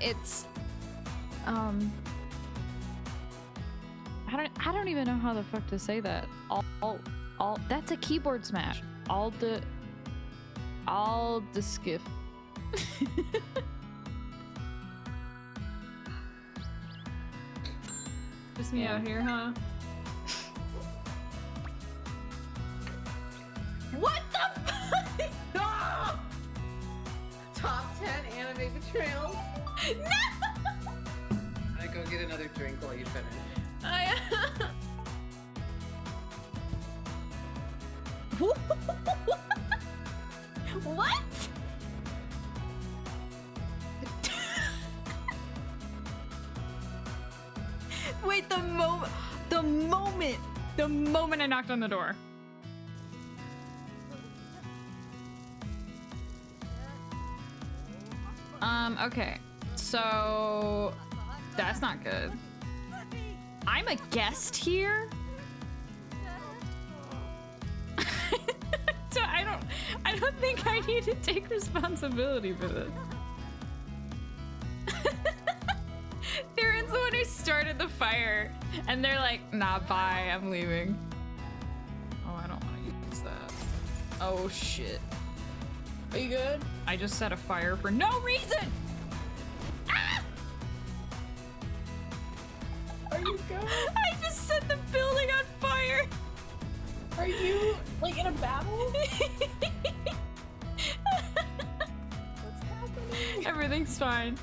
It's I don't even know how the fuck to say that. All that's a keyboard smash. All the skiff. Just me out here, huh? What the fuck? Oh! Top 10 anime betrayals? No! I go get another drink while you finish. What? Wait, the moment I knocked on the door. Okay. So that's not good. I'm a guest here? So I don't think I need to take responsibility for this. Theron's the one who started the fire, and they're like, nah, bye, I'm leaving. Oh, I don't want to use that. Oh, shit. Are you good? I just set a fire for no reason! Ah! Are you good? I just set the building on fire! Are you, like, in a battle? What's happening? Everything's fine.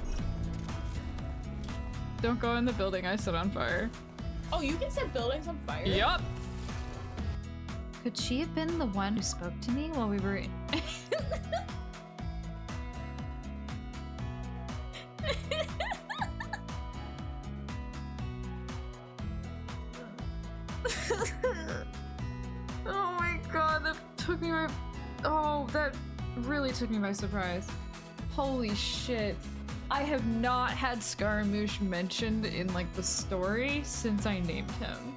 Don't go in the building I set on fire. Oh, you can set buildings on fire? Yup! Could she have been the one who spoke to me while we were in- Oh my god, that took me by- Oh, that really took me by surprise. Holy shit. I have not had Scaramouche mentioned in, like, the story since I named him.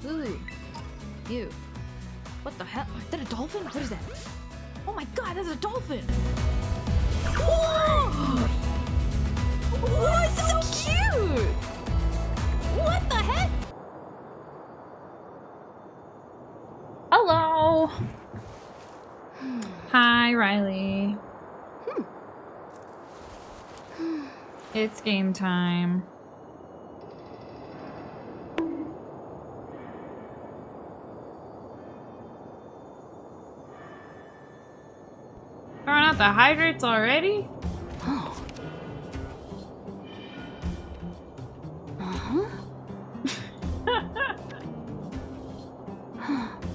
Ooh. Ew. What the hell? Is that a dolphin? What is that? Oh my god, that's a dolphin! Whoa! What? So cute! What the heck? Hello! Hi, Riley. It's game time. Throwing out the hydrates already?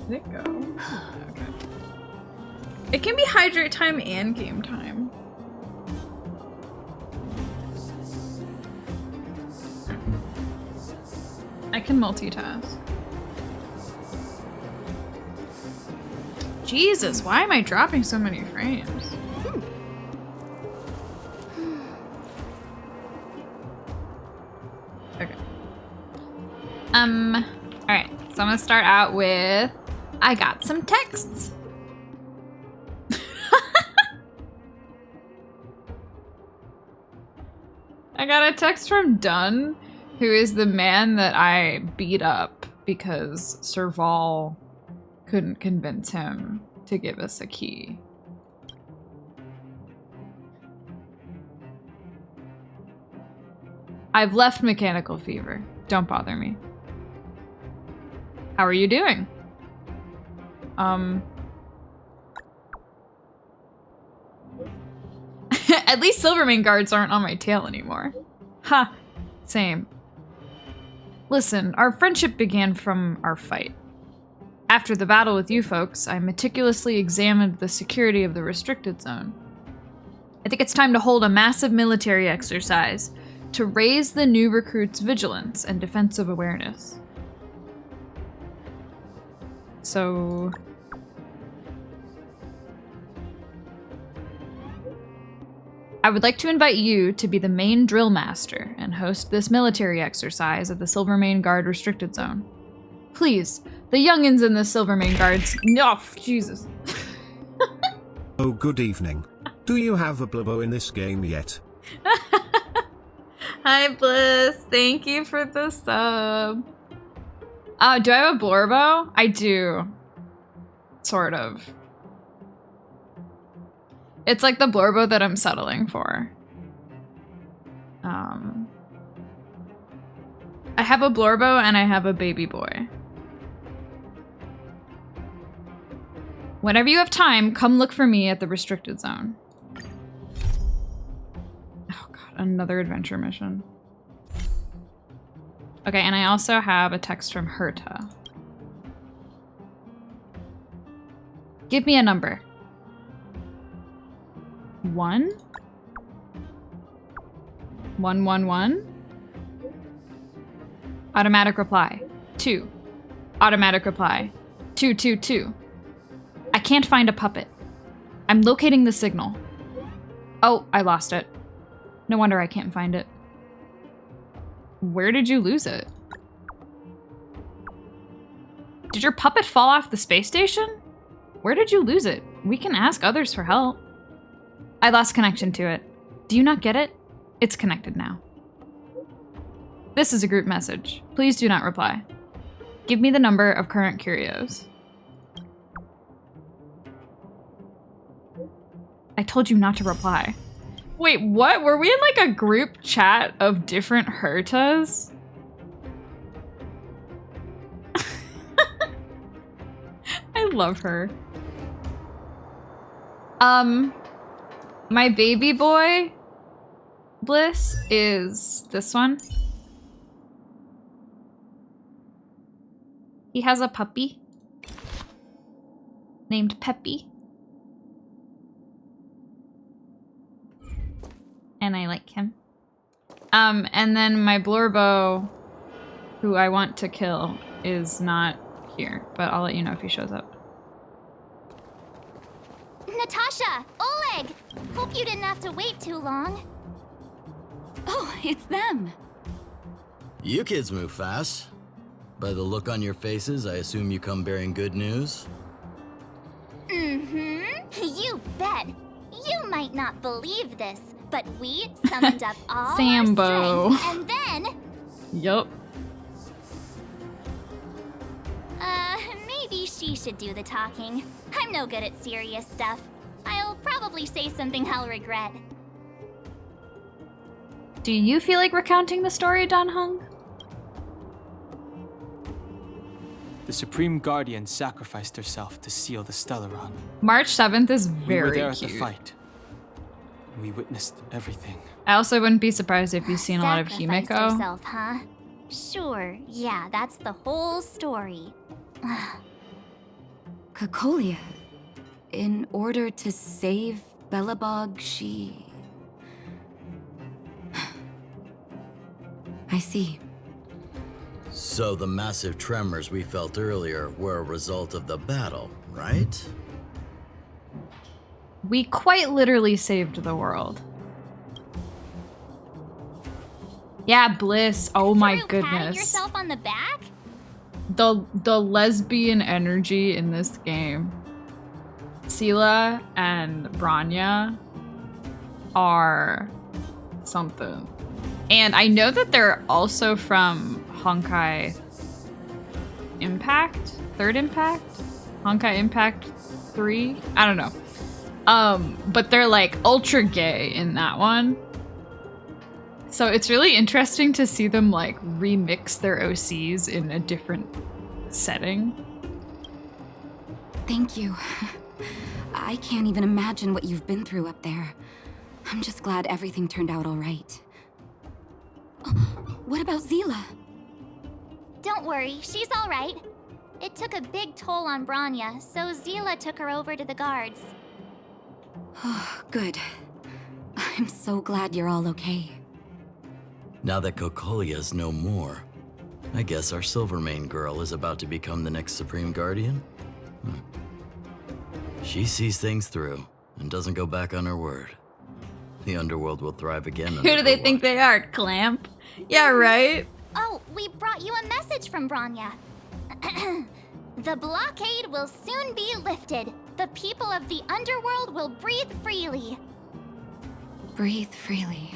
Did it go? Okay. It can be hydrate time and game time. I can multitask. Jesus, why am I dropping so many frames? Okay. Alright, so I'm gonna start out with I got some texts. I got a text from Dunn, who is the man that I beat up because Serval couldn't convince him to give us a key. I've left Mechanical Fever. Don't bother me. How are you doing? At least Silvermane guards aren't on my tail anymore. Ha! Same. Listen, our friendship began from our fight. After the battle with you folks, I meticulously examined the security of the restricted zone. I think it's time to hold a massive military exercise to raise the new recruits' vigilance and defensive awareness. So... I would like to invite you to be the main drill master and host this military exercise at the Silvermane Guard restricted zone. Please, the youngins in the Silvermane Guards... Oh, Jesus. Oh, good evening. Do you have a Blubbo in this game yet? Hi, Bliss. Thank you for the sub. Do I have a Blorbo? I do. Sort of. It's like the Blorbo that I'm settling for. I have a Blorbo and I have a baby boy. Whenever you have time, come look for me at the restricted zone. Oh god, another adventure mission. Okay, and I also have a text from Herta. Give me a number. 1? 111? Automatic reply. 2. Automatic reply. 222. I can't find a puppet. I'm locating the signal. Oh, I lost it. No wonder I can't find it. Where did you lose it? Did your puppet fall off the space station? Where did you lose it? We can ask others for help. I lost connection to it. Do you not get it? It's connected now. This is a group message. Please do not reply. Give me the number of current curios. I told you not to reply. Wait, what? Were we in like a group chat of different Hertas? I love her. My baby boy, Bliss, is this one. He has a puppy named Peppy. And I like him. And then my Blorbo, who I want to kill, is not here, but I'll let you know if he shows up. Natasha! Oleg! Hope you didn't have to wait too long. Oh, it's them. You kids move fast. By the look on your faces, I assume you come bearing good news? Mm-hmm. You bet. You might not believe this, but we summoned up all Sambo. our strength, and then... Yup. Maybe she should do the talking. I'm no good at serious stuff. I'll probably say something I'll regret. Do you feel like recounting the story, Dan Heng? The Supreme Guardian sacrificed herself to seal the Stellaron. March 7th is We were very there cute. at the fight. We witnessed everything. I also wouldn't be surprised if you've seen a lot of Sacrificed Himeko. herself, huh? Sure, yeah, that's the whole story. Cocolia. In order to save Belobog, she... I see. So the massive tremors we felt earlier were a result of the battle, right? We quite literally saved the world. Yeah, Bliss. Oh my Through patting goodness. yourself on the back? The lesbian energy in this game. Sela and Branya are something. And I know that they're also from Honkai Impact? Third Impact? Honkai Impact 3? I don't know. But they're like ultra gay in that one. So it's really interesting to see them like remix their OCs in a different setting. Thank you. I can't even imagine what you've been through up there. I'm just glad everything turned out all right. Oh, what about Zila? Don't worry, she's all right. It took a big toll on Branya, so Zila took her over to the guards. Oh, good. I'm so glad you're all okay. Now that Cocolia's no more, I guess our Silvermane girl is about to become the next Supreme Guardian? She sees things through and doesn't go back on her word. The underworld will thrive again. Who do they think they are, Clamp? Yeah, right? Oh, we brought you a message from Branya. The blockade will soon be lifted. The people of the underworld will breathe freely. Breathe freely.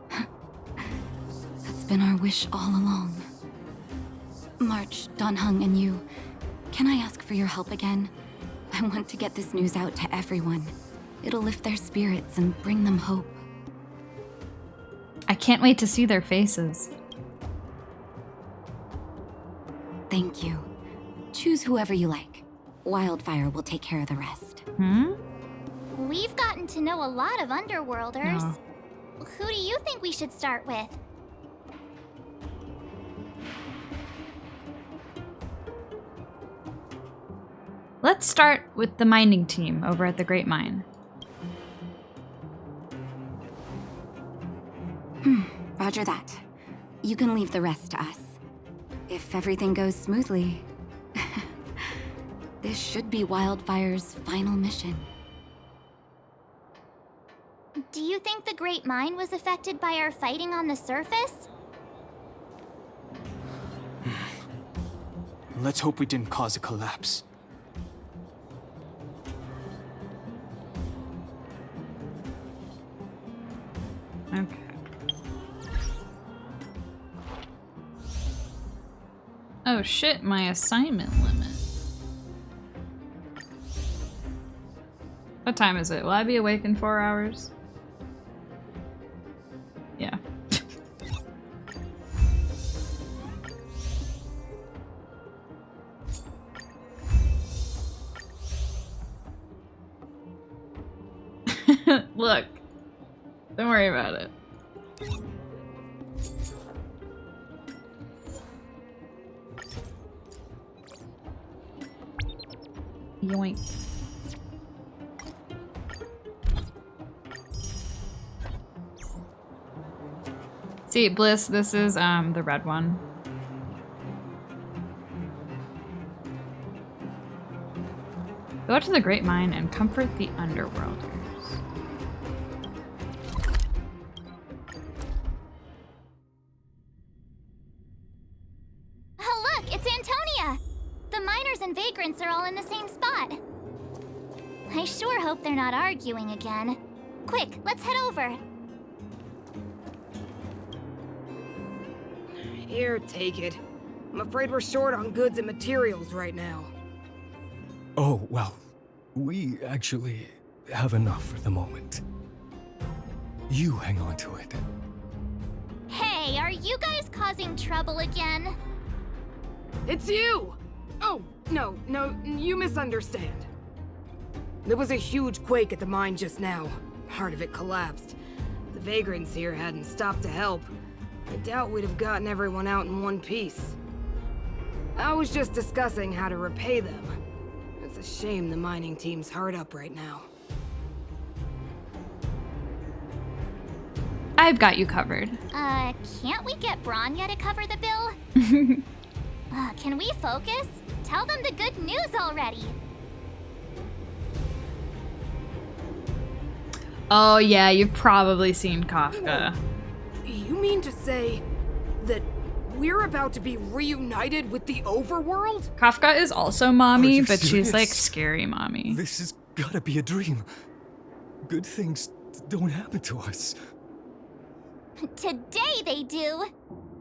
That's been our wish all along. March, Dan Heng, and you, can I ask for your help again? I want to get this news out to everyone. It'll lift their spirits and bring them hope. I can't wait to see their faces. Thank you. Choose whoever you like. Wildfire will take care of the rest. Hmm? We've gotten to know a lot of Underworlders. No. Who do you think we should start with? Let's start with the mining team over at the Great Mine. Roger that. You can leave the rest to us. If everything goes smoothly, this should be Wildfire's final mission. Do you think the Great Mine was affected by our fighting on the surface? Let's hope we didn't cause a collapse. Okay. Oh shit, my assignment limit. What time is it? Will I be awake in 4 hours? Yeah. Look. Don't worry about it. Yoink. See, Bliss, this is the red one. Go to the Great Mine and comfort the Underworlders. Oh, look, it's Antonia! The miners and vagrants are all in the same spot. I sure hope they're not arguing again. Quick, let's head over. Here, take it. I'm afraid we're short on goods and materials right now. Oh, well, we actually have enough for the moment. You hang on to it. Hey, are you guys causing trouble again? It's you! Oh, no, you misunderstand. There was a huge quake at the mine just now. Part of it collapsed. The vagrants here hadn't stopped to help. I doubt we'd have gotten everyone out in one piece. I was just discussing how to repay them. It's a shame the mining team's hard up right now. I've got you covered. Can't we get Bronya to cover the bill? Can we focus? Tell them the good news already. Oh yeah, you've probably seen Kafka. You mean to say that we're about to be reunited with the overworld? Kafka is also mommy, Are you but she's serious? like scary mommy. This has gotta be a dream. Good things don't happen to us. Today they do.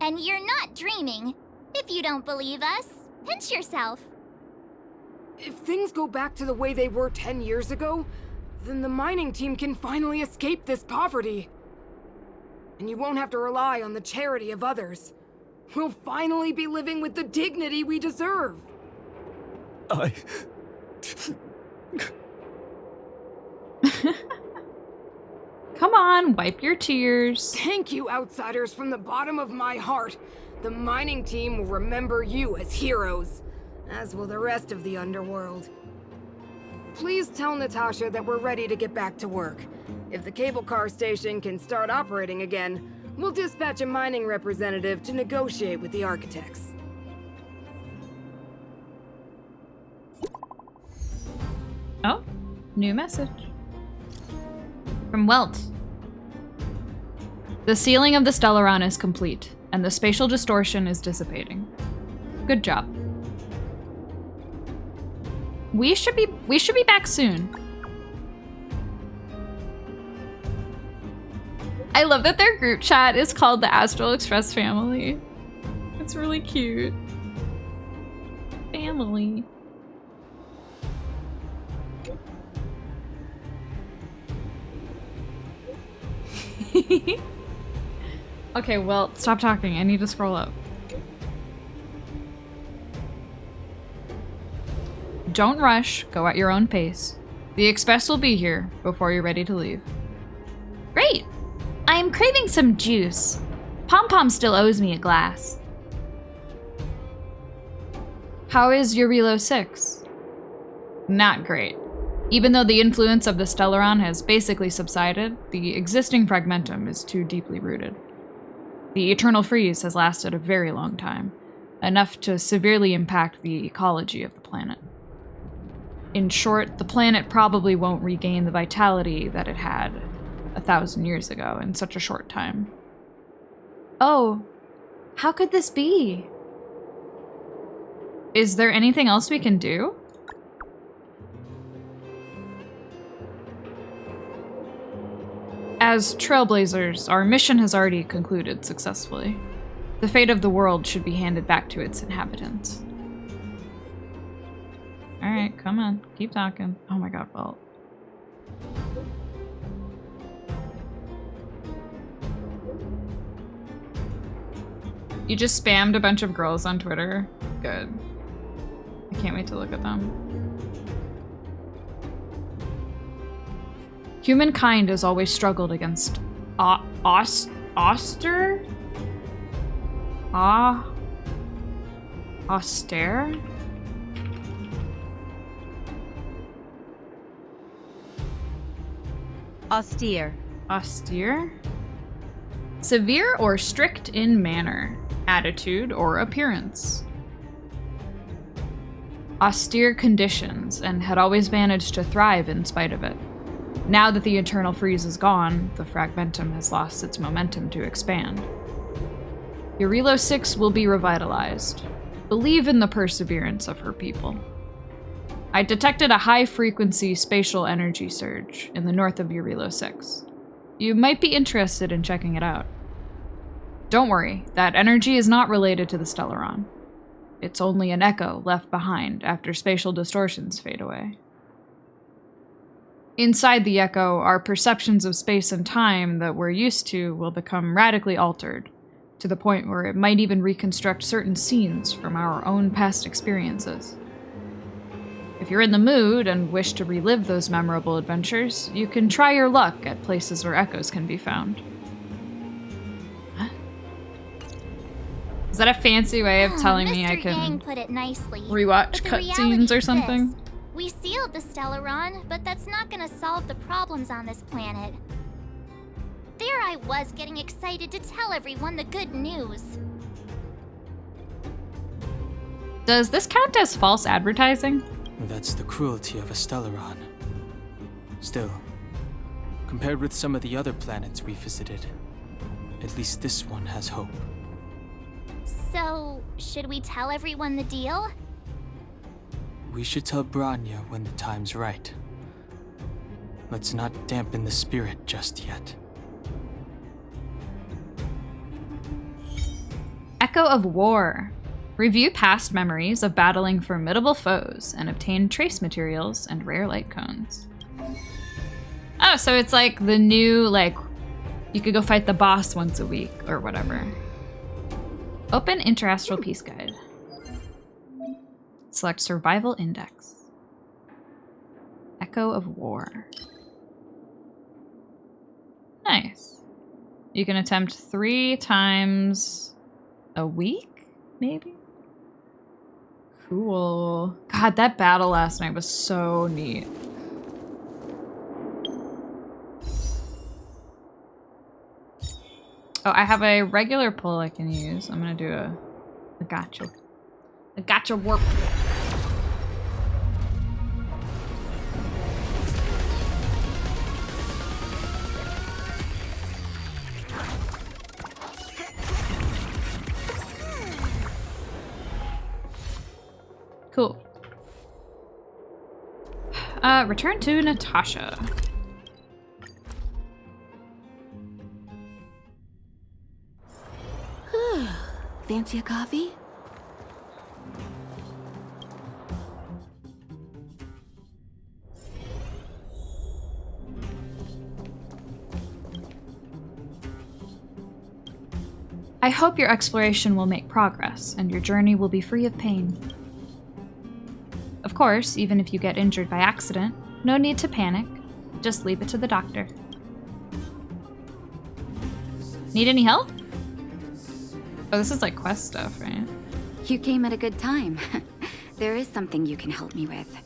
And you're not dreaming. If you don't believe us, pinch yourself. If things go back to the way they were 10 years ago, then the mining team can finally escape this poverty. And you won't have to rely on the charity of others. We'll finally be living with the dignity we deserve. Come on, wipe your tears. Thank you, outsiders, from the bottom of my heart. The mining team will remember you as heroes, as will the rest of the underworld. Please tell Natasha that we're ready to get back to work. If the cable car station can start operating again, we'll dispatch a mining representative to negotiate with the architects. Oh, new message. From Welt. The sealing of the Stellaron is complete, and the spatial distortion is dissipating. Good job. We should be back soon. I love that their group chat is called the Astral Express family. It's really cute. Family. Okay, well, stop talking. I need to scroll up. Don't rush. Go at your own pace. The express will be here before you're ready to leave. Great! I am craving some juice. Pom Pom still owes me a glass. How is Eurilo 6? Not great. Even though the influence of the Stellaron has basically subsided, the existing fragmentum is too deeply rooted. The eternal freeze has lasted a very long time, enough to severely impact the ecology of the planet. In short, the planet probably won't regain the vitality that it had 1,000 years ago in such a short time. Oh, how could this be? Is there anything else we can do? As Trailblazers, our mission has already concluded successfully. The fate of the world should be handed back to its inhabitants. Alright, come on. Keep talking. Oh my god, well. You just spammed a bunch of girls on Twitter? Good. I can't wait to look at them. Humankind has always struggled against austere? Austere? Severe or strict in manner, attitude, or appearance. Austere conditions, and had always managed to thrive in spite of it. Now that the eternal freeze is gone, the fragmentum has lost its momentum to expand. Eurilo 6 will be revitalized. Believe in the perseverance of her people. I detected a high-frequency spatial energy surge in the north of Eurilo 6. You might be interested in checking it out. Don't worry, that energy is not related to the Stellaron. It's only an echo left behind after spatial distortions fade away. Inside the echo, our perceptions of space and time that we're used to will become radically altered, to the point where it might even reconstruct certain scenes from our own past experiences. If you're in the mood and wish to relive those memorable adventures, you can try your luck at places where echoes can be found. Huh? Is that a fancy way of telling me I Mr. can Yang put it nicely, rewatch but the cutscenes reality or is something? this. We sealed the Stellaron, but that's not gonna solve the problems on this planet. There I was getting excited to tell everyone the good news. Does this count as false advertising? That's the cruelty of a Stellaron. Still, compared with some of the other planets we visited, at least this one has hope. So, should we tell everyone the deal? We should tell Bronya when the time's right. Let's not dampen the spirit just yet. Echo of War. Review past memories of battling formidable foes and obtain trace materials and rare light cones. Oh, so it's like the new, like, you could go fight the boss once a week or whatever. Open Interastral Peace Guide. Select Survival Index. Echo of War. Nice. You can attempt 3 times a week, maybe? Cool. God, that battle last night was so neat. Oh, I have a regular pull I can use. I'm gonna do a gotcha. A gotcha warp. Cool. Return to Natasha. Fancy a coffee? I hope your exploration will make progress, and your journey will be free of pain. Of course, even if you get injured by accident, no need to panic. Just leave it to the doctor. Need any help? Oh, this is like quest stuff, right? You came at a good time. There is something you can help me with.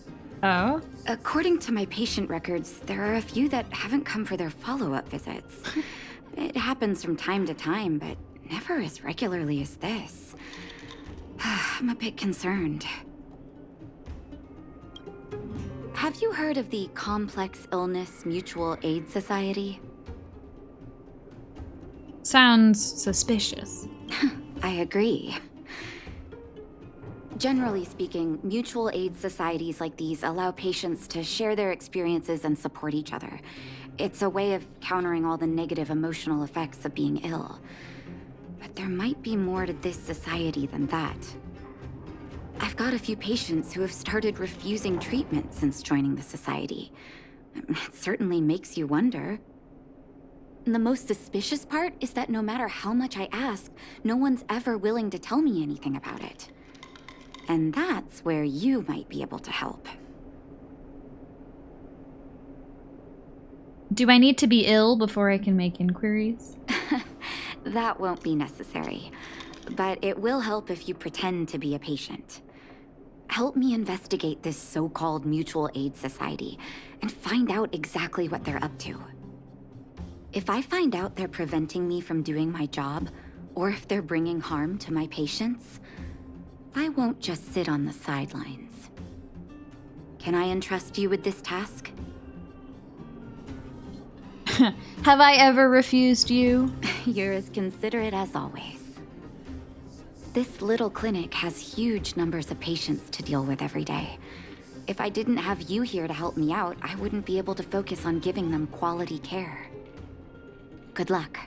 Oh? According to my patient records, there are a few that haven't come for their follow-up visits. It happens from time to time, but never as regularly as this. I'm a bit concerned. Have you heard of the Complex Illness Mutual Aid Society? Sounds suspicious. I agree. Generally speaking, mutual aid societies like these allow patients to share their experiences and support each other. It's a way of countering all the negative emotional effects of being ill. But there might be more to this society than that. I've got a few patients who have started refusing treatment since joining the society. It certainly makes you wonder. The most suspicious part is that no matter how much I ask, no one's ever willing to tell me anything about it. And that's where you might be able to help. Do I need to be ill before I can make inquiries? That won't be necessary, but it will help if you pretend to be a patient. Help me investigate this so-called mutual aid society and find out exactly what they're up to. If I find out they're preventing me from doing my job, or if they're bringing harm to my patients, I won't just sit on the sidelines. Can I entrust you with this task? Have I ever refused you? You're as considerate as always. This little clinic has huge numbers of patients to deal with every day. If I didn't have you here to help me out, I wouldn't be able to focus on giving them quality care. Good luck.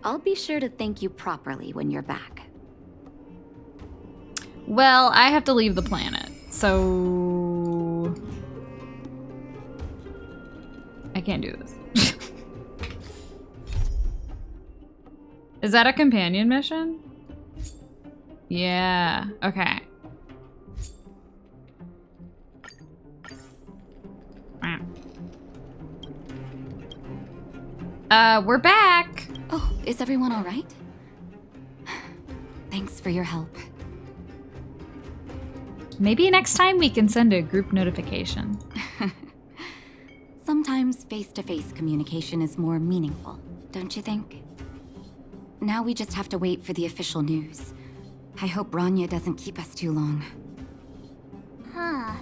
I'll be sure to thank you properly when you're back. Well, I have to leave the planet, so... I can't do this. Is that a companion mission? Yeah, okay. We're back! Oh, is everyone all right? Thanks for your help. Maybe next time we can send a group notification. Sometimes face-to-face communication is more meaningful, don't you think? Now we just have to wait for the official news. I hope Rania doesn't keep us too long. Huh.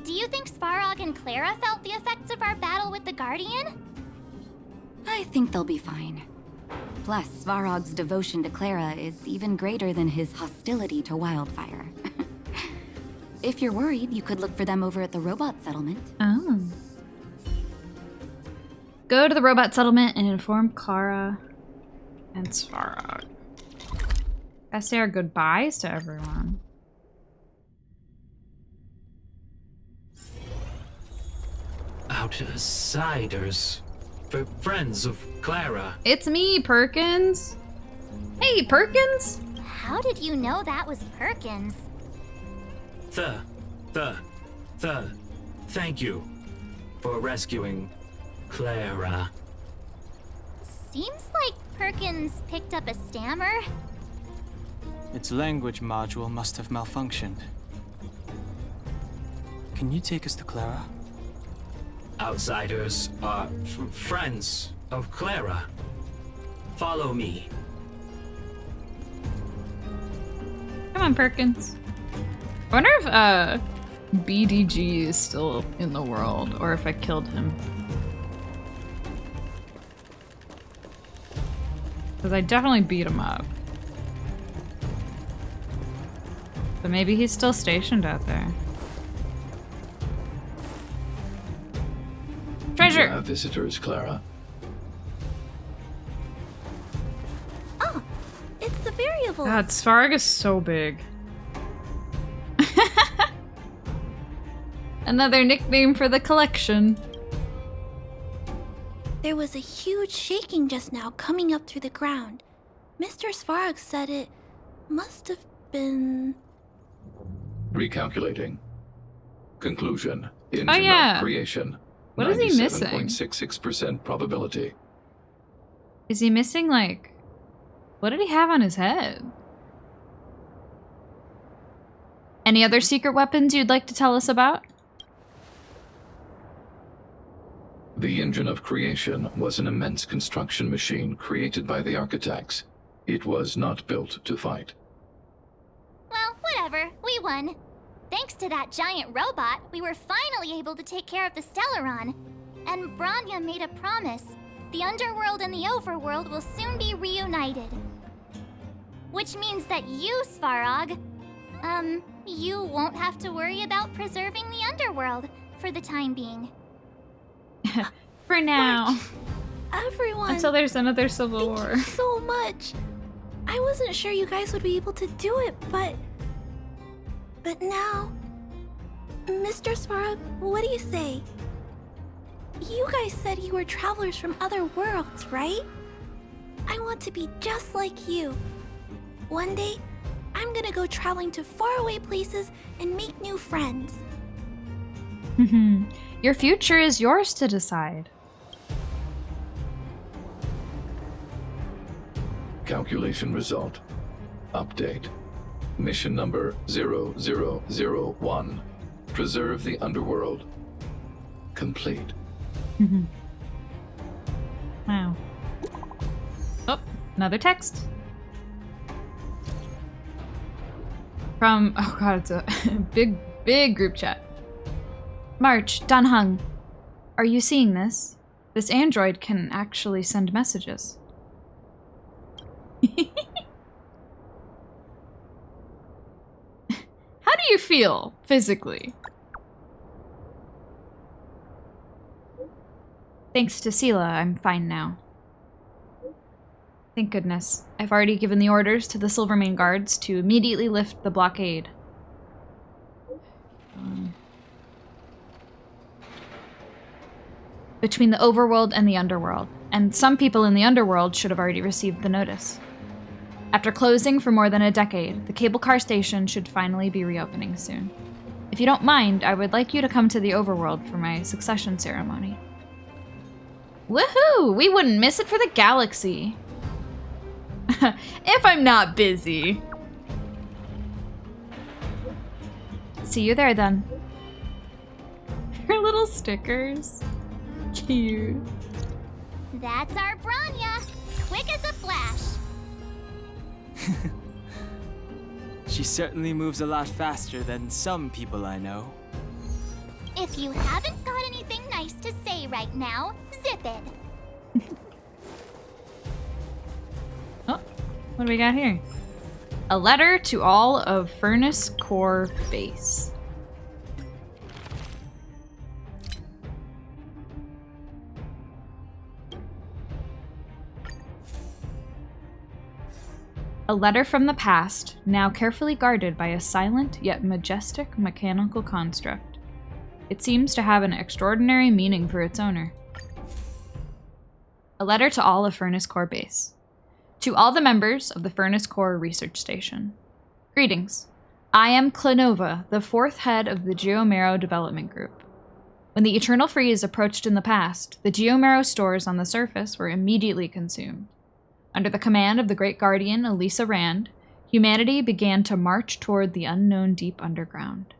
Do you think Svarog and Clara felt the effects of our battle with the Guardian? I think they'll be fine. Plus, Svarog's devotion to Clara is even greater than his hostility to Wildfire. If you're worried, you could look for them over at the robot settlement. Oh. Go to the robot settlement and inform Clara and Svarog. Gotta say our goodbyes to everyone. Outsiders. For friends of Clara. It's me, Perkins. Hey, Perkins! How did you know that was Perkins? Thank you for rescuing Clara. Seems like Perkins picked up a stammer. Its language module must have malfunctioned. Can you take us to Clara? Outsiders are friends of Clara. Follow me. Come on, Perkins. I wonder if BDG is still in the world, or if I killed him. Because I definitely beat him up. But maybe he's still stationed out there. Treasure! You have visitors, Clara. Oh, it's the variables. God, Svarog is so big. Another nickname for the collection. There was a huge shaking just now coming up through the ground. Mr. Svarog said it must have been... Recalculating. Conclusion. Engine Oh, yeah. of creation. What is he missing? 97.66% probability. Is he missing, like... What did he have on his head? Any other secret weapons you'd like to tell us about? The engine of creation was an immense construction machine created by the architects. It was not built to fight. Well, whatever. We won. Thanks to that giant robot, we were finally able to take care of the Stellaron. And Bronya made a promise. The underworld and the overworld will soon be reunited. Which means that you, Svarog, you won't have to worry about preserving the underworld for the time being. For now. Everyone. Until there's another civil war. Thank you so much. I wasn't sure you guys would be able to do it, but now, Mr. Svarog, what do you say? You guys said you were travelers from other worlds, right? I want to be just like you. One day, I'm gonna go traveling to faraway places and make new friends. Your future is yours to decide. Calculation result. Update. Mission number 0001. Preserve the underworld. Complete. Wow. Oh, another text. From, oh god, it's a big group chat. March, Danheng, are you seeing this? This android can actually send messages. How do you feel physically? Thanks to Sela, I'm fine now. Thank goodness. I've already given the orders to the Silvermane guards to immediately lift the blockade. Between the overworld and the underworld, and some people in the underworld should have already received the notice. After closing for more than a decade, the cable car station should finally be reopening soon. If you don't mind, I would like you to come to the overworld for my succession ceremony. Woohoo! We wouldn't miss it for the galaxy. If I'm not busy. See you there then. Her little stickers. Cute. That's our Bronya, quick as a flash. She certainly moves a lot faster than some people I know. If you haven't got anything nice to say right now, zip it. Oh, what do we got here? A letter to all of Furnace Core Base. A letter from the past, now carefully guarded by a silent yet majestic mechanical construct. It seems to have an extraordinary meaning for its owner. A letter to all of Furnace Core Base. To all the members of the Furnace Core Research Station. Greetings. I am Clanova, the fourth head of the Geomarrow Development Group. When the Eternal Freeze approached in the past, the Geomarrow stores on the surface were immediately consumed. Under the command of the Great Guardian, Elisa Rand, humanity began to march toward the unknown deep underground.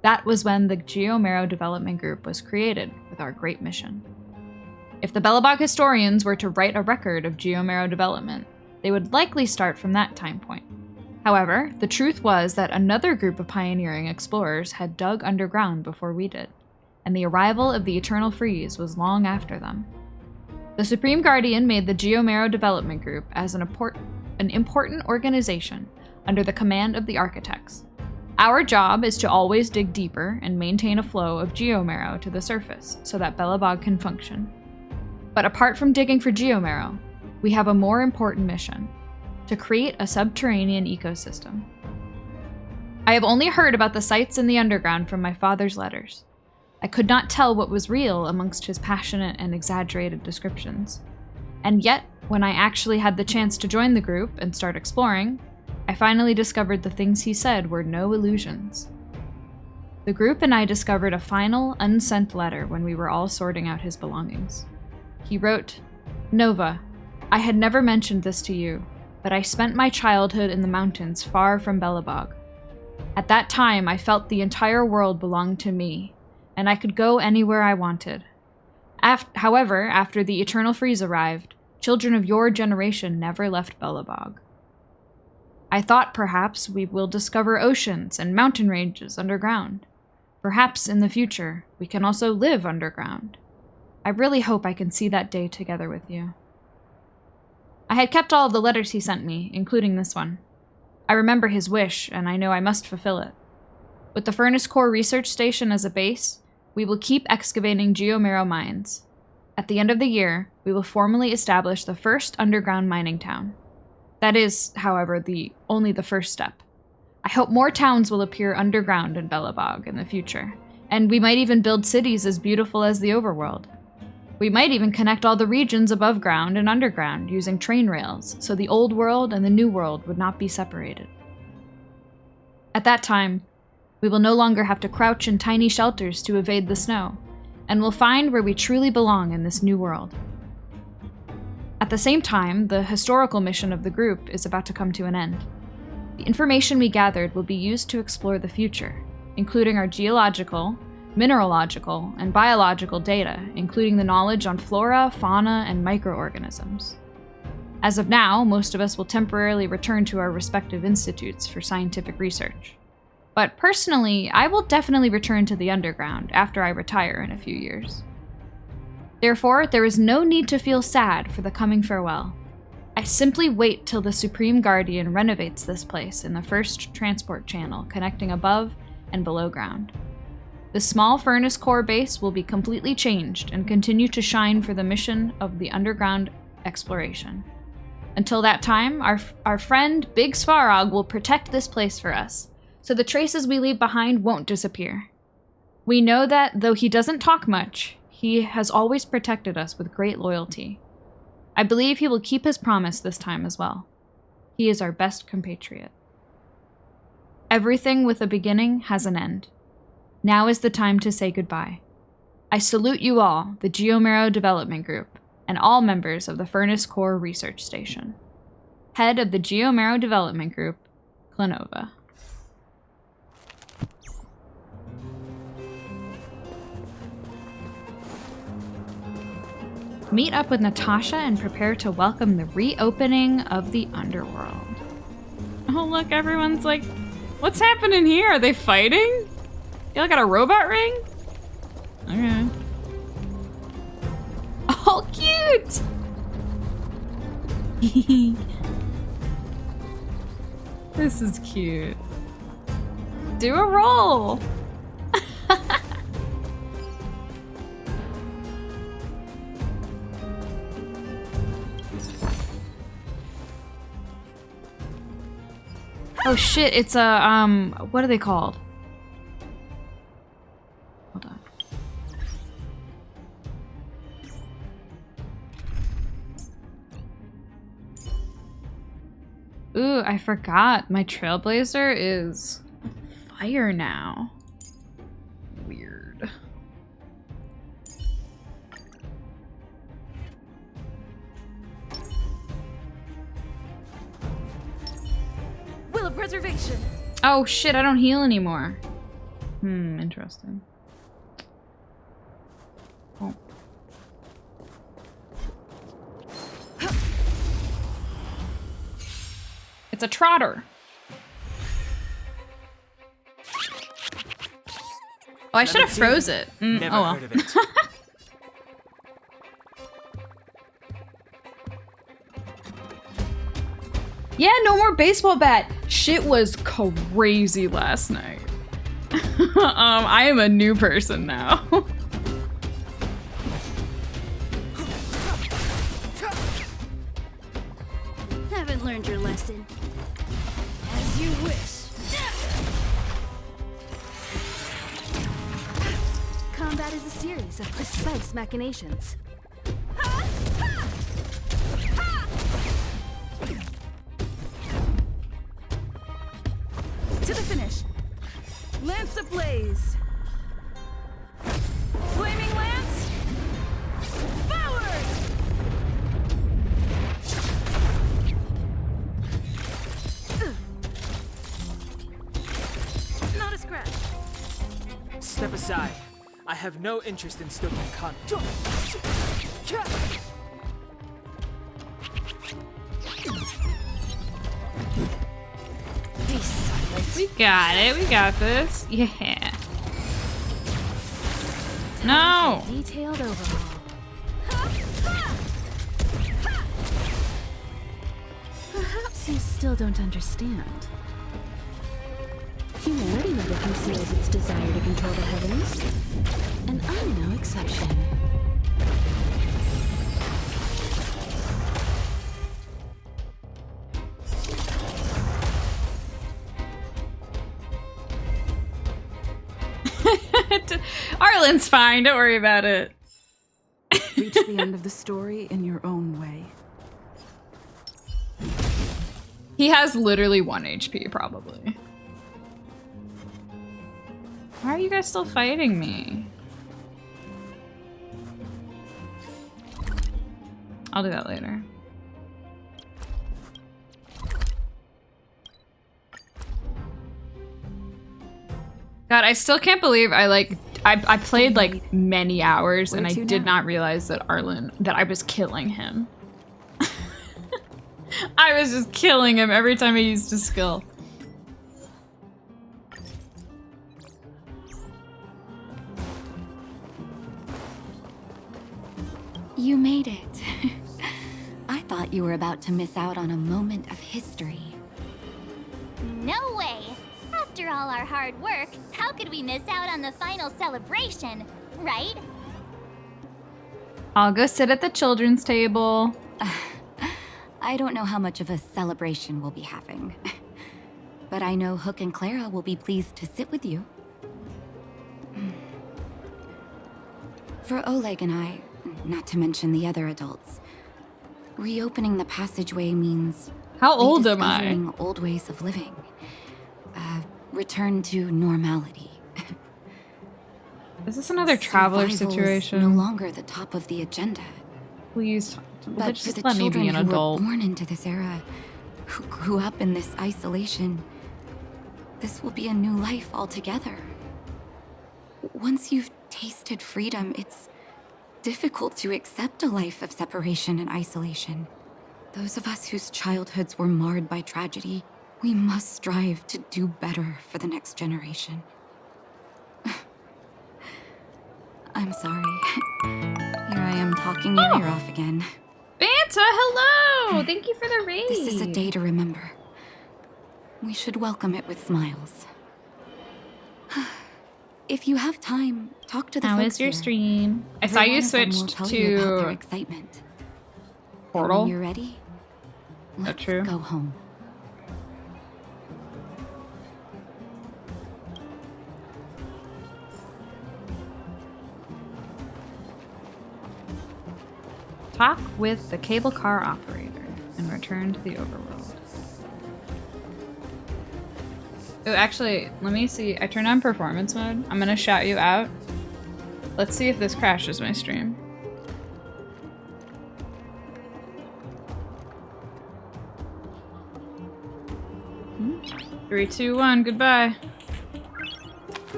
That was when the Geomarrow Development Group was created with our great mission. If the Belobog historians were to write a record of Geomarrow development, they would likely start from that time point. However, the truth was that another group of pioneering explorers had dug underground before we did, and the arrival of the Eternal Freeze was long after them. The Supreme Guardian made the Geomarrow Development Group as an important organization under the command of the Architects. Our job is to always dig deeper and maintain a flow of geomarrow to the surface so that Belobog can function. But apart from digging for geomarrow, we have a more important mission: to create a subterranean ecosystem. I have only heard about the sites in the underground from my father's letters. I could not tell what was real amongst his passionate and exaggerated descriptions. And yet, when I actually had the chance to join the group and start exploring, I finally discovered the things he said were no illusions. The group and I discovered a final, unsent letter when we were all sorting out his belongings. He wrote, "Nova, I had never mentioned this to you, but I spent my childhood in the mountains far from Belobog. At that time, I felt the entire world belonged to me, and I could go anywhere I wanted. However, after the Eternal Freeze arrived, children of your generation never left Belobog. I thought perhaps we will discover oceans and mountain ranges underground. Perhaps in the future, we can also live underground. I really hope I can see that day together with you." I had kept all of the letters he sent me, including this one. I remember his wish, and I know I must fulfill it. With the Furnace Core Research Station as a base, we will keep excavating geomarrow mines. At the end of the year, we will formally establish the first underground mining town. That is, however, only the first step. I hope more towns will appear underground in Belobog in the future, and we might even build cities as beautiful as the overworld. We might even connect all the regions above ground and underground using train rails, so the old world and the new world would not be separated. At that time, we will no longer have to crouch in tiny shelters to evade the snow, and will find where we truly belong in this new world. At the same time, the historical mission of the group is about to come to an end. The information we gathered will be used to explore the future, including our geological, mineralogical, and biological data, including the knowledge on flora, fauna, and microorganisms. As of now, most of us will temporarily return to our respective institutes for scientific research. But personally, I will definitely return to the underground after I retire in a few years. Therefore, there is no need to feel sad for the coming farewell. I simply wait till the Supreme Guardian renovates this place in the first transport channel connecting above and below ground. The small Furnace Core base will be completely changed and continue to shine for the mission of the underground exploration. Until that time, our friend Big Svarog will protect this place for us, so the traces we leave behind won't disappear. We know that, though he doesn't talk much, he has always protected us with great loyalty. I believe he will keep his promise this time as well. He is our best compatriot. Everything with a beginning has an end. Now is the time to say goodbye. I salute you all, the Geomarrow Development Group, and all members of the Furnace Core Research Station. Head of the Geomarrow Development Group, Clanova. Meet up with Natasha and prepare to welcome the reopening of the underworld. Oh look, everyone's like, what's happening here? Are they fighting? Y'all got a robot ring? Okay. Oh, cute! This is cute. Do a roll! Oh shit, it's a, what are they called? Hold on. Ooh, I forgot. My Trailblazer is fire now. Weird. Will of Preservation. Oh shit, I don't heal anymore. Interesting. Oh. It's a trotter. Oh, I should have froze it. Never Oh well. heard of it. Yeah, no more baseball bat. Shit was crazy last night. I am a new person now. Haven't learned your lesson. As you wish. Combat is a series of precise machinations. To the finish. Lance ablaze. Flaming lance. Forward. Not a scratch. Step aside. I have no interest in stoking conflict. We got it. We got this. Yeah. No. Detailed overhaul. Perhaps you still don't understand. Humanity never conceals its desire to control the heavens, and I'm no exception. Arlen's fine. Don't worry about it. Reach the end of the story in your own way. He has literally 1 HP, probably. Why are you guys still fighting me? I'll do that later. God, I still can't believe I played like many hours and I did not realize that that I was killing him. I was just killing him every time I used a skill. You made it. I thought you were about to miss out on a moment of history. No way! After all our hard work, how could we miss out on the final celebration, right? I'll go sit at the children's table. I don't know how much of a celebration we'll be having. But I know Hook and Clara will be pleased to sit with you. For Oleg and I, not to mention the other adults, reopening the passageway means... How old am I? rediscovering old ways of living. Return to normality. Is this another traveler Survival is situation? no longer the top of the agenda. Please, But for just the let me children be an who adult. were born into this era, who grew up in this isolation, this will be a new life altogether. Once you've tasted freedom, it's difficult to accept a life of separation and isolation. Those of us whose childhoods were marred by tragedy, we must strive to do better for the next generation. I'm sorry. Here I am talking your ear off again. Banta, hello! Thank you for the raid. This is a day to remember. We should welcome it with smiles. If you have time, talk to the How folks was your here. stream? I saw Every you one of them will switched tell you about their to excitement. And Portal. when you're ready, let's true? go home. Talk with the cable car operator and return to the overworld. Oh, actually, let me see. I turned on performance mode. I'm gonna shout you out. Let's see if this crashes my stream. Three, two, one. Goodbye.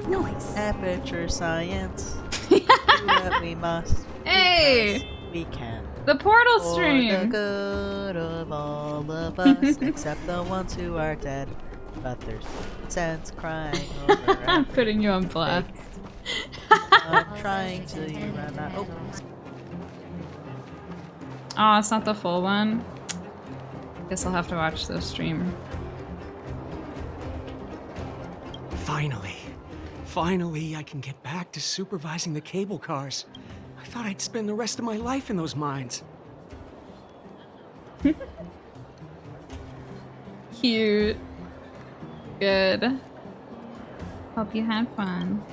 Nice. Aperture science. Do what we must. Hey! because we can. The portal For stream. the good of all of us, except the ones who are dead. But there's sense crying over. I'm putting you on blast. I'm trying to run out. Oh. Oh, it's not the full one. Guess I'll have to watch the stream. Finally, I can get back to supervising the cable cars. I thought I'd spend the rest of my life in those mines. Cute. Good. Hope you had fun.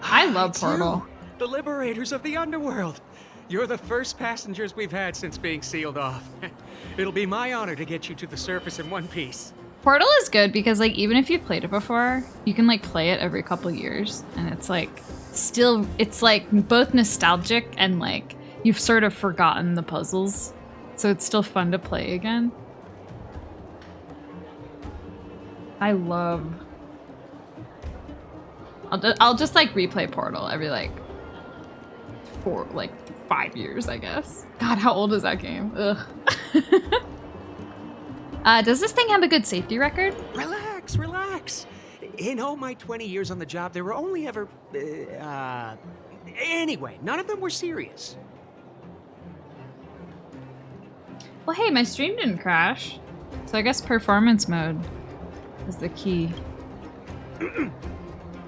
I love It's Portal. you, the liberators of the underworld. You're the first passengers we've had since being sealed off. It'll be my honor to get you to the surface in one piece. Portal is good because, like, even if you've played it before, you can, like, play it every couple years. And it's, like, still, it's, like, both nostalgic and, like, you've sort of forgotten the puzzles. So it's still fun to play again. I love... I'll just, like, replay Portal every, like, 5 years, I guess. God, how old is that game? Ugh. Does this thing have a good safety record? Relax. In all my 20 years on the job, there were only ever... Anyway, none of them were serious. Well, hey, my stream didn't crash. So I guess performance mode is the key.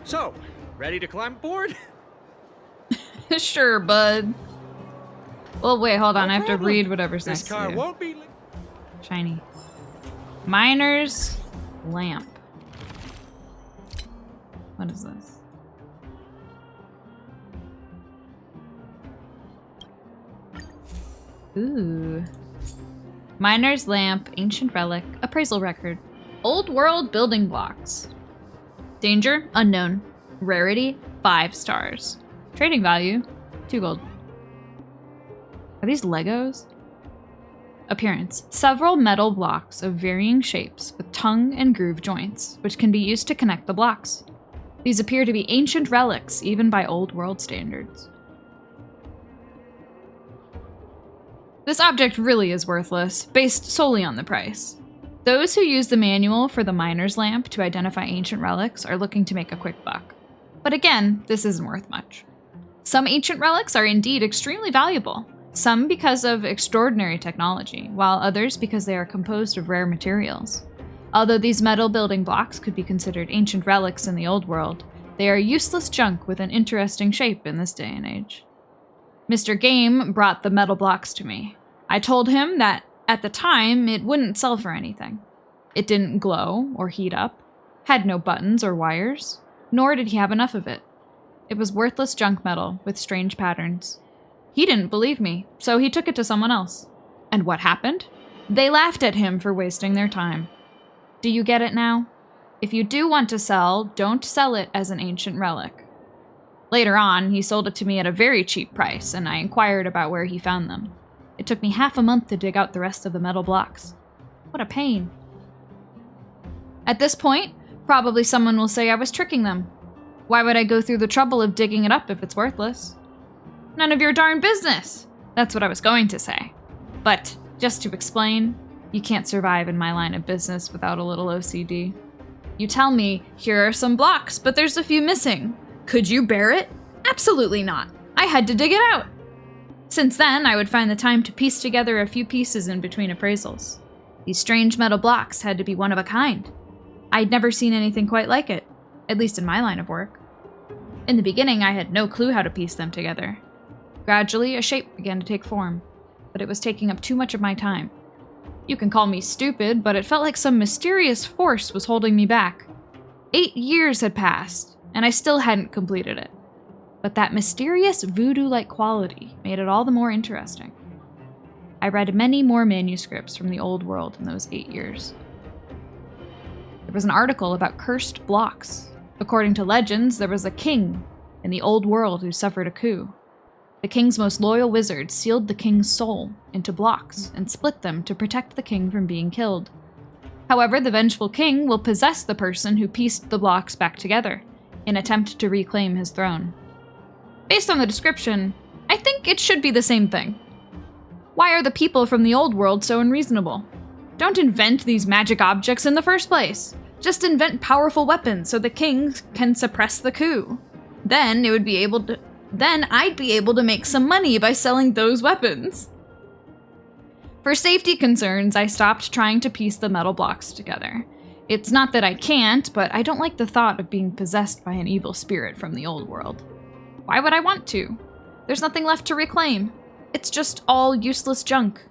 So, ready to climb aboard? Sure, bud. Well, wait, hold on. I have to problem. read whatever's This next car to you. won't be... Shiny. Miner's lamp. What is this? Ooh. Miner's lamp, ancient relic, appraisal record. Old world building blocks. Danger, unknown. Rarity, 5 stars. Trading value, 2 gold. Are these Legos? Appearance. Several metal blocks of varying shapes with tongue and groove joints, which can be used to connect the blocks. These appear to be ancient relics, even by old world standards. This object really is worthless, based solely on the price. Those who use the manual for the miner's lamp to identify ancient relics are looking to make a quick buck. But again, this isn't worth much. Some ancient relics are indeed extremely valuable, some because of extraordinary technology, while others because they are composed of rare materials. Although these metal building blocks could be considered ancient relics in the old world, they are useless junk with an interesting shape in this day and age. Mr. Game brought the metal blocks to me. I told him that at the time it wouldn't sell for anything. It didn't glow or heat up, had no buttons or wires, nor did he have enough of it. It was worthless junk metal with strange patterns. He didn't believe me, so he took it to someone else. And what happened? They laughed at him for wasting their time. Do you get it now? If you do want to sell, don't sell it as an ancient relic. Later on, he sold it to me at a very cheap price, and I inquired about where he found them. It took me half a month to dig out the rest of the metal blocks. What a pain. At this point, probably someone will say I was tricking them. Why would I go through the trouble of digging it up if it's worthless? None of your darn business! That's what I was going to say. But, just to explain, you can't survive in my line of business without a little OCD. You tell me, here are some blocks, but there's a few missing. Could you bear it? Absolutely not. I had to dig it out. Since then, I would find the time to piece together a few pieces in between appraisals. These strange metal blocks had to be one of a kind. I'd never seen anything quite like it, at least in my line of work. In the beginning, I had no clue how to piece them together. Gradually, a shape began to take form, but it was taking up too much of my time. You can call me stupid, but it felt like some mysterious force was holding me back. 8 years had passed, and I still hadn't completed it. But that mysterious voodoo-like quality made it all the more interesting. I read many more manuscripts from the old world in those 8 years. There was an article about cursed blocks. According to legends, there was a king in the old world who suffered a coup. The king's most loyal wizard sealed the king's soul into blocks and split them to protect the king from being killed. However, the vengeful king will possess the person who pieced the blocks back together, in attempt to reclaim his throne. Based on the description, I think it should be the same thing. Why are the people from the old world so unreasonable? Don't invent these magic objects in the first place. Just invent powerful weapons so the king can suppress the coup. Then I'd be able to make some money by selling those weapons. For safety concerns, I stopped trying to piece the metal blocks together. It's not that I can't, but I don't like the thought of being possessed by an evil spirit from the old world. Why would I want to? There's nothing left to reclaim. It's just all useless junk.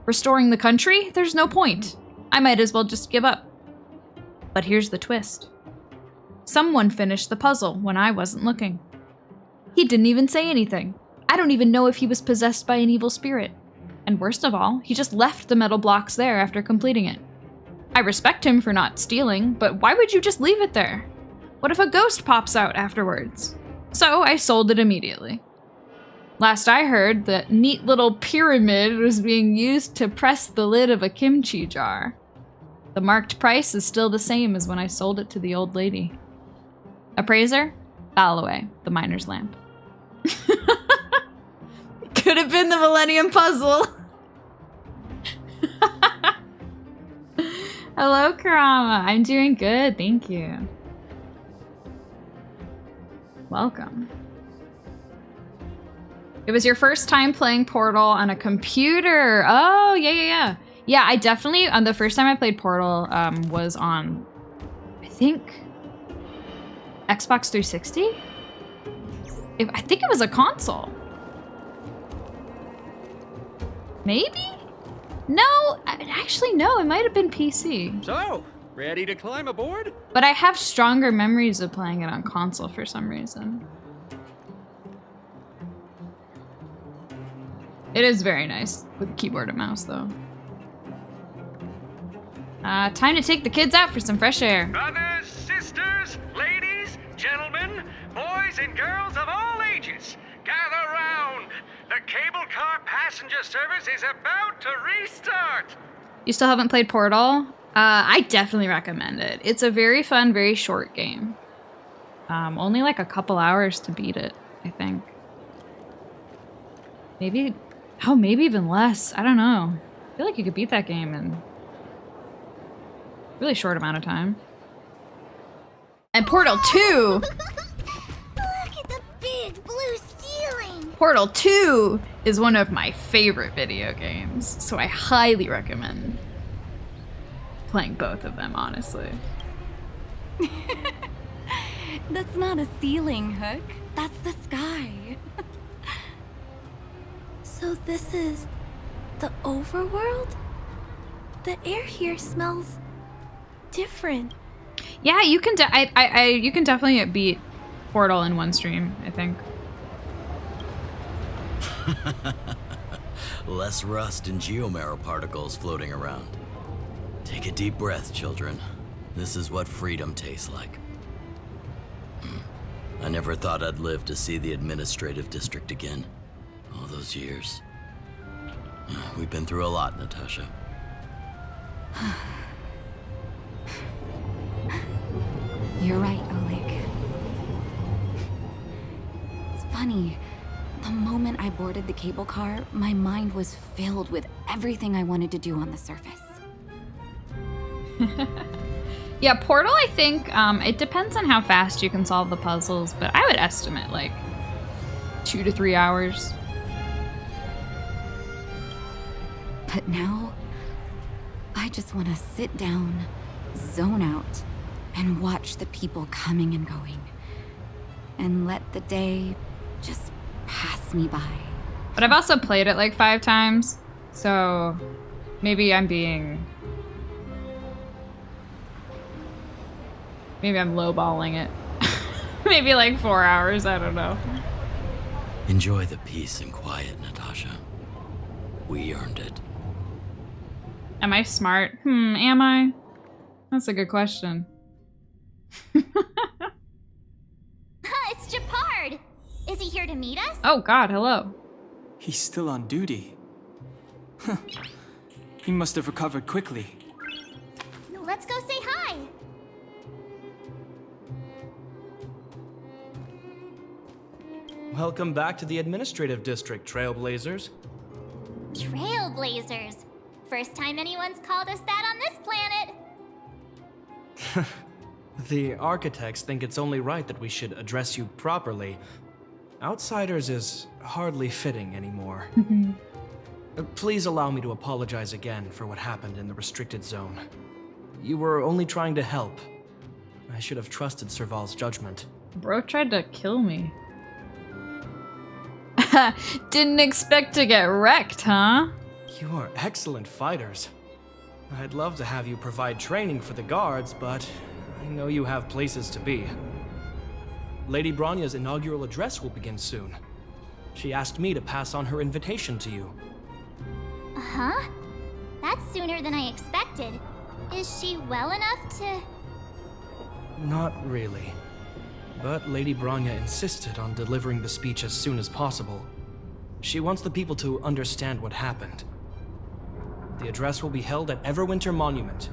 Restoring the country? There's no point. I might as well just give up. But here's the twist. Someone finished the puzzle when I wasn't looking. He didn't even say anything. I don't even know if he was possessed by an evil spirit. And worst of all, he just left the metal blocks there after completing it. I respect him for not stealing, but why would you just leave it there? What if a ghost pops out afterwards? So I sold it immediately. Last I heard, the neat little pyramid was being used to press the lid of a kimchi jar. The marked price is still the same as when I sold it to the old lady. Appraiser? Ballaway, the miner's lamp. Could have been the Millennium Puzzle. Hello, Karama. I'm doing good, thank you. Welcome. It was your first time playing Portal on a computer. Oh, yeah. Yeah, I definitely, the first time I played Portal was on, I think, Xbox 360? I think it was a console. Maybe? No, actually no, it might have been PC. So, ready to climb aboard? But I have stronger memories of playing it on console for some reason. It is very nice with a keyboard and mouse though. Time to take the kids out for some fresh air. Brothers, sisters, ladies, gentlemen, boys and girls of all ages, gather round. The cable car passenger service is about to restart. You still haven't played Portal? I definitely recommend it. It's a very fun, very short game. Only like a couple hours to beat it, I think. Maybe even less. I don't know. I feel like you could beat that game in a really short amount of time. And Portal 2! Look at the big blue ceiling! Portal 2 is one of my favorite video games, so I highly recommend playing both of them, honestly. That's not a ceiling, Hook. That's the sky. So this is the overworld? The air here smells different. Yeah, you can you can definitely beat Portal in one stream, I think. Less rust and geomarrow particles floating around. Take a deep breath, children. This is what freedom tastes like. I never thought I'd live to see the administrative district again. All those years. We've been through a lot, Natasha. You're right, Oleg. It's funny. The moment I boarded the cable car, my mind was filled with everything I wanted to do on the surface. Yeah, Portal, I think, it depends on how fast you can solve the puzzles, but I would estimate like 2 to 3 hours. But now, I just want to sit down, zone out, and watch the people coming and going. And let the day just pass me by. But I've also played it like 5 times, so maybe I'm lowballing it. Maybe like 4 hours, I don't know. Enjoy the peace and quiet, Natasha. We earned it. Am I smart? Am I? That's a good question. It's Gepard! Is he here to meet us? Oh god, hello. He's still on duty. Huh. He must have recovered quickly. Let's go say hi! Welcome back to the Administrative District, Trailblazers. Trailblazers. First time anyone's called us that on this planet. The architects think it's only right that we should address you properly. Outsiders is hardly fitting anymore. Please allow me to apologize again for what happened in the restricted zone. You were only trying to help. I should have trusted Serval's judgment. Bro tried to kill me. Didn't expect to get wrecked, huh? You are excellent fighters. I'd love to have you provide training for the guards, but I know you have places to be. Lady Bronya's inaugural address will begin soon. She asked me to pass on her invitation to you. Huh? That's sooner than I expected. Is she well enough to... Not really. But Lady Bronya insisted on delivering the speech as soon as possible. She wants the people to understand what happened. The address will be held at Everwinter Monument.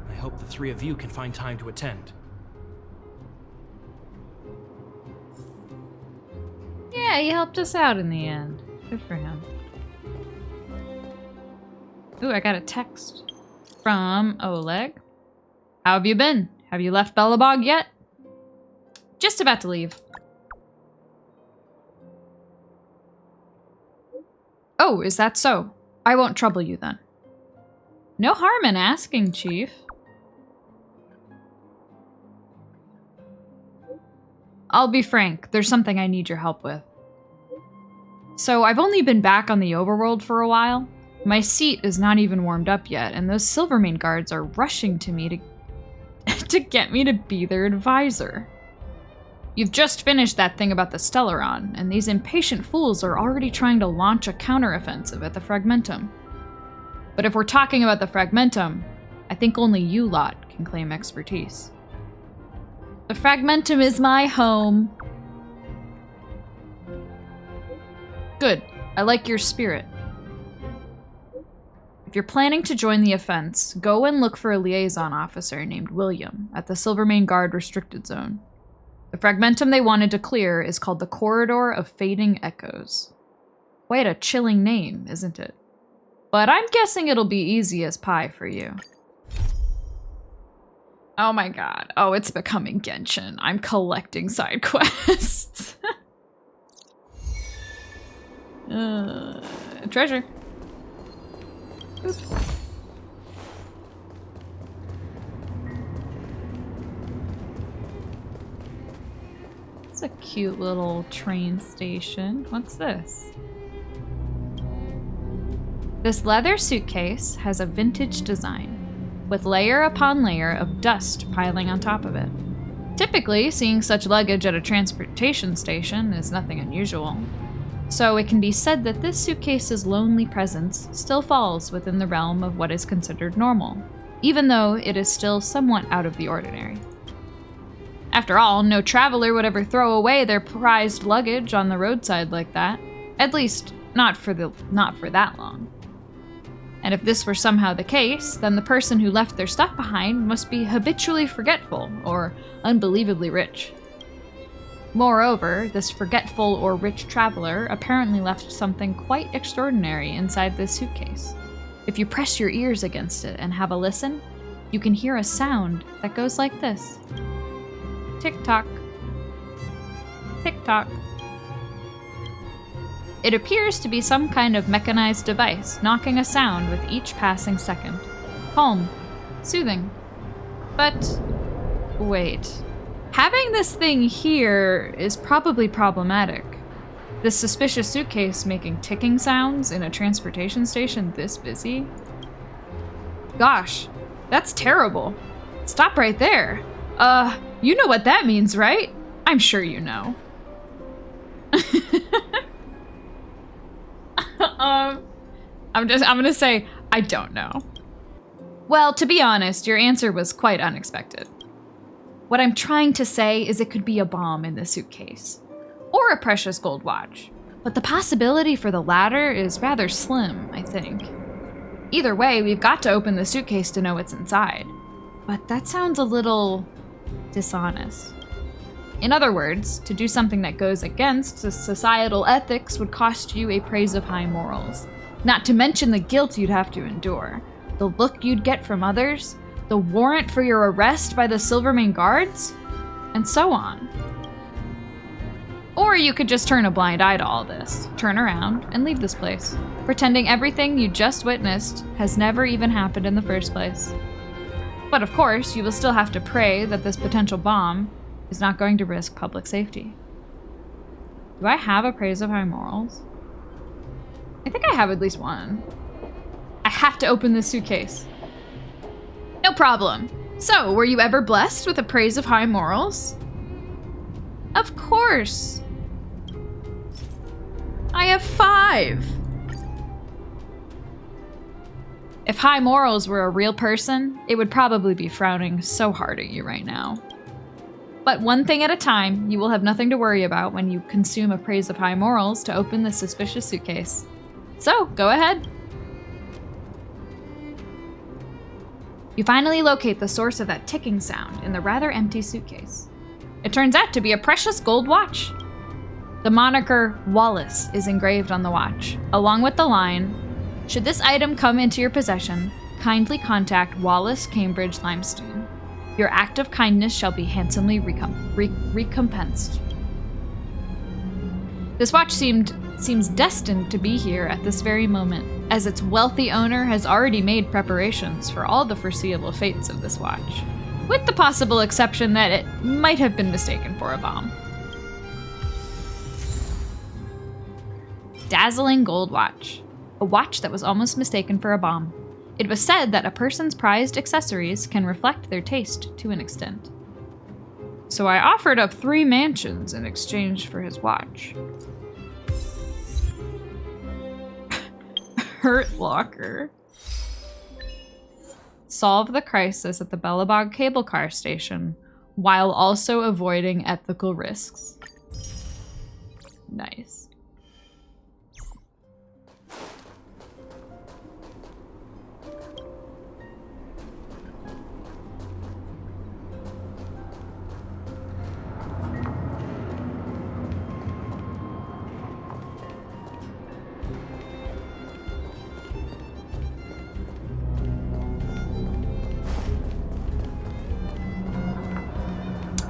I hope the three of you can find time to attend. Yeah, he helped us out in the end. Good for him. Ooh, I got a text from Oleg. How have you been? Have you left Belobog yet? Just about to leave. Oh, is that so? I won't trouble you then. No harm in asking, Chief. I'll be frank, there's something I need your help with. So, I've only been back on the overworld for a while. My seat is not even warmed up yet, and those Silvermane guards are rushing to me to get me to be their advisor. You've just finished that thing about the Stellaron, and these impatient fools are already trying to launch a counteroffensive at the Fragmentum. But if we're talking about the Fragmentum, I think only you lot can claim expertise. The Fragmentum is my home. Good. I like your spirit. If you're planning to join the offense, go and look for a liaison officer named William at the Silvermane Guard restricted zone. The Fragmentum they wanted to clear is called the Corridor of Fading Echoes. Quite a chilling name, isn't it? But I'm guessing it'll be easy as pie for you. Oh my god. Oh, it's becoming Genshin. I'm collecting side quests. Treasure. Oops. It's a cute little train station. What's this? This leather suitcase has a vintage design, with layer upon layer of dust piling on top of it. Typically, seeing such luggage at a transportation station is nothing unusual. So it can be said that this suitcase's lonely presence still falls within the realm of what is considered normal, even though it is still somewhat out of the ordinary. After all, no traveler would ever throw away their prized luggage on the roadside like that. At least, not for that long. And if this were somehow the case, then the person who left their stuff behind must be habitually forgetful or unbelievably rich. Moreover, this forgetful or rich traveler apparently left something quite extraordinary inside this suitcase. If you press your ears against it and have a listen, you can hear a sound that goes like this. Tick-tock. Tick-tock. It appears to be some kind of mechanized device, knocking a sound with each passing second. Calm. Soothing. But... wait. Having this thing here is probably problematic. This suspicious suitcase making ticking sounds in a transportation station this busy? Gosh, that's terrible. Stop right there. You know what that means, right? I'm sure you know. I'm gonna say, I don't know. Well, to be honest, your answer was quite unexpected. What I'm trying to say is it could be a bomb in the suitcase. Or a precious gold watch. But the possibility for the latter is rather slim, I think. Either way, we've got to open the suitcase to know what's inside. But that sounds a little dishonest. In other words, to do something that goes against societal ethics would cost you a praise of high morals. Not to mention the guilt you'd have to endure, the look you'd get from others, the warrant for your arrest by the Silvermane guards, and so on. Or you could just turn a blind eye to all this, turn around, and leave this place, pretending everything you just witnessed has never even happened in the first place. But of course, you will still have to pray that this potential bomb is not going to risk public safety. Do I have a praise of high morals? I think I have at least one. I have to open this suitcase. No problem. So, were you ever blessed with a praise of high morals? Of course. I have 5. If high morals were a real person, it would probably be frowning so hard at you right now. But one thing at a time, you will have nothing to worry about when you consume a praise of high morals to open this suspicious suitcase. So, go ahead. You finally locate the source of that ticking sound in the rather empty suitcase. It turns out to be a precious gold watch. The moniker Wallace is engraved on the watch, along with the line, "Should this item come into your possession, kindly contact Wallace Cambridge Limestone. Your act of kindness shall be handsomely recompensed." This watch seems destined to be here at this very moment, as its wealthy owner has already made preparations for all the foreseeable fates of this watch, with the possible exception that it might have been mistaken for a bomb. Dazzling gold watch. A watch that was almost mistaken for a bomb. It was said that a person's prized accessories can reflect their taste to an extent. So I offered up 3 mansions in exchange for his watch. Hurt Locker. Solve the crisis at the Belobog cable car station while also avoiding ethical risks. Nice.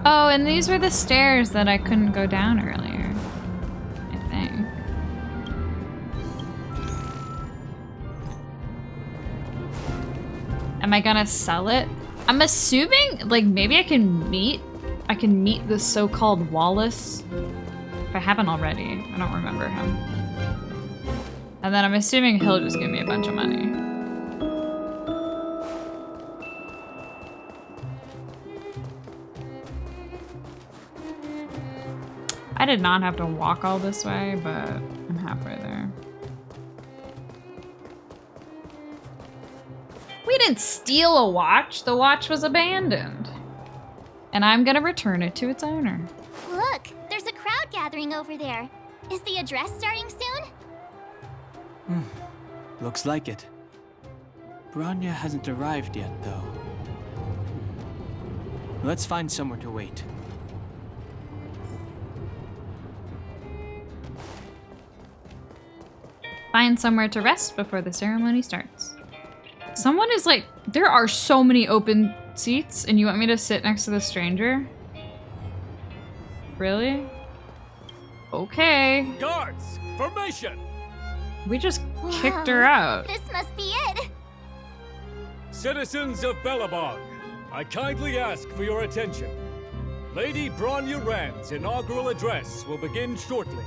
Oh, and these were the stairs that I couldn't go down earlier, I think. Am I gonna sell it? I'm assuming, like, maybe I can meet the so-called Wallace, if I haven't already. I don't remember him. And then I'm assuming he'll just give me a bunch of money. I did not have to walk all this way, but I'm halfway there. We didn't steal a watch. The watch was abandoned. And I'm gonna return it to its owner. Look, there's a crowd gathering over there. Is the address starting soon? Looks like it. Bronya hasn't arrived yet, though. Let's find somewhere to wait. Find somewhere to rest before the ceremony starts. Someone is like, there are so many open seats and you want me to sit next to the stranger? Really? Okay. Guards, formation! We just kicked her out. This must be it. Citizens of Belobog, I kindly ask for your attention. Lady Bronya Rand's inaugural address will begin shortly.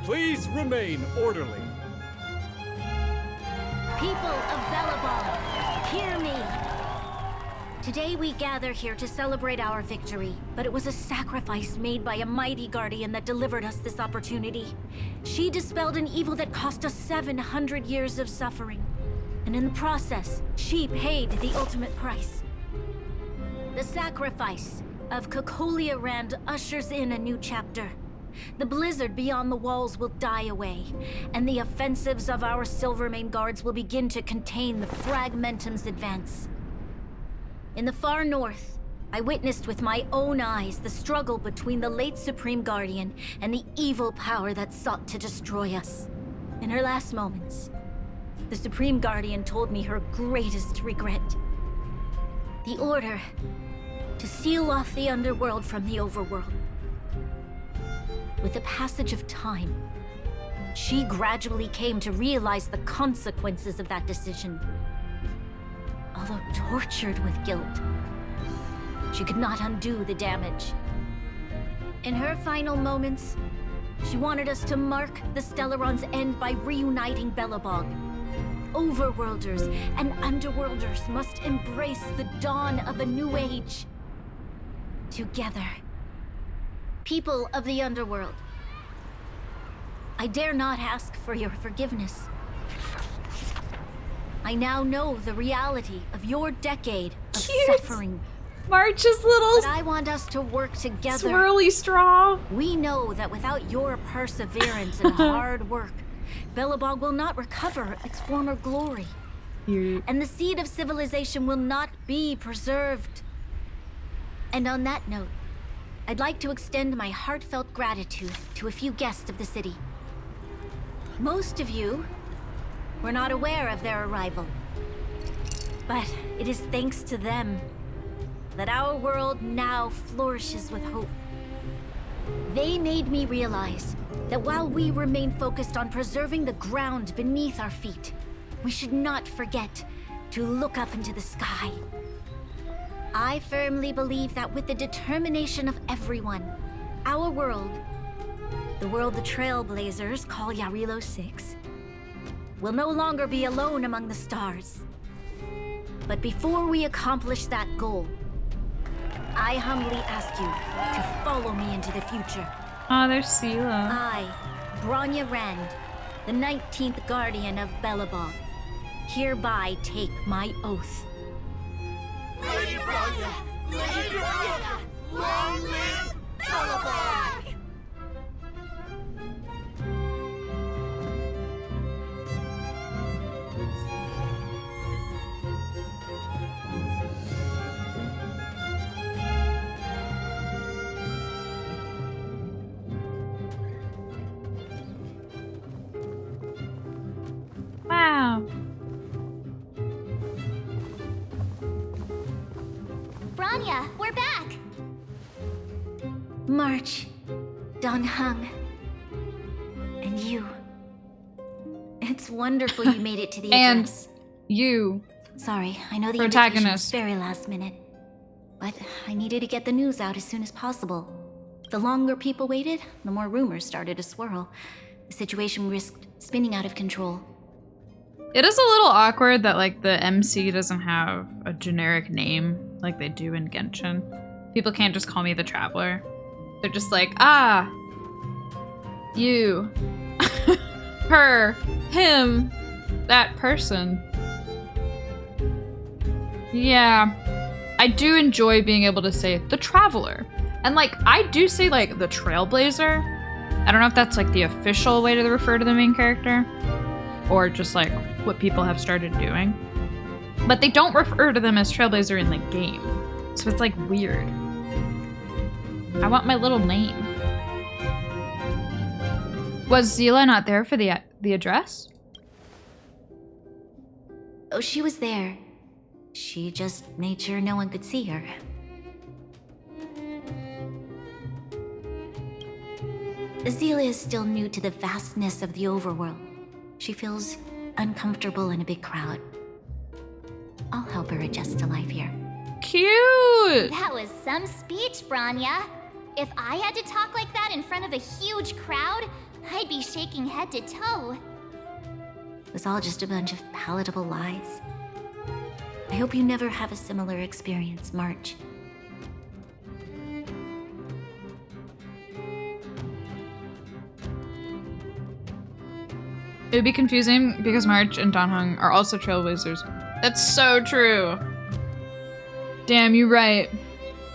Please remain orderly. People of Belobog, hear me! Today we gather here to celebrate our victory, but it was a sacrifice made by a mighty guardian that delivered us this opportunity. She dispelled an evil that cost us 700 years of suffering, and in the process, she paid the ultimate price. The sacrifice of Cocolia Rand ushers in a new chapter. The blizzard beyond the walls will die away, and the offensives of our Silvermane guards will begin to contain the Fragmentum's advance. In the far north, I witnessed with my own eyes the struggle between the late Supreme Guardian and the evil power that sought to destroy us. In her last moments, the Supreme Guardian told me her greatest regret. The order to seal off the underworld from the overworld. with the passage of time, she gradually came to realize the consequences of that decision. Although tortured with guilt, she could not undo the damage. In her final moments, she wanted us to mark the Stellaron's end by reuniting Belobog. Overworlders and Underworlders must embrace the dawn of a new age. Together. People of the Underworld, I dare not ask for your forgiveness. I now know the reality of your decade of suffering. March's little But I want us to work together. swirly straw. We know that without your perseverance and hard work, Belobog will not recover its former glory. And the seed of civilization will not be preserved. And on that note, I'd like to extend my heartfelt gratitude to a few guests of the city. Most of you were not aware of their arrival. But it is thanks to them that our world now flourishes with hope. They made me realize that while we remain focused on preserving the ground beneath our feet, we should not forget to look up into the sky. I firmly believe that with the determination of everyone, our world, the world the Trailblazers call Yarilo 6, will no longer be alone among the stars. But before we accomplish that goal, I humbly ask you to follow me into the future. Oh, there's Sela. I, Bronya Rand, the 19th Guardian of Belobog, hereby take my oath. Lady Bronya! Lady Bronya! Long live Belobog! Wow. Bronya, we're back! March, Dan Heng, and you. It's wonderful you made it to the And address. you. Sorry, I know the Protagonist. invitation was very last minute, but I needed to get the news out as soon as possible. The longer people waited, the more rumors started to swirl. The situation risked spinning out of control. It is a little awkward that like the MC doesn't have a generic name like they do in Genshin. People can't just call me the Traveler. They're just like, ah, you, her, him, that person. Yeah, I do enjoy being able to say the Traveler. And like, I do say like the Trailblazer. I don't know if that's like the official way to refer to the main character or just like what people have started doing. But they don't refer to them as Trailblazer in the game. So it's like weird. I want my little name. Was Seele not there for the address? Oh, she was there. She just made sure no one could see her. Azalea is still new to the vastness of the overworld. She feels uncomfortable in a big crowd. I'll help her adjust to life here. Cute! That was some speech, Bronya. If I had to talk like that in front of a huge crowd, I'd be shaking head to toe. It was all just a bunch of palatable lies. I hope you never have a similar experience, March. It would be confusing because March and Dan Heng are also Trailblazers. That's so true. Damn, you're right.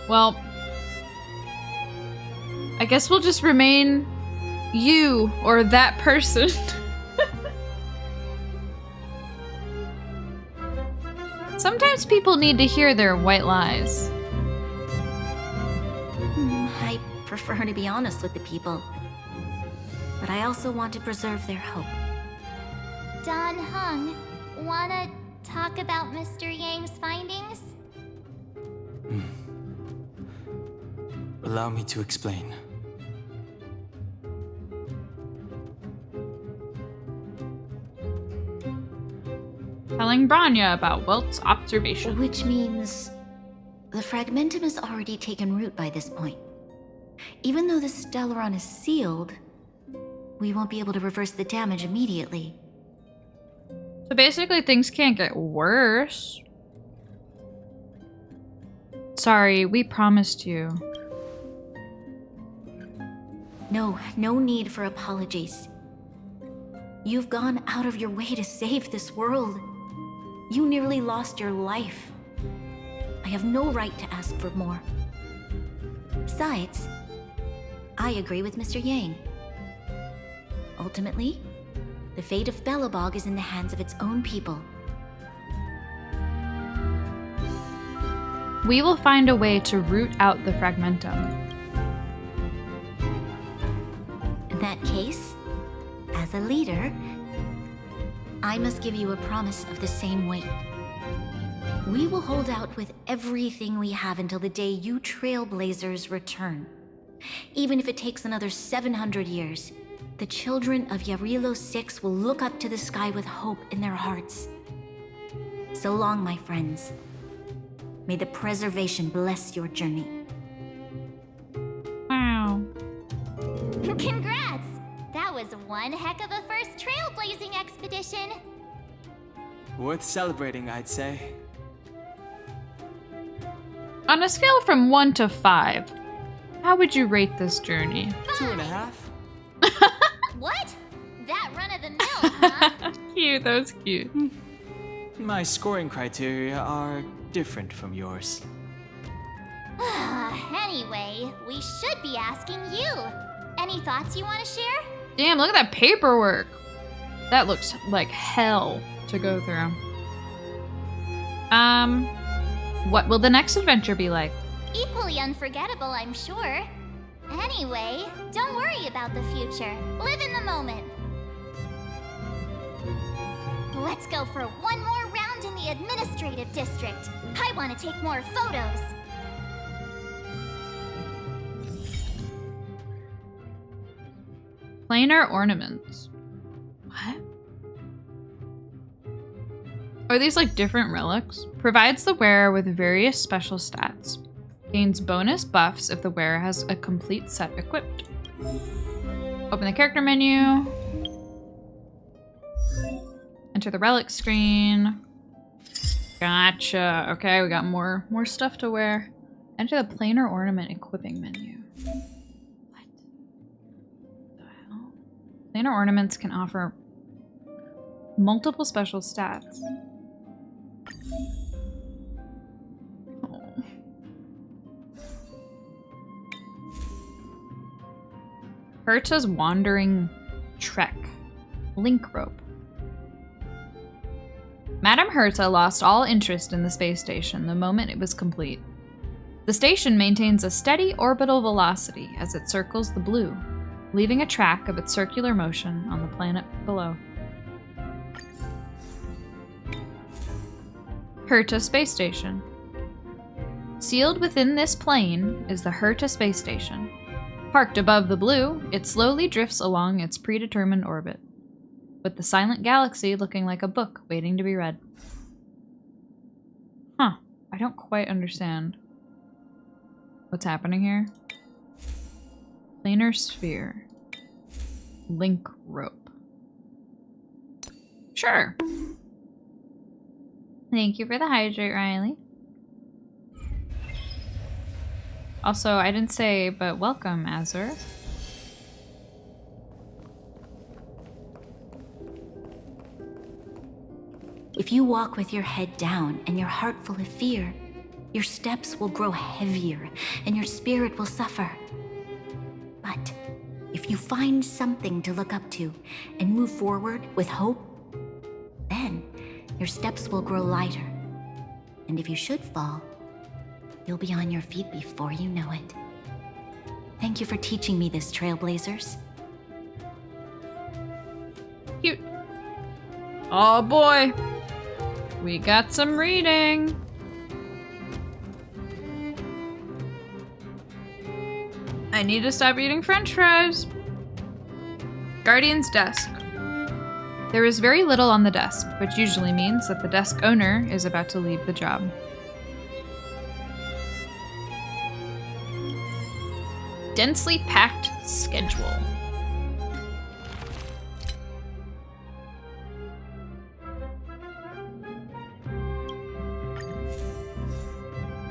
Well, I guess we'll just remain you or that person. Sometimes people need to hear their white lies. I prefer to be honest with the people. But I also want to preserve their hope. Dan Heng, wanna talk about Mr. Yang's findings? Allow me to explain. telling Bronya about Welt's observation. Which means the fragmentum has already taken root by this point. Even though the Stellaron is sealed, we won't be able to reverse the damage immediately. So basically things can't get worse. Sorry, we promised you. No need for apologies. You've gone out of your way to save this world. You nearly lost your life. I have no right to ask for more. Besides, I agree with Mr. Yang. Ultimately, the fate of Belobog is in the hands of its own people. We will find a way to root out the fragmentum. In that case, as a leader, I must give you a promise of the same weight. We will hold out with everything we have until the day you Trailblazers return. Even if it takes another 700 years, the children of Yarilo 6 will look up to the sky with hope in their hearts. So long, my friends. May the preservation bless your journey. Wow. Congrats! That was one heck of a first trailblazing expedition. Worth celebrating, I'd say. On a scale from 1 to 5, how would you rate this journey? 2.5. What? That run of the mill, huh? Cute, that was cute. My scoring criteria are different from yours. Anyway, we should be asking you. Any thoughts you want to share? Damn, look at that paperwork. That looks like hell to go through. What will the next adventure be like? Equally unforgettable, I'm sure. Anyway, don't worry about the future. Live in the moment. Let's go for one more round in the administrative district. I want to take more photos. Planar ornaments. What? Are these like different relics? Provides the wearer with various special stats. Gains bonus buffs if the wearer has a complete set equipped. Open the character menu. Enter the relic screen. Gotcha. Okay, we got more stuff to wear. Enter the planar ornament equipping menu. What the hell? Planar ornaments can offer multiple special stats. Herta's Wandering Trek. Link Rope. Madame Herta lost all interest in the space station the moment it was complete. The station maintains a steady orbital velocity as it circles the blue, leaving a track of its circular motion on the planet below. Herta Space Station. Sealed within this plane is the Herta Space Station. Parked above the blue, it slowly drifts along its predetermined orbit, with the silent galaxy looking like a book waiting to be read. Huh. I don't quite understand what's happening here. Planar sphere. Link rope. Sure. Thank you for the hydrate, Riley. Also, I didn't say, but welcome, Azur. If you walk with your head down and your heart full of fear, your steps will grow heavier and your spirit will suffer. But if you find something to look up to and move forward with hope, then your steps will grow lighter. And if you should fall, you'll be on your feet before you know it. Thank you for teaching me this, Trailblazers. Cute. Oh boy. We got some reading. I need to stop eating French fries. Guardian's desk. There is very little on the desk, which usually means that the desk owner is about to leave the job. Densely packed schedule.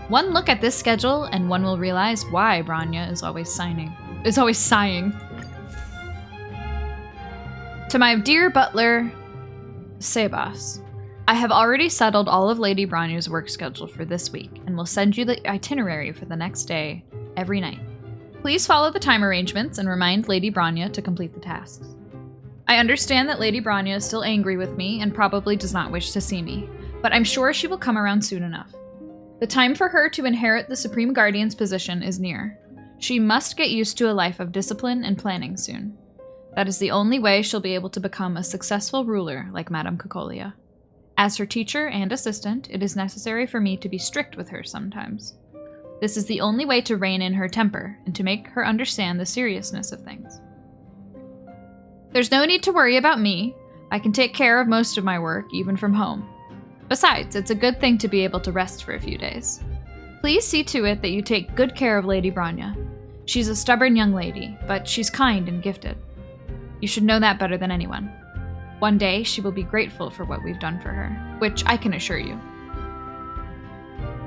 One look at this schedule and one will realize why Bronya is always sighing. To my dear butler, Sebas, I have already settled all of Lady Bronya's work schedule for this week and will send you the itinerary for the next day every night. Please follow the time arrangements and remind Lady Bronya to complete the tasks. I understand that Lady Bronya is still angry with me and probably does not wish to see me, but I'm sure she will come around soon enough. The time for her to inherit the Supreme Guardian's position is near. She must get used to a life of discipline and planning soon. That is the only way she'll be able to become a successful ruler like Madame Cocolia. As her teacher and assistant, it is necessary for me to be strict with her sometimes. This is the only way to rein in her temper and to make her understand the seriousness of things. There's no need to worry about me. I can take care of most of my work, even from home. Besides, it's a good thing to be able to rest for a few days. Please see to it that you take good care of Lady Bronya. She's a stubborn young lady, but she's kind and gifted. You should know that better than anyone. One day, she will be grateful for what we've done for her, which I can assure you.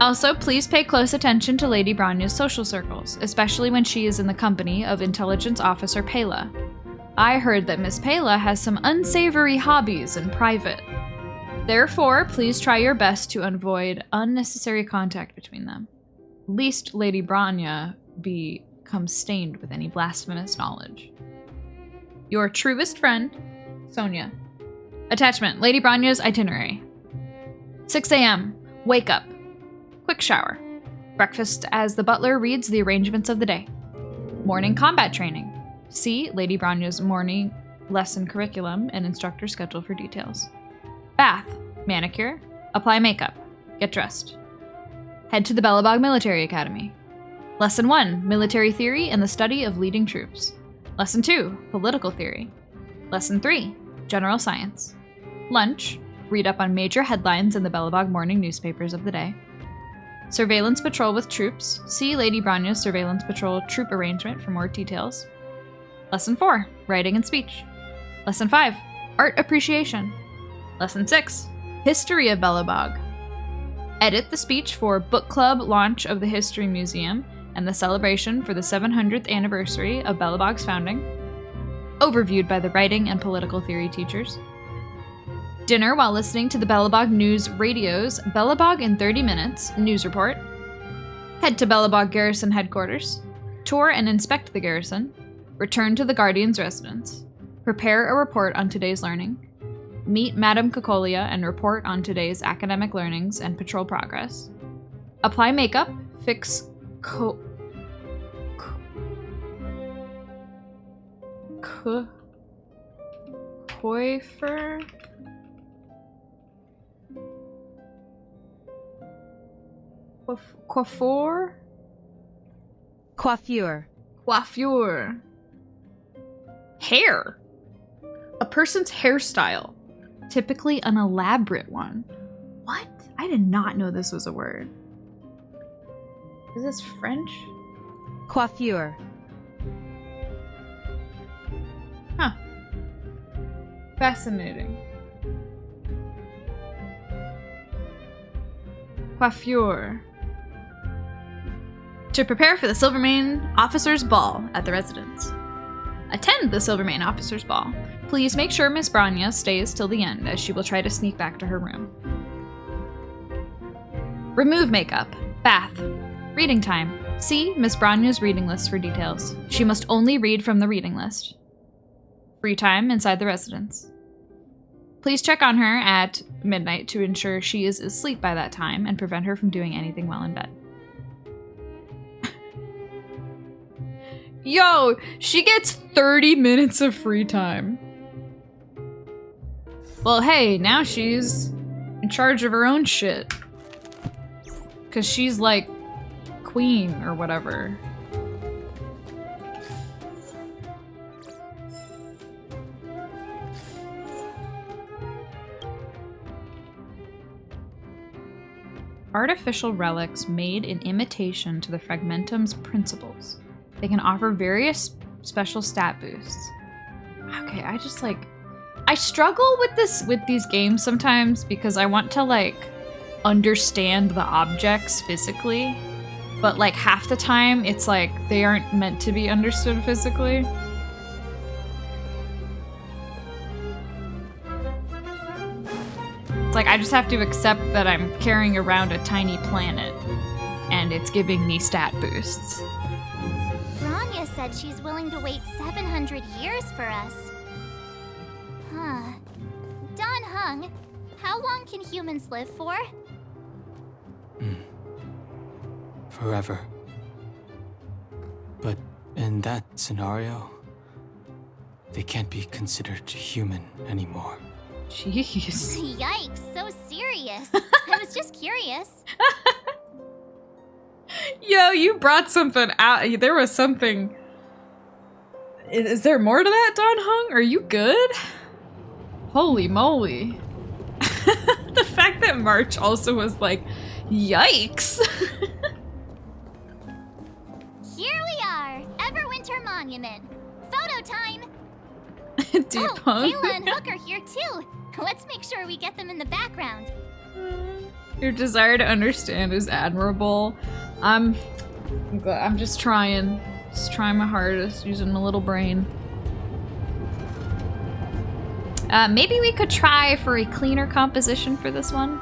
Also, please pay close attention to Lady Bronya's social circles, especially when she is in the company of Intelligence Officer Pela. I heard that Miss Pela has some unsavory hobbies in private. Therefore, please try your best to avoid unnecessary contact between them. Lest Lady Bronya become stained with any blasphemous knowledge. Your truest friend, Sonia. Attachment, Lady Bronya's itinerary. 6 a.m. Wake up. Quick shower. Breakfast as the butler reads the arrangements of the day. Morning combat training. See Lady Bronya's morning lesson curriculum and instructor schedule for details. Bath. Manicure. Apply makeup. Get dressed. Head to the Belobog Military Academy. Lesson 1. Military theory and the study of leading troops. Lesson 2. Political theory. Lesson 3. General science. Lunch. Read up on major headlines in the Belobog morning newspapers of the day. Surveillance patrol with troops. See Lady Bronya's surveillance patrol troop arrangement for more details. Lesson 4. Writing and speech. Lesson 5. Art appreciation. Lesson 6. History of Belobog. Edit the speech for Book Club launch of the History Museum and the celebration for the 700th anniversary of Belobog's founding. Overviewed by the writing and political theory teachers. Dinner while listening to the Belobog News radios, Belobog in 30 minutes, news report. Head to Belobog Garrison headquarters. Tour and inspect the garrison. Return to the Guardian's residence. Prepare a report on today's learning. Meet Madame Cocolia and report on today's academic learnings and patrol progress. Apply makeup, fix coiffure. Coiffure? Coiffure. Coiffure. Hair. A person's hairstyle. Typically an elaborate one. What? I did not know this was a word. Is this French? Coiffure. Huh. Fascinating. Coiffure. To prepare for the Silvermane Officers' Ball at the residence. Attend the Silvermane Officers' Ball. Please make sure Miss Bronya stays till the end, as she will try to sneak back to her room. Remove makeup. Bath. Reading time. See Miss Bronya's reading list for details. She must only read from the reading list. Free time inside the residence. Please check on her at midnight to ensure she is asleep by that time and prevent her from doing anything while in bed. Yo, she gets 30 minutes of free time. Well, hey, now she's in charge of her own shit. 'Cause she's like queen or whatever. artificial relics made in imitation to the Fragmentum's principles. They can offer various special stat boosts. Okay, I struggle with these games sometimes because I want to like understand the objects physically, but like half the time it's like they aren't meant to be understood physically. It's like I just have to accept that I'm carrying around a tiny planet and it's giving me stat boosts. Bronya said she's willing to wait 700 years for us. Huh. Dan Heng, how long can humans live for? Forever. But in that scenario, they can't be considered human anymore. Jeez. Yikes, so serious. I was just curious. Yo, you brought something out. There was something. Is there more to that, Dan Heng? Are you good? Holy moly. The fact that March also was like, yikes. Here we are, Everwinter Monument. Photo time. Deep Oh, Hung. Kayla and Hook are here too. Let's make sure we get them in the background. Your desire to understand is admirable. I'm just trying my hardest, using a little brain. Maybe we could try for a cleaner composition for this one.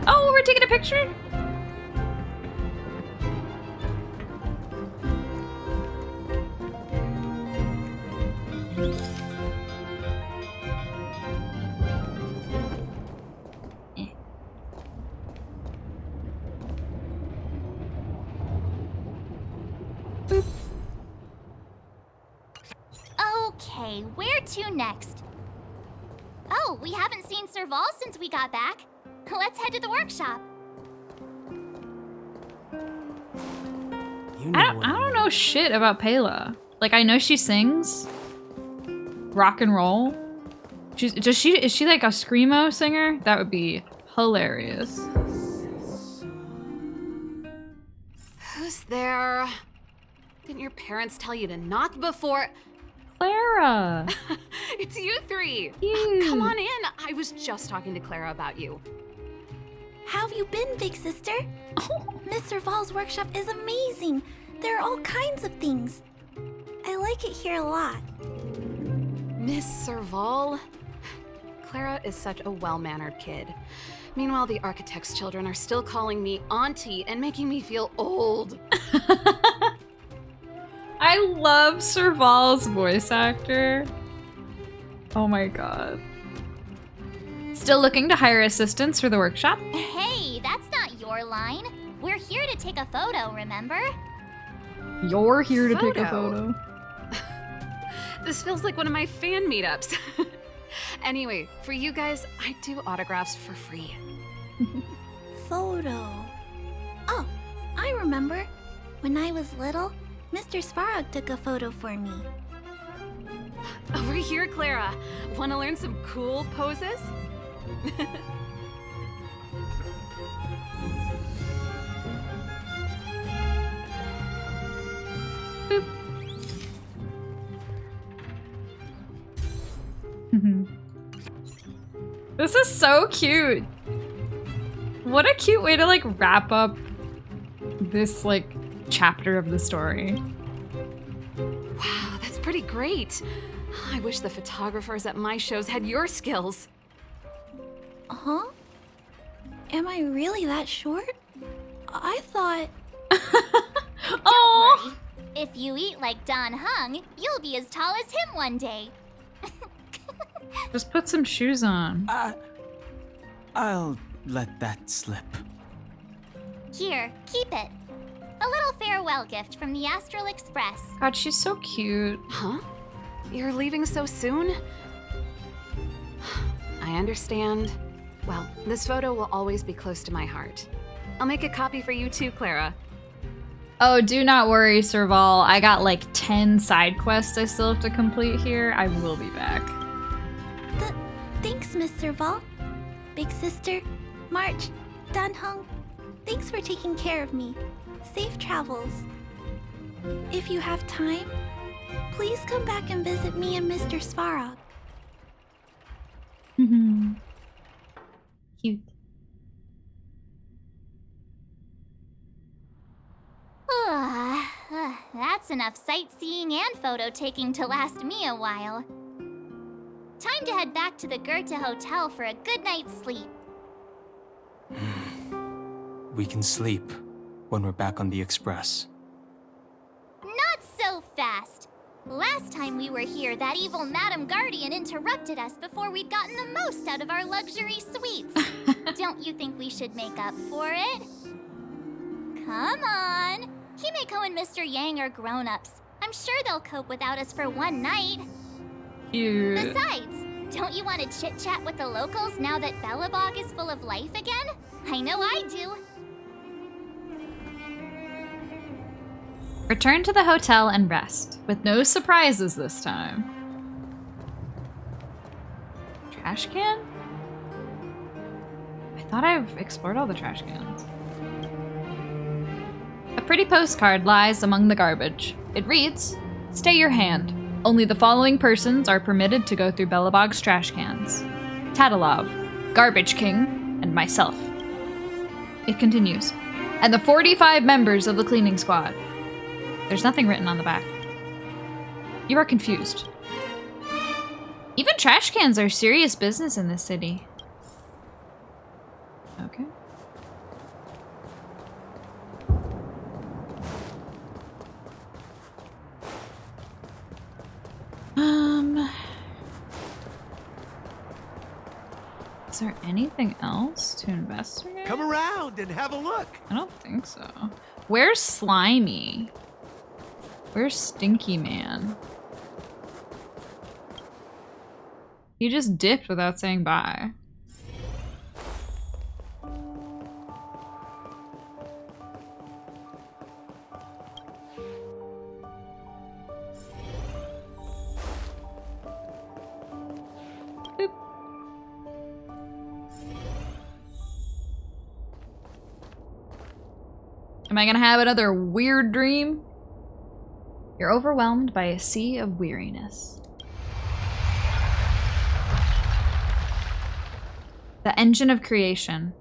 Oh, we're taking a picture? Okay, where to next? Oh, we haven't seen Serval since we got back. Let's head to the workshop. I don't know shit about Pela. Like, I know she sings rock and roll. Is she like a screamo singer? That would be hilarious. Who's there? Didn't your parents tell you to knock before? Clara! It's you three! Come on in! I was just talking to Clara about you. How have you been, big sister? Miss Serval's workshop is amazing. There are all kinds of things. I like it here a lot. Miss Serval? Clara is such a well-mannered kid. Meanwhile, the architect's children are still calling me auntie and making me feel old. I love Serval's voice actor. Oh my god. Still looking to hire assistants for the workshop? Hey, that's not your line. We're here to take a photo, remember? You're here to take a photo. This feels like one of my fan meetups. Anyway, for you guys, I do autographs for free. Photo. Oh, I remember. When I was little, Mr. Svarog took a photo for me. Over here, Clara. Want to learn some cool poses? This is so cute. What a cute way to like wrap up this like chapter of the story. Wow, that's pretty great. I wish the photographers at my shows had your skills. Huh? Am I really that short? I thought... Don't worry. If you eat like Dan Heng, you'll be as tall as him one day. Just put some shoes on. I'll let that slip. Here, keep it. A little farewell gift from the Astral Express. God, she's so cute. Huh? You're leaving so soon? I understand. Well, this photo will always be close to my heart. I'll make a copy for you too, Clara. Oh, do not worry, Serval. I got like 10 side quests I still have to complete here. I will be back. Thanks, Miss Serval. Big sister, March, Dunhung, thanks for taking care of me. Safe travels. If you have time, please come back and visit me and Mr. Svarog. Cute. That's enough sightseeing and photo taking to last me a while. Time to head back to the Goethe Hotel for a good night's sleep. We can sleep when we're back on the Express. Not so fast! Last time we were here, that evil Madam Guardian interrupted us before we'd gotten the most out of our luxury suites. Don't you think we should make up for it? Come on! Himeko and Mr. Yang are grown-ups. I'm sure they'll cope without us for one night. Cute. Besides, don't you want to chit-chat with the locals now that Belobog is full of life again? I know I do. Return to the hotel and rest, with no surprises this time. Trash can? I thought I've explored all the trash cans. A pretty postcard lies among the garbage. It reads, "Stay your hand. Only the following persons are permitted to go through Belobog's trash cans. Tatalov, Garbage King, and myself." It continues, "And the 45 members of the cleaning squad." There's nothing written on the back. You are confused. Even trash cans are serious business in this city. Okay. Is there anything else to investigate? Come around and have a look. I don't think so. Where's Slimy? Where's Stinky Man? He just dipped without saying bye. Boop. Am I gonna have another weird dream? You're overwhelmed by a sea of weariness. The engine of creation,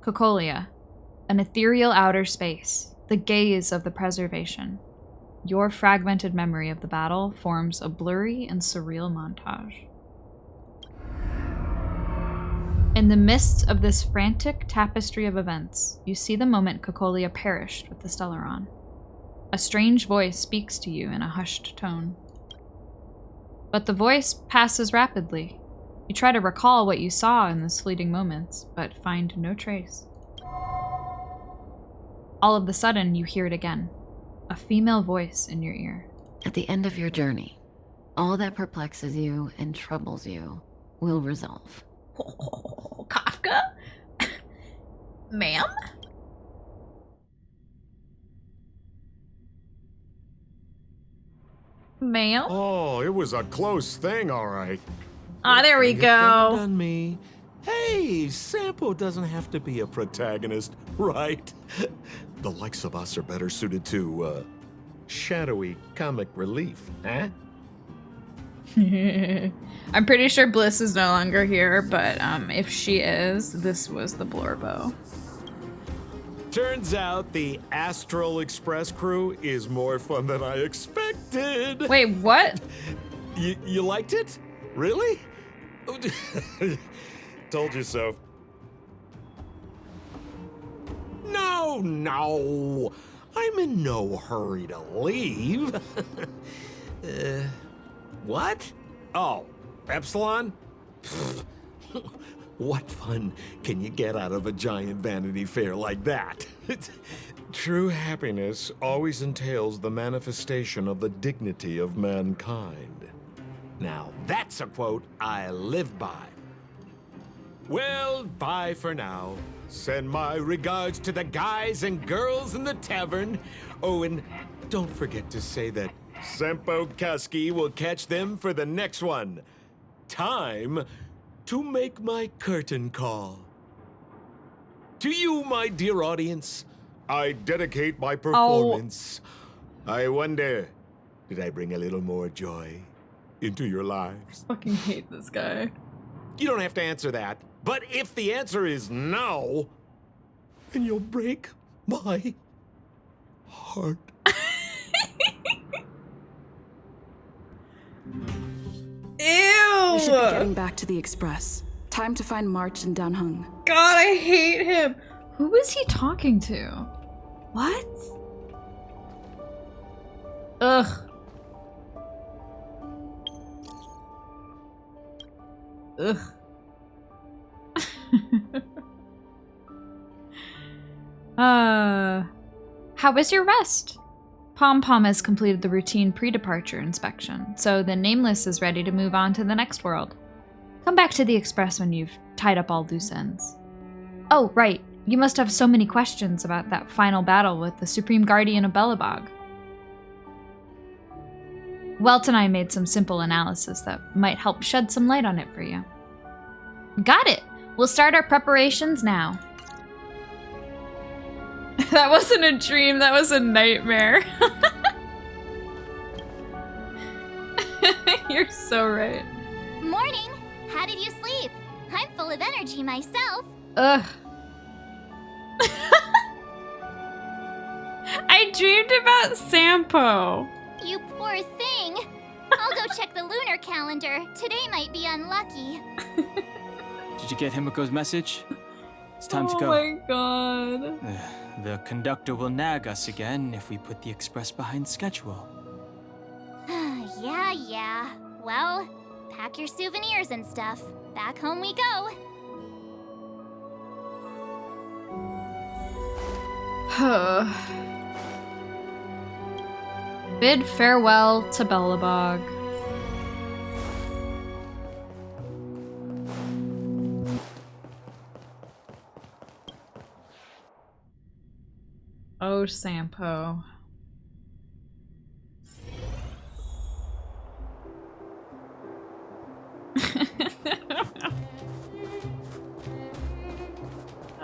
Cocolia, an ethereal outer space, the gaze of the preservation. Your fragmented memory of the battle forms a blurry and surreal montage. In the midst of this frantic tapestry of events, you see the moment Cocolia perished with the Stellaron. A strange voice speaks to you in a hushed tone. But the voice passes rapidly. You try to recall what you saw in those fleeting moments, but find no trace. All of a sudden, you hear it again. A female voice in your ear. At the end of your journey, all that perplexes you and troubles you will resolve. Oh, Kafka? Ma'am? Ma'am? Oh, it was a close thing, all right. Ah, there we go. On me. Hey, Sampo doesn't have to be a protagonist, right? The likes of us are better suited to, shadowy comic relief, huh? I'm pretty sure Bliss is no longer here, but if she is, this was the Blorbo. Turns out the Astral Express crew is more fun than I expected. Wait, what? You liked it? Really? Told you so. No. I'm in no hurry to leave. What? Oh, Epsilon? What fun can you get out of a giant Vanity Fair like that? True happiness always entails the manifestation of the dignity of mankind. Now, that's a quote I live by. Well, bye for now. Send my regards to the guys and girls in the tavern. Oh, and don't forget to say that Sampo Kasky will catch them for the next one. Time to make my curtain call. To you, my dear audience, I dedicate my performance. I wonder, did I bring a little more joy into your lives? Fucking hate this guy. You don't have to answer that. But if the answer is no, then you'll break my heart. Ew! We should be getting back to the Express. Time to find March and Danheng. God, I hate him. Who is he talking to? What? Ugh. Ugh. How was your rest? Pom Pom has completed the routine pre-departure inspection, so the Nameless is ready to move on to the next world. Come back to the Express when you've tied up all loose ends. Oh, right. You must have so many questions about that final battle with the Supreme Guardian of Belobog. Welt and I made some simple analysis that might help shed some light on it for you. Got it! We'll start our preparations now. That wasn't a dream, that was a nightmare. You're so right. Morning! How did you sleep? I'm full of energy myself. Ugh. I dreamed about Sampo. You poor thing. I'll go check the lunar calendar. Today might be unlucky. Did you get Himiko's message? It's time to Oh go. my god. The conductor will nag us again if we put the express behind schedule. Yeah. Well, pack your souvenirs and stuff. Back home we go. Bid farewell to Belobog. Oh, Sampo.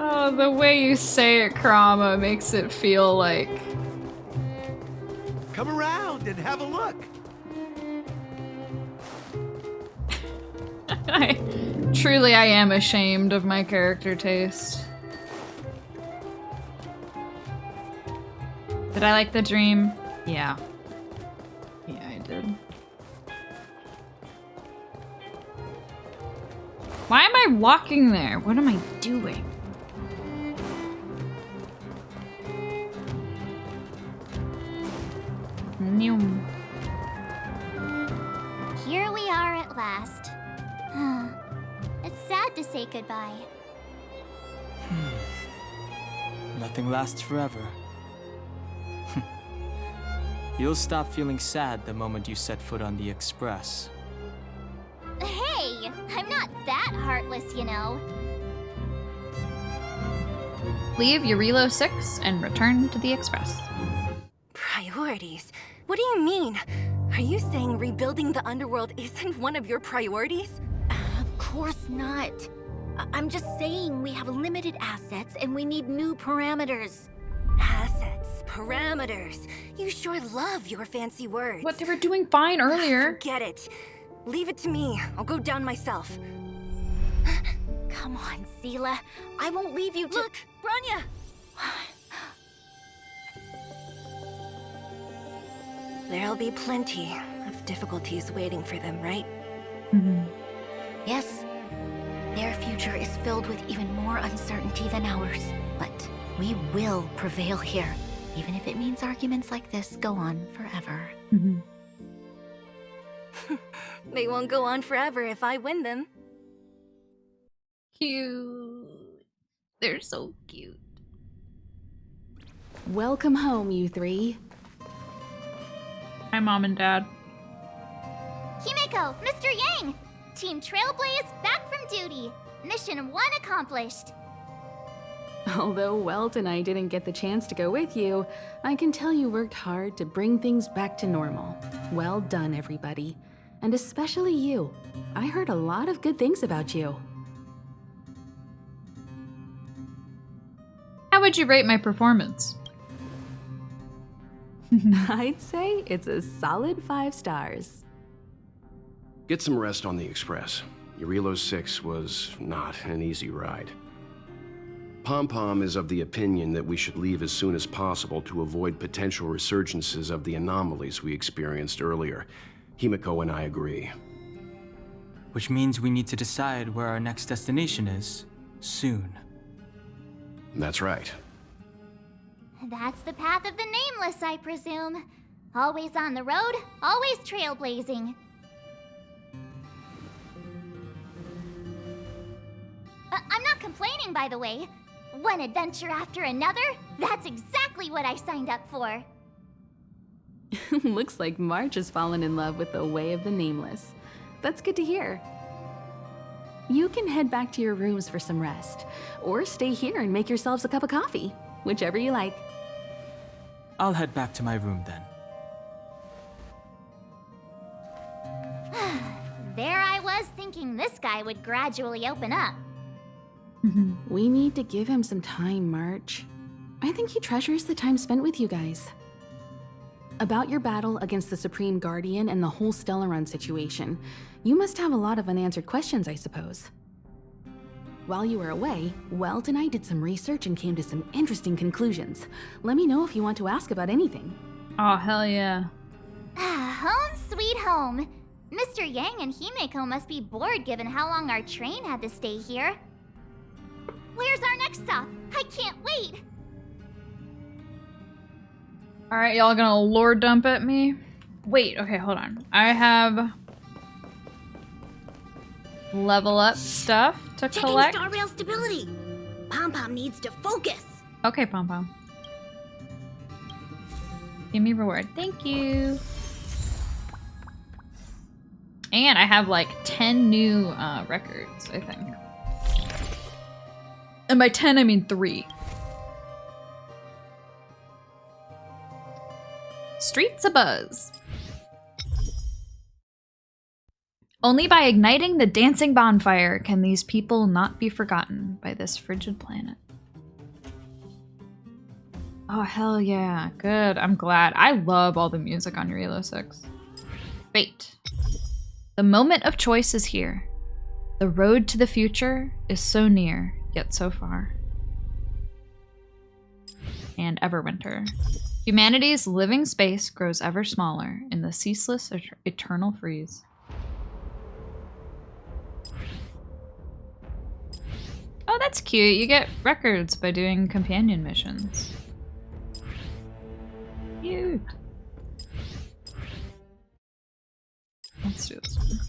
Oh, the way you say it, Kurama, makes it feel like... Come around and have a look. Truly, I am ashamed of my character taste. Did I like the dream? Yeah. Yeah, I did. Why am I walking there? What am I doing? Noom. Here we are at last. It's sad to say goodbye. Nothing lasts forever. You'll stop feeling sad the moment you set foot on the express. Hey, I'm not that heartless, you know. Leave Eurilo 6 and return to the express. Priorities? What do you mean? Are you saying rebuilding the underworld isn't one of your priorities? Of course not. I'm just saying we have limited assets and we need new parameters. Assets, parameters. You sure love your fancy words. What, they were doing fine earlier. Forget it. Leave it to me. I'll go down myself. Come on, Seele. I won't leave you to— Look, Bronya! There'll be plenty of difficulties waiting for them, right? Yes. Their future is filled with even more uncertainty than ours. But we will prevail here, even if it means arguments like this go on forever. They won't go on forever if I win them. Cute. They're so cute. Welcome home, you three. Hi, Mom and Dad. Himiko, Mr. Yang! Team Trailblaze back from duty. Mission 1 accomplished. Although Welt and I didn't get the chance to go with you, I can tell you worked hard to bring things back to normal. Well done, everybody. And especially you. I heard a lot of good things about you. How would you rate my performance? I'd say it's a solid 5 stars. Get some rest on the Express. Eurilo 6 was not an easy ride. Pom-Pom is of the opinion that we should leave as soon as possible to avoid potential resurgences of the anomalies we experienced earlier. Himiko and I agree. Which means we need to decide where our next destination is, soon. That's right. That's the path of the Nameless, I presume. Always on the road, always trailblazing. I'm not complaining, by the way. One adventure after another, that's exactly what I signed up for. Looks like March has fallen in love with the way of the Nameless. That's good to hear. You can head back to your rooms for some rest, or stay here and make yourselves a cup of coffee, whichever you like. I'll head back to my room then. There I was thinking this guy would gradually open up. We need to give him some time, March. I think he treasures the time spent with you guys. About your battle against the Supreme Guardian and the whole Stellaron situation, you must have a lot of unanswered questions, I suppose. While you were away, Weld and I did some research and came to some interesting conclusions. Let me know if you want to ask about anything. Oh, hell yeah. Home sweet home. Mr. Yang and Himeko must be bored given how long our train had to stay here. Where's our next stop? I can't wait! Alright, y'all gonna lore dump at me? Wait, okay, hold on. I have level up stuff to collect. Checking Starrail stability. Pom-Pom needs to focus. Okay, Pom-Pom. Give me reward. Thank you. And I have like 10 new records, I think. And by 10, I mean 3. Streets abuzz. Only by igniting the dancing bonfire can these people not be forgotten by this frigid planet. Oh, hell yeah. Good. I'm glad. I love all the music on Eurilo 6. Fate. The moment of choice is here. The road to the future is so near, yet so far. And Everwinter. Humanity's living space grows ever smaller in the ceaseless eternal freeze. Oh, that's cute. You get records by doing companion missions. Cute. Let's do this one.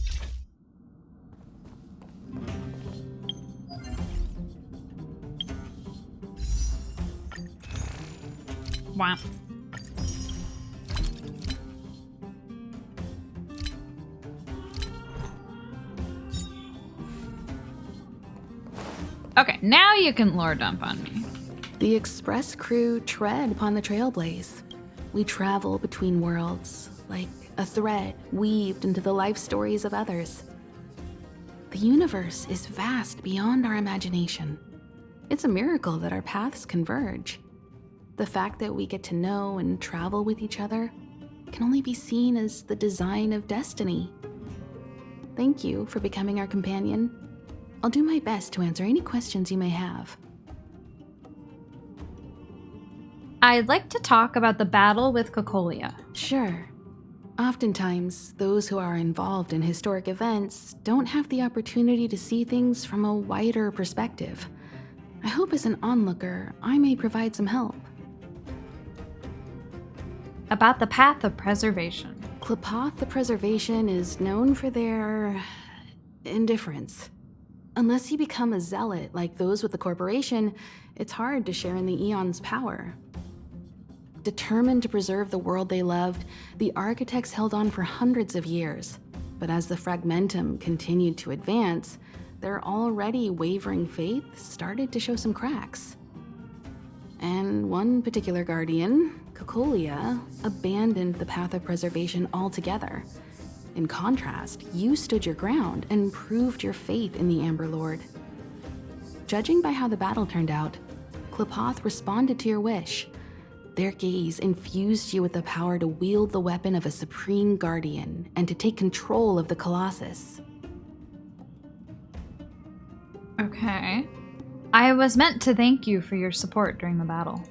Wow. Okay, now you can lore dump on me. The Express crew tread upon the trailblaze. We travel between worlds, like a thread weaved into the life stories of others. The universe is vast beyond our imagination. It's a miracle that our paths converge. The fact that we get to know and travel with each other can only be seen as the design of destiny. Thank you for becoming our companion. I'll do my best to answer any questions you may have. I'd like to talk about the battle with Cocolia. Sure. Oftentimes, those who are involved in historic events don't have the opportunity to see things from a wider perspective. I hope as an onlooker, I may provide some help. About the Path of Preservation. Qlipoth the Preservation is known for their indifference. Unless you become a zealot like those with the corporation, it's hard to share in the Aeon's power. Determined to preserve the world they loved, the architects held on for hundreds of years. But as the Fragmentum continued to advance, their already wavering faith started to show some cracks. And one particular guardian, Cocolia, abandoned the Path of Preservation altogether. In contrast, you stood your ground and proved your faith in the Amber Lord. Judging by how the battle turned out, Qlipoth responded to your wish. Their gaze infused you with the power to wield the weapon of a Supreme Guardian and to take control of the Colossus. Okay. I was meant to thank you for your support during the battle.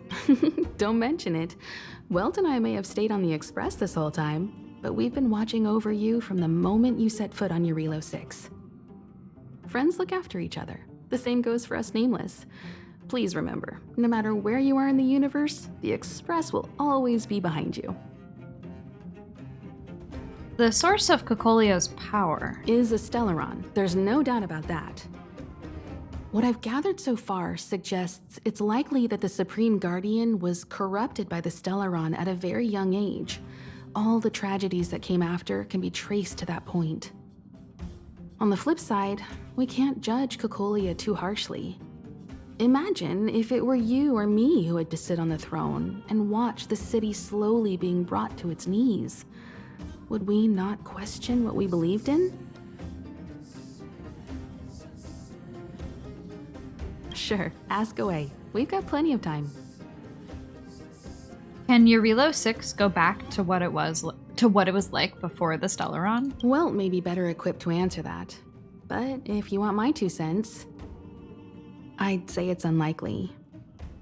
Don't mention it. Welt and I may have stayed on the Express this whole time, but we've been watching over you from the moment you set foot on Eurilo 6. Friends look after each other. The same goes for us Nameless. Please remember, no matter where you are in the universe, the Express will always be behind you. The source of Cocolio's power is a Stellaron. There's no doubt about that. What I've gathered so far suggests it's likely that the Supreme Guardian was corrupted by the Stellaron at a very young age. All the tragedies that came after can be traced to that point. On the flip side, we can't judge Cocolia too harshly. Imagine if it were you or me who had to sit on the throne and watch the city slowly being brought to its knees. Would we not question what we believed in? Sure, ask away. We've got plenty of time. Can Eurilo 6 go back to what it was like before the Stellaron? Welt may be better equipped to answer that. But if you want my 2 cents, I'd say it's unlikely.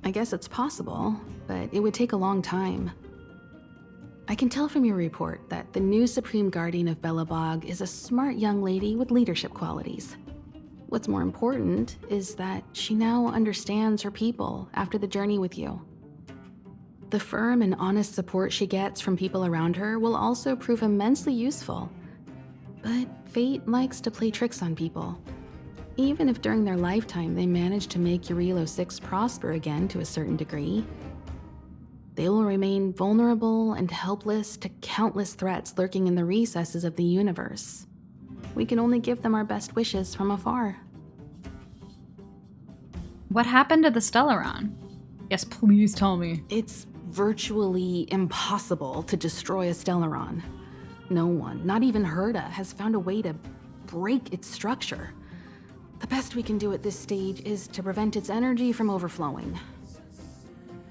I guess it's possible, but it would take a long time. I can tell from your report that the new Supreme Guardian of Belobog is a smart young lady with leadership qualities. What's more important is that she now understands her people after the journey with you. The firm and honest support she gets from people around her will also prove immensely useful. But fate likes to play tricks on people. Even if during their lifetime they manage to make Eurilo 6 prosper again to a certain degree, they will remain vulnerable and helpless to countless threats lurking in the recesses of the universe. We can only give them our best wishes from afar. What happened to the Stellaron? Yes, please tell me. It's virtually impossible to destroy a Stellaron. No one, not even Herta, has found a way to break its structure. The best we can do at this stage is to prevent its energy from overflowing.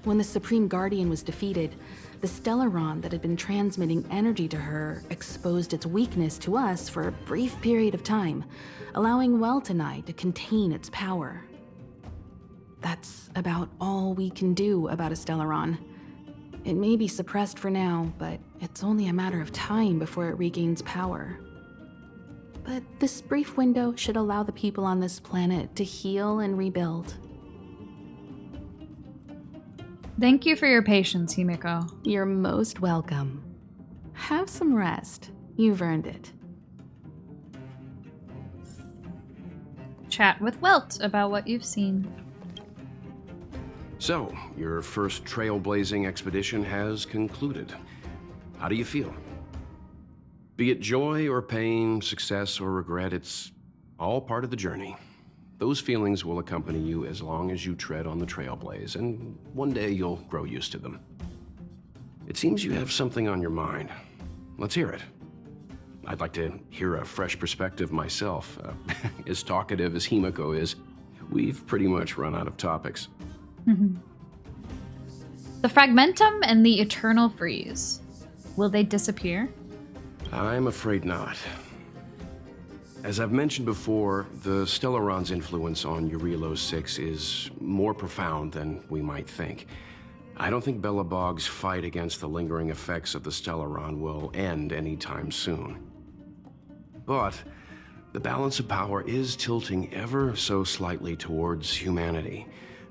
When the Supreme Guardian was defeated, the Stellaron that had been transmitting energy to her exposed its weakness to us for a brief period of time, allowing Welt and I to contain its power. That's about all we can do about a Stellaron. It may be suppressed for now, but it's only a matter of time before it regains power. But this brief window should allow the people on this planet to heal and rebuild. Thank you for your patience, Himiko. You're most welcome. Have some rest. You've earned it. Chat with Welt about what you've seen. So, your first trailblazing expedition has concluded. How do you feel? Be it joy or pain, success or regret, it's all part of the journey. Those feelings will accompany you as long as you tread on the trailblaze, and one day you'll grow used to them. It seems you have something on your mind. Let's hear it. I'd like to hear a fresh perspective myself. As talkative as Himiko is, we've pretty much run out of topics. The Fragmentum and the Eternal Freeze. Will they disappear? I'm afraid not. As I've mentioned before, the Stellaron's influence on Eurilo 6 is more profound than we might think. I don't think Belobog's fight against the lingering effects of the Stellaron will end anytime soon. But the balance of power is tilting ever so slightly towards humanity,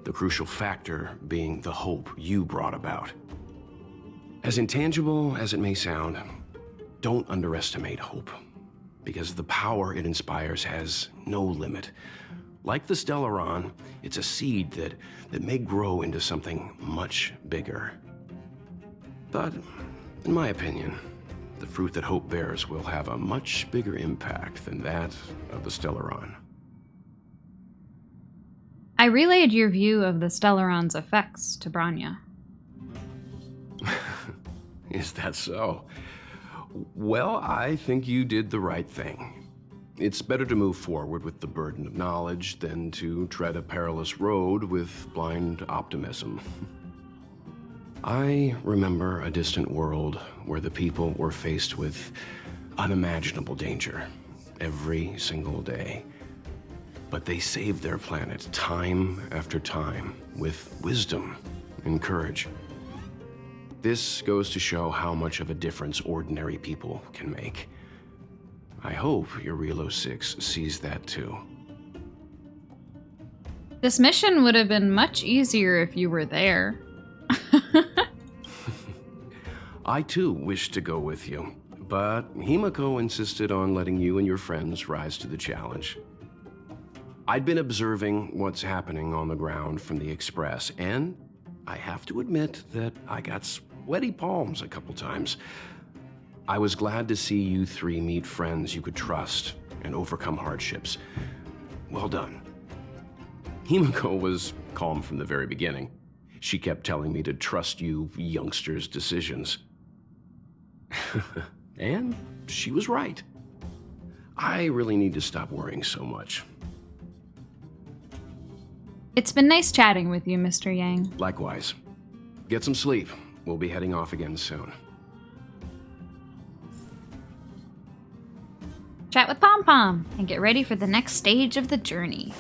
the crucial factor being the hope you brought about. As intangible as it may sound, don't underestimate hope, because the power it inspires has no limit. Like the Stellaron, it's a seed that may grow into something much bigger. But, in my opinion, the fruit that hope bears will have a much bigger impact than that of the Stellaron. I relayed your view of the Stellaron's effects to Bronya. Is that so? Well, I think you did the right thing. It's better to move forward with the burden of knowledge than to tread a perilous road with blind optimism. I remember a distant world where the people were faced with unimaginable danger every single day. But they saved their planet time after time with wisdom and courage. This goes to show how much of a difference ordinary people can make. I hope Eurilo 6 sees that too. This mission would have been much easier if you were there. I too wish to go with you, but Himiko insisted on letting you and your friends rise to the challenge. I'd been observing what's happening on the ground from the Express, and I have to admit that I got sweaty palms a couple times. I was glad to see you three meet friends you could trust and overcome hardships. Well done. Himiko was calm from the very beginning. She kept telling me to trust you youngsters' decisions. And she was right. I really need to stop worrying so much. It's been nice chatting with you, Mr. Yang. Likewise. Get some sleep. We'll be heading off again soon. Chat with Pom Pom and get ready for the next stage of the journey.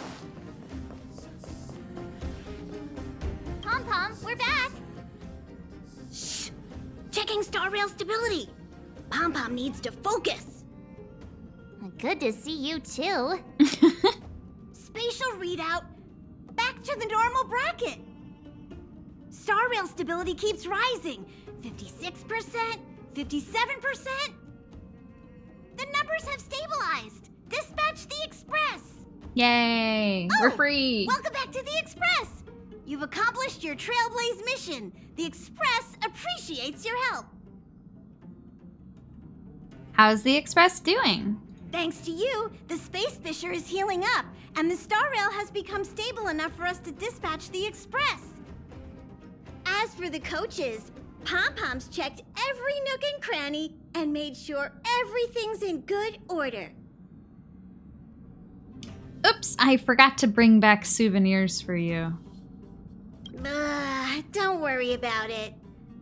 Pom Pom, we're back! Shh! Checking star rail stability! Pom Pom needs to focus! Good to see you too. Spatial readout! Back to the normal bracket! Star rail stability keeps rising. 56%, 57%. The numbers have stabilized. Dispatch the Express. Yay! We're free. Welcome back to the Express. You've accomplished your Trailblaze mission. The Express appreciates your help. How's the Express doing? Thanks to you, the Space Fisher is healing up, and the Star Rail has become stable enough for us to dispatch the Express. As for the coaches, Pom Pom's checked every nook and cranny and made sure everything's in good order. Oops, I forgot to bring back souvenirs for you. Don't worry about it.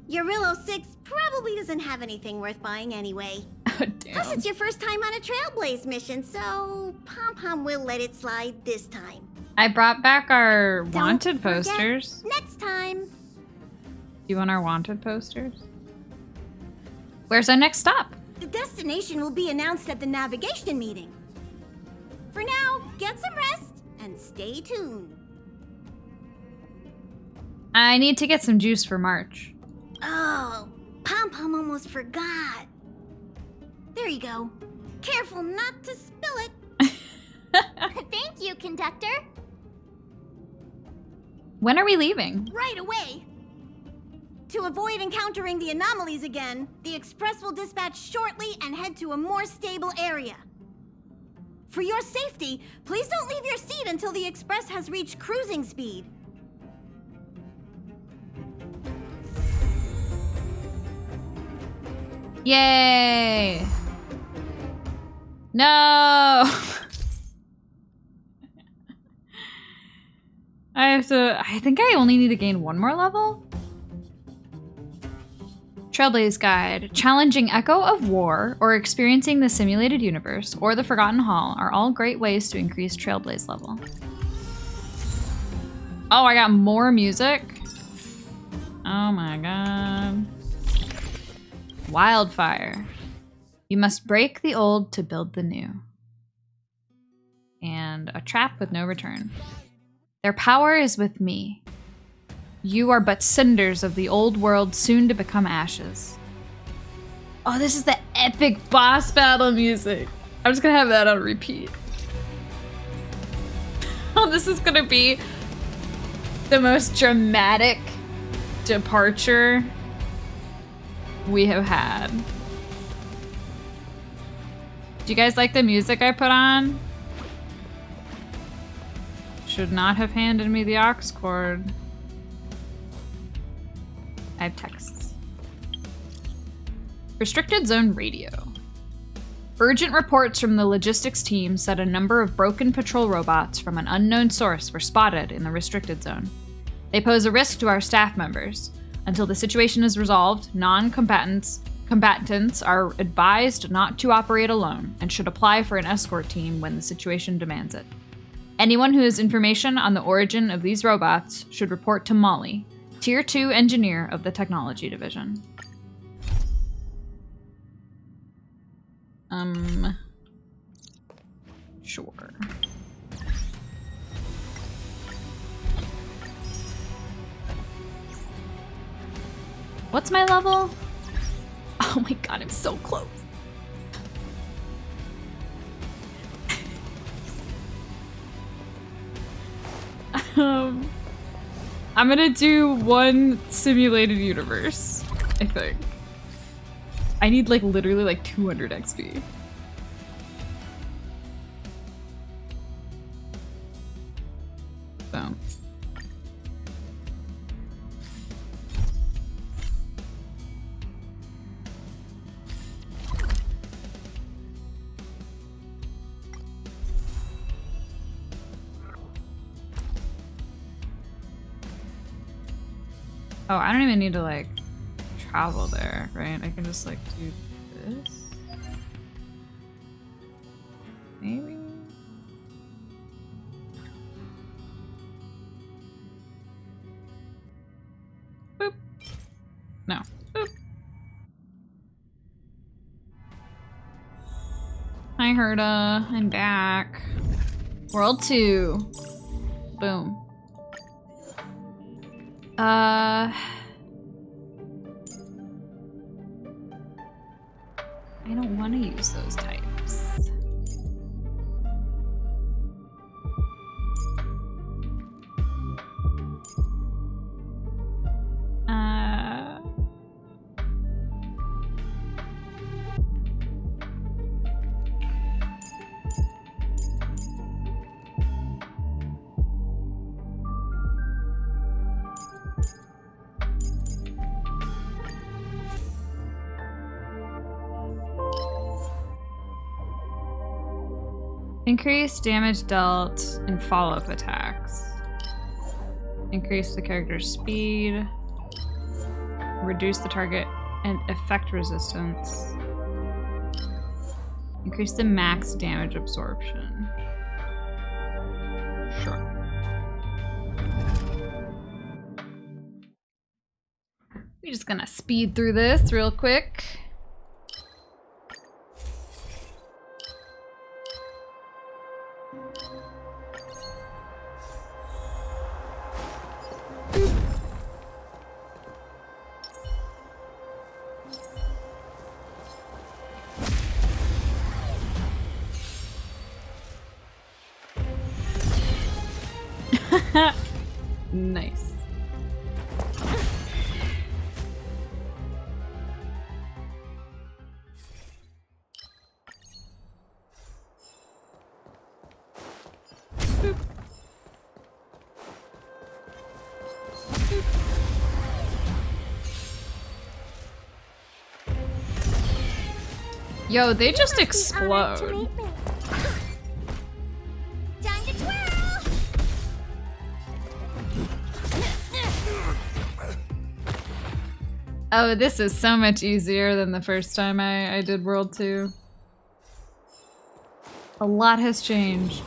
Eurilo 6 probably doesn't have anything worth buying anyway. Plus, it's your first time on a Trailblaze mission, so Pom Pom will let it slide this time. I brought back our wanted Forget posters. Next time. You want our wanted posters? Where's our next stop? The destination will be announced at the navigation meeting. For now, get some rest and stay tuned. I need to get some juice for March. Oh, Pom Pom almost forgot. There you go. Careful not to spill it. Thank you, conductor. When are we leaving? Right away. To avoid encountering the anomalies again, the Express will dispatch shortly and head to a more stable area. For your safety, please don't leave your seat until the Express has reached cruising speed. Yay! No! I think I only need to gain one more level? Trailblaze Guide. Challenging Echo of War, or experiencing the simulated universe, or the Forgotten Hall are all great ways to increase Trailblaze level. Oh, I got more music? Oh my god. Wildfire. You must break the old to build the new. And a trap with no return. Their power is with me. You are but cinders of the old world, soon to become ashes. Oh, this is the epic boss battle music. I'm just gonna have that on repeat. Oh, this is gonna be the most dramatic departure we have had. Do you guys like the music I put on? Should not have handed me the aux cord. I have texts. Restricted zone radio. Urgent reports from the logistics team said a number of broken patrol robots from an unknown source were spotted in the restricted zone. They pose a risk to our staff members. Until the situation is resolved, non-combatants are advised not to operate alone and should apply for an escort team when the situation demands it. Anyone who has information on the origin of these robots should report to Molly, Tier 2 engineer of the Technology Division. Sure. What's my level? Oh my god, I'm so close. I'm gonna do one simulated universe, I think. I need like literally like 200 XP. So. Oh, I don't even need to like travel there, right? I can just like do this. Maybe. Boop. No. Boop. Hi, Herda. I'm back. World 2. Boom. I don't want to use those types. Increase damage dealt in follow-up attacks. Increase the character's speed. Reduce the target and effect resistance. Increase the max damage absorption. Sure. We're just gonna speed through this real quick. Nice. Yo, they just explode. Oh, this is so much easier than the first time I did World 2. A lot has changed.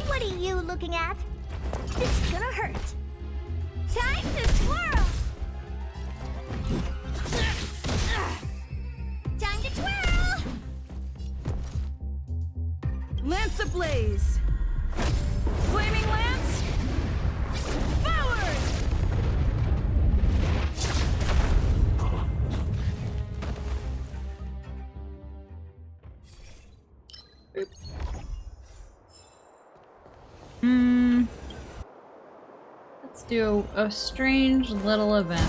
What are you looking at? It's gonna hurt. Time to twirl! Time to twirl! Lance ablaze! Flaming lance! Forward! Let's do a strange little event.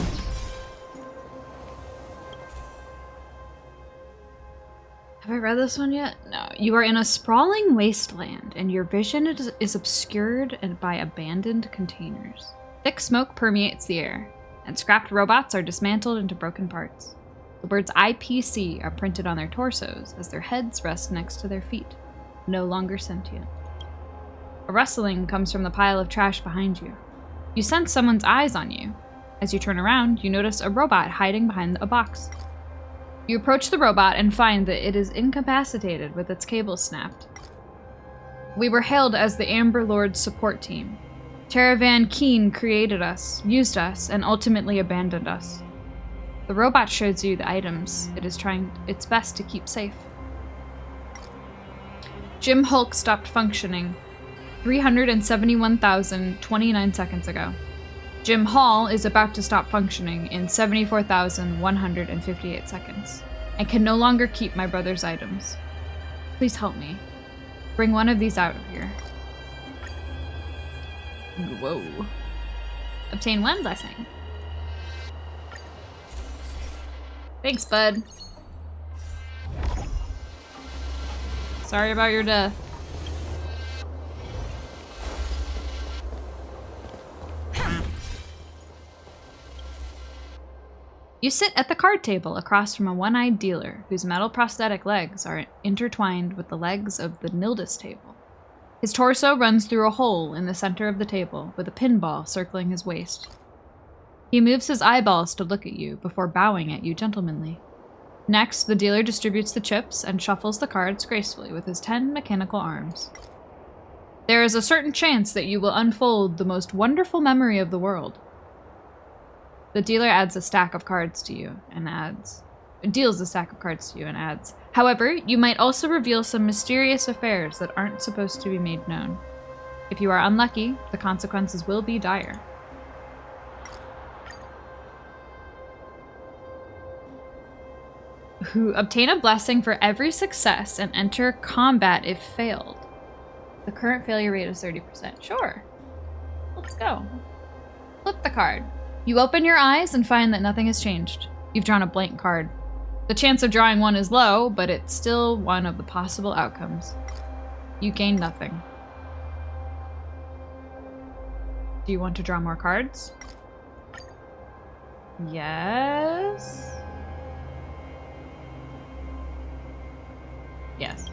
Have I read this one yet? No. You are in a sprawling wasteland, and your vision is obscured by abandoned containers. Thick smoke permeates the air, and scrapped robots are dismantled into broken parts. The words IPC are printed on their torsos as their heads rest next to their feet, no longer sentient. A rustling comes from the pile of trash behind you. You sense someone's eyes on you. As you turn around, you notice a robot hiding behind a box. You approach the robot and find that it is incapacitated with its cables snapped. We were hailed as the Amber Lord's support team. Teravan Keen created us, used us, and ultimately abandoned us. The robot shows you the items it is trying its best to keep safe. Jim Hulk stopped functioning 371,029 seconds ago. Jim Hall is about to stop functioning in 74,158 seconds. I can no longer keep my brother's items. Please help me. Bring one of these out of here. Whoa. Obtain one blessing. Thanks, bud. Sorry about your death. You sit at the card table across from a one-eyed dealer whose metal prosthetic legs are intertwined with the legs of the Nildis table. His torso runs through a hole in the center of the table with a pinball circling his waist. He moves his eyeballs to look at you before bowing at you gentlemanly. Next, the dealer distributes the chips and shuffles the cards gracefully with his 10 mechanical arms. There is a certain chance that you will unfold the most wonderful memory of the world. The dealer adds a stack of cards to you and deals a stack of cards to you and adds, however, you might also reveal some mysterious affairs that aren't supposed to be made known. If you are unlucky, the consequences will be dire. Obtain a blessing for every success and enter combat if failed. The current failure rate is 30%. Sure. Let's go. Flip the card. You open your eyes and find that nothing has changed. You've drawn a blank card. The chance of drawing one is low, but it's still one of the possible outcomes. You gain nothing. Do you want to draw more cards? Yes. Yes.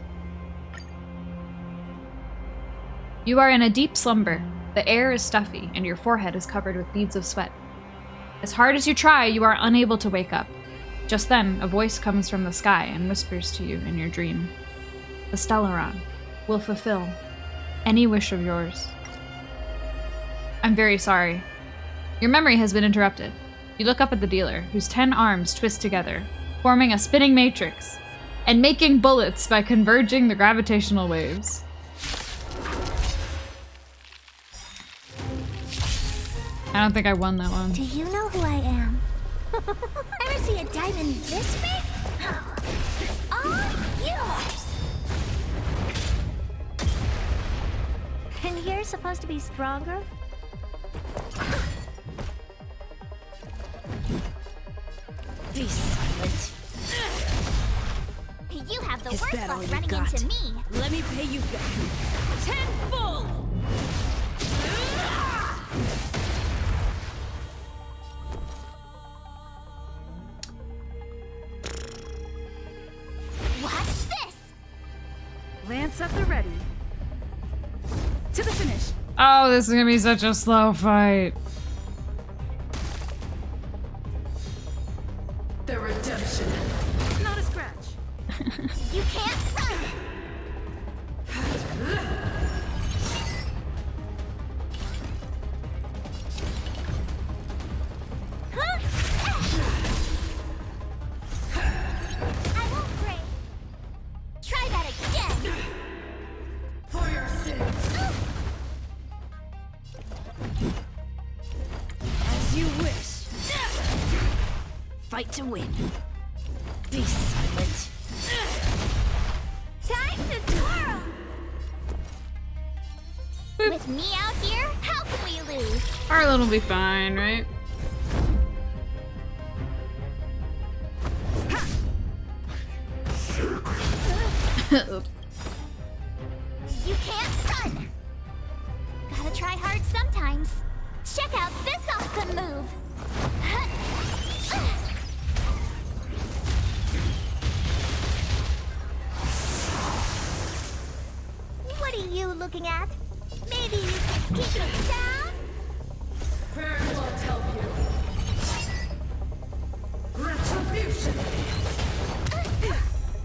You are in a deep slumber. The air is stuffy, and your forehead is covered with beads of sweat. As hard as you try, you are unable to wake up. Just then, a voice comes from the sky and whispers to you in your dream. The Stellaron will fulfill any wish of yours. I'm very sorry. Your memory has been interrupted. You look up at the dealer, whose 10 arms twist together, forming a spinning matrix, and making bullets by converging the gravitational waves. I don't think I won that one. Do you know who I am? Ever see a diamond this big? It's all yours! And you're supposed to be stronger? Be silent. You have the worst luck running into me. Let me pay you back. Tenfold! Watch this! Lance at the ready. To the finish. Oh, this is gonna be such a slow fight. The redemption. Not a scratch. You can't run! I won't break. Try that again. For your sins. As you wish. Fight to win. Be silent. Time to twirl! With me out here, how can we lose? Arlen will be fine, right? Oops. You can't run! Gotta try hard sometimes. Check out this awesome move! What are you looking at? Maybe you can keep it down? Very well help you. Retribution!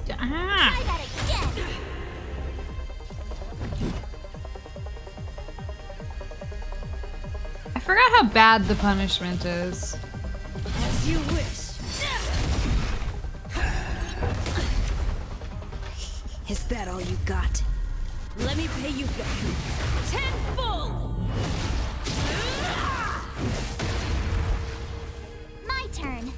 Try that again! I forgot how bad the punishment is. As you wish. Is that all you got? Let me pay you back. Tenfold! My turn.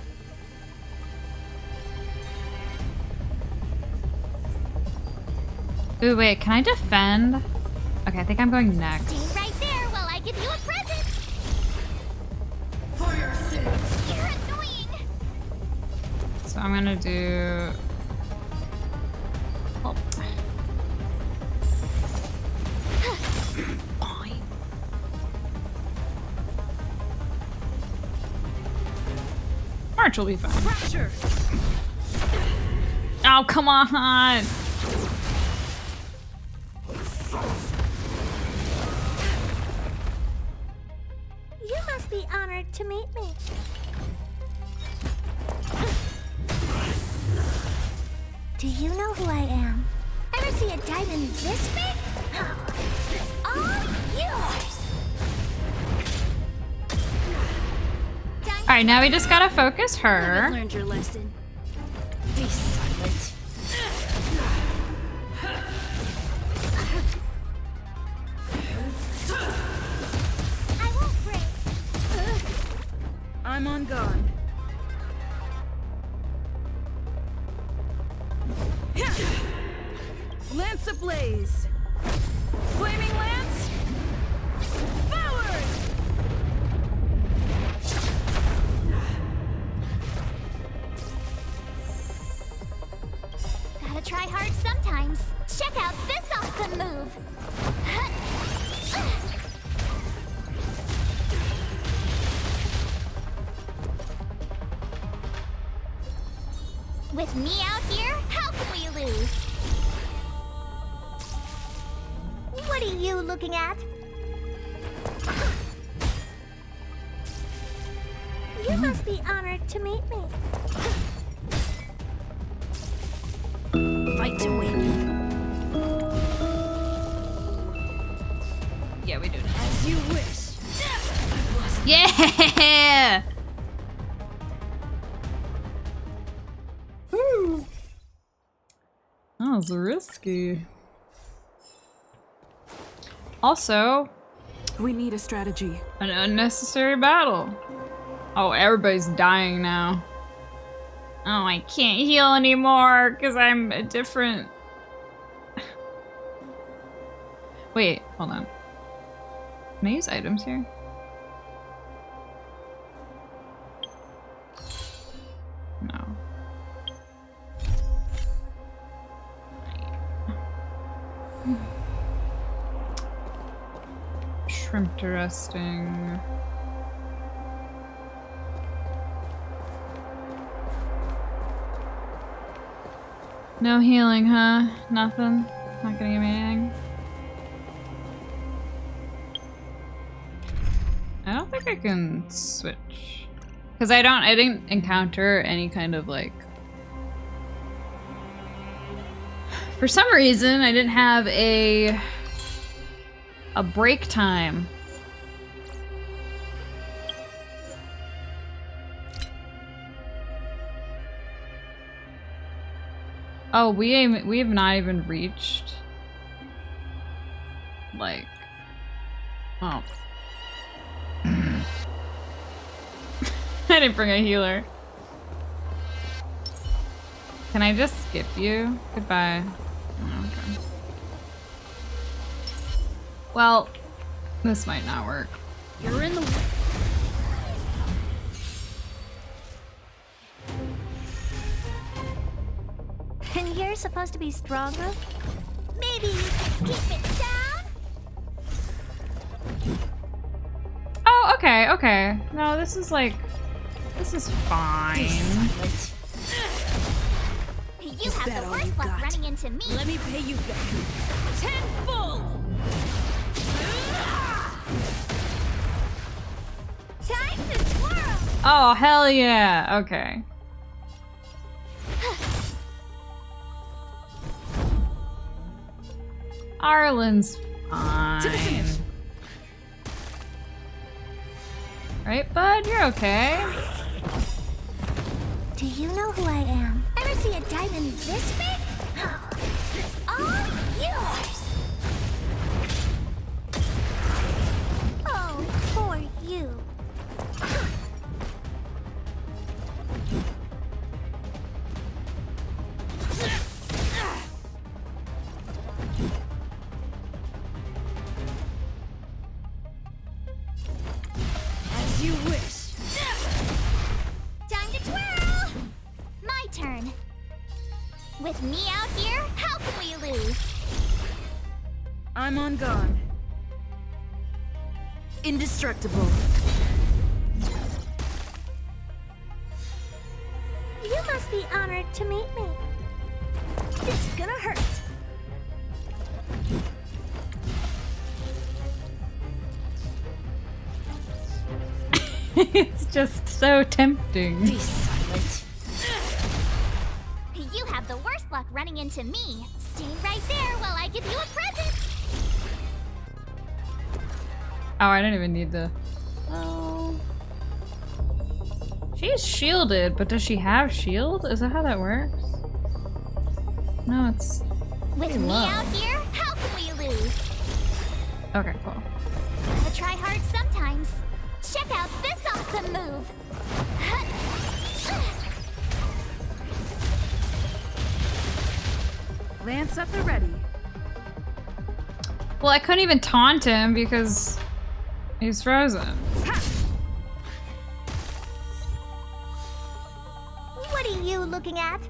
Ooh, wait, can I defend? Okay, I think I'm going next. Stay right there while I give you a present. For your sins. You're annoying. So I'm gonna do... Oh. Fine. March will be fine. Fracture. Oh, come on! You must be honored to meet me. Do you know who I am? Ever see a diamond this big? It's all yours. Alright, now we just gotta focus her. Haven't learned your lesson. Be silent. I won't break. I'm on guard. Lance ablaze! Flaming lance! Forward! Gotta try hard sometimes. Check out this awesome move. With me out here, how can we lose? What are you looking at? You must be honored to meet me. Fight to win. Yeah, we do it. As you wish. Yeah! That was risky. Also, we need a strategy. An unnecessary battle. Oh, everybody's dying now. Oh, I can't heal anymore because I'm a different... Wait, hold on. Can I use items here? No. Shrimp to resting. No healing, huh? Nothing? Not gonna give me anything? I don't think I can switch. Because I didn't encounter any kind of like... For some reason, I didn't have a break time. Oh, we have not even reached, like, oh. I didn't bring a healer. Can I just skip you? Goodbye. Oh, okay. Well, this might not work. You're in the way. And you're supposed to be stronger? Maybe you can keep it down? Oh, okay, okay. No, this is like... This is fine. You have the worst luck running into me. Let me pay you back. Tenfold! Time to twirl! Oh, hell yeah. Okay. Arlen's fine. Right, bud? You're okay. Do you know who I am? Ever see a diamond this big? It's all yours! Oh, poor you. As you wish. Time to twirl! My turn. With me out here, how can we lose? I'm on guard. Indestructible. You must be honored to meet me. It's gonna hurt. It's just so tempting. Be silent. You have the worst luck running into me. Stay right there while I give you a present. Oh, I don't even need to... Oh. She's shielded, but does she have shield? Is that how that works? No, it's... With me low. out here, how can we lose? Okay, cool. Gotta try hard sometimes. Check out this awesome move. Lance at the ready. Well, I couldn't even taunt him because he's frozen. What are you looking at?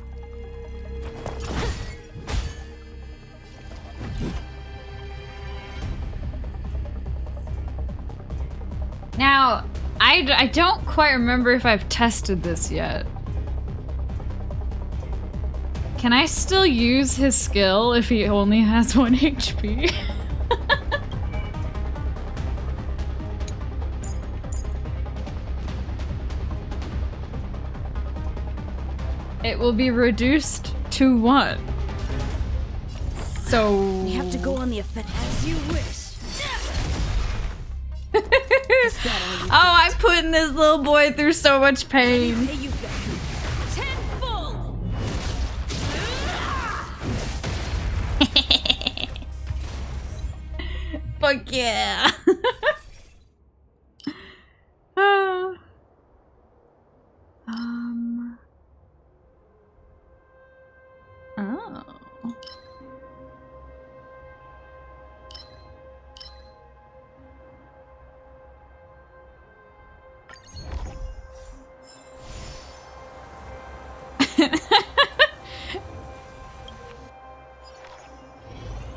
Now, I don't quite remember if I've tested this yet. Can I still use his skill if he only has 1 HP? It will be reduced to 1. So... You have to go on the offensive. As you wish. Oh, I'm putting this little boy through so much pain. Pay you back. Tenfold! Fuck yeah. Oh. Oh.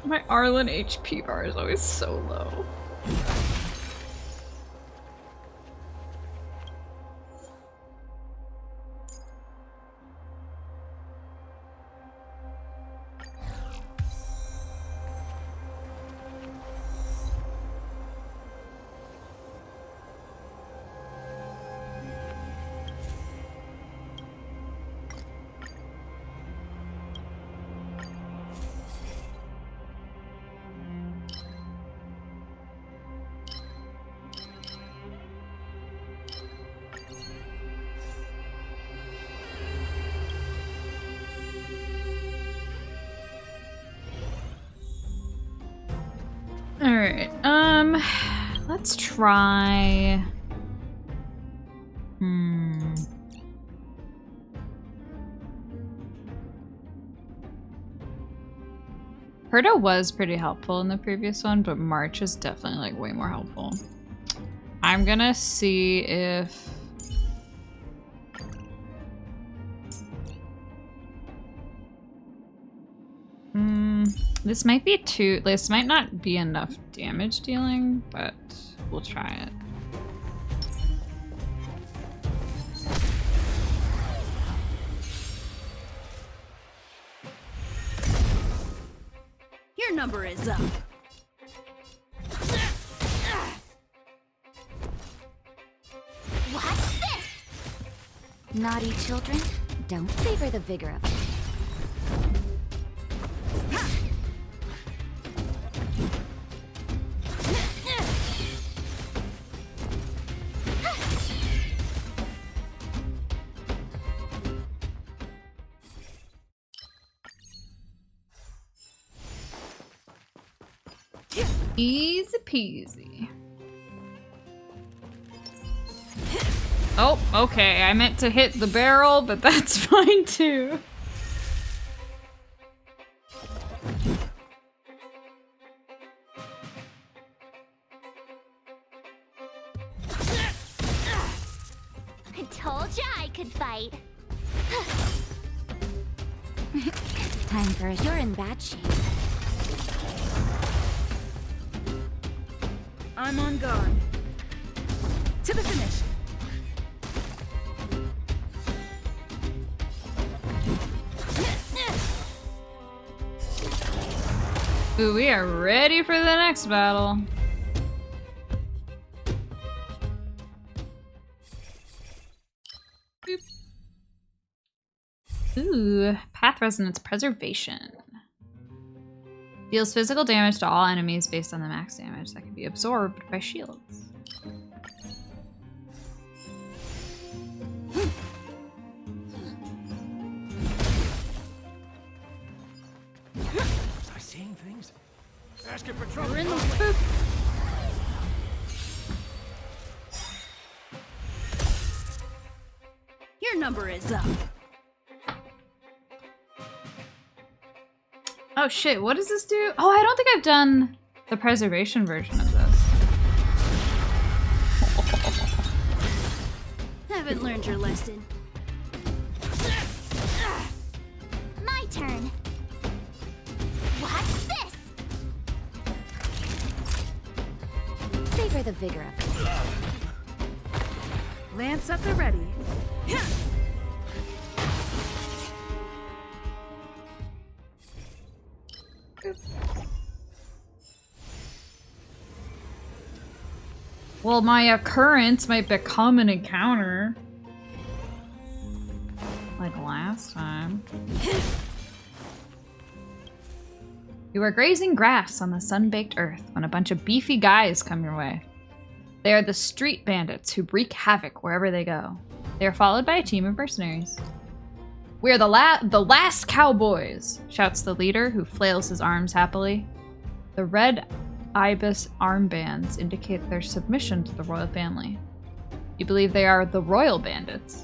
My Arlen HP bar is always so low. Alright, let's try... Herta was pretty helpful in the previous one, but March is definitely like way more helpful. I'm gonna see if... This might be this might not be enough damage dealing, but we'll try it. Your number is up. What's this? Naughty children, don't savor the vigor of it. Easy peasy. Oh, okay. I meant to hit the barrel, but that's fine too. I told ya I could fight. Time for it. You're in bad shape. I'm on guard. To the finish. Ooh, we are ready for the next battle. Boop. Ooh, Path Resonance Preservation. Deals physical damage to all enemies based on the max damage that can be absorbed by shields. Was I seeing things? Asking for trouble. We're in the way. Your number is up. Oh shit, what does this do? Oh, I don't think I've done the preservation version of this. Haven't learned your lesson. My turn. What's this? Savor the vigor of it. Lance at the ready. Well, my occurrence might become an encounter. Like last time. You are grazing grass on the sun-baked earth when a bunch of beefy guys come your way. They are the street bandits who wreak havoc wherever they go. They are followed by a team of mercenaries. We are the last cowboys, shouts the leader, who flails his arms happily. The red ibis armbands indicate their submission to the royal family. You believe they are the royal bandits.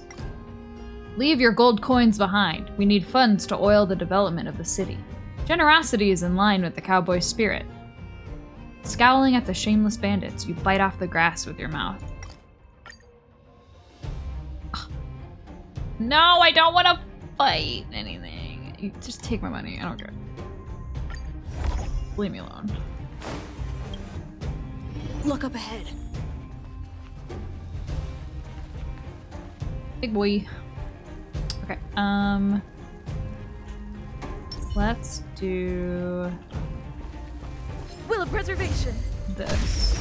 Leave your gold coins behind. We need funds to oil the development of the city. Generosity is in line with the cowboy spirit. Scowling at the shameless bandits, you bite off the grass with your mouth. No, I don't want to fight anything. You just take my money. I don't care. Leave me alone. Look up ahead. Big boy. Okay, let's do Will of Preservation. this.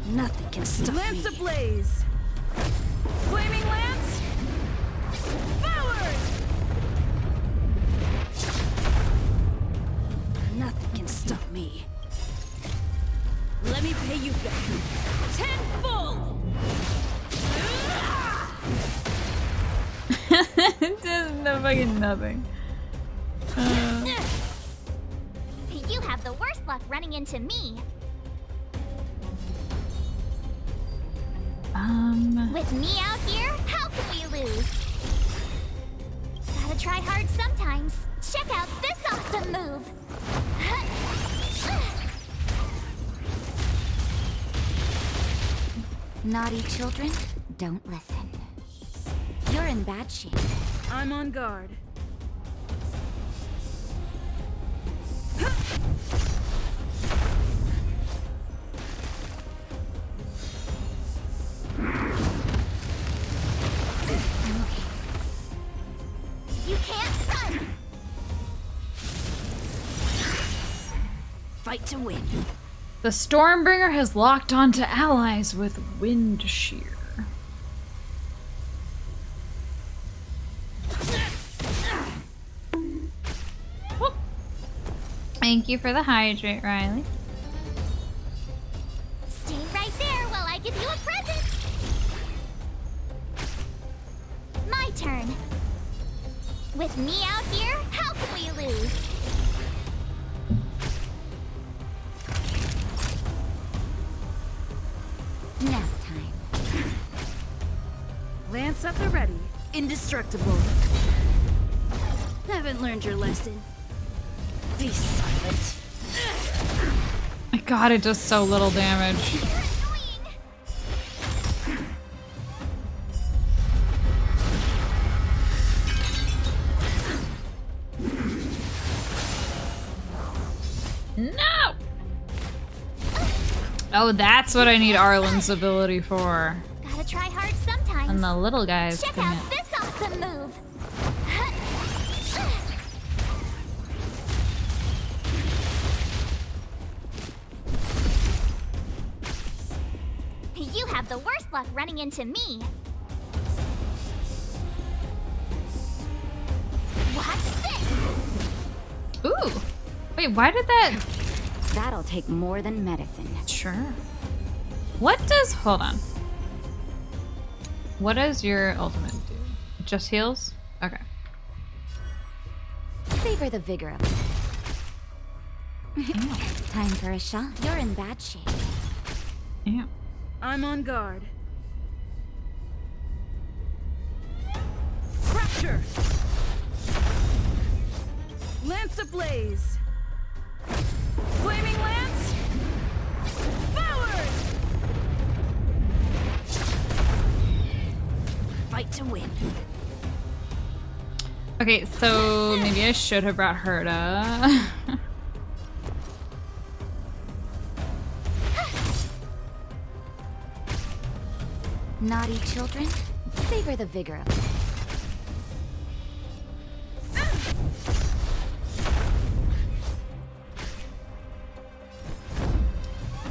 Nothing can stop Lance me. Ablaze. Flaming Lance. Forward. Nothing can stop me. Let me pay you back. Tenfold. It does no fucking nothing. You have the worst luck running into me. With me out here, how can we lose? Gotta try hard sometimes. Check out this awesome move. Naughty children, don't listen. You're in bad shape. I'm on guard. Fight to win. The Stormbringer has locked onto allies with Wind Shear. Whoop. Thank you for the hydrate, Riley. Stay right there while I give you a present. My turn. With me out here, how can we lose? Nap time. Lance at the ready. Indestructible. Haven't learned your lesson. Be silent. My god, it does so little damage. No! Oh, that's what I need Arlen's ability for. Gotta try hard sometimes. And the little guys Check can out this awesome move. You have the worst luck running into me. Watch this. Ooh. Wait, why did that... That'll take more than medicine. Sure. What does... Hold on. What does your ultimate do? Just heals? Okay. Savor the vigor of it. Time for a shot. You're in bad shape. Yeah. I'm on guard. Fracture! Lance ablaze! Flaming lance! Forward! Fight to win. Okay, so maybe I should have brought Herta. Naughty children, savor the vigor of it.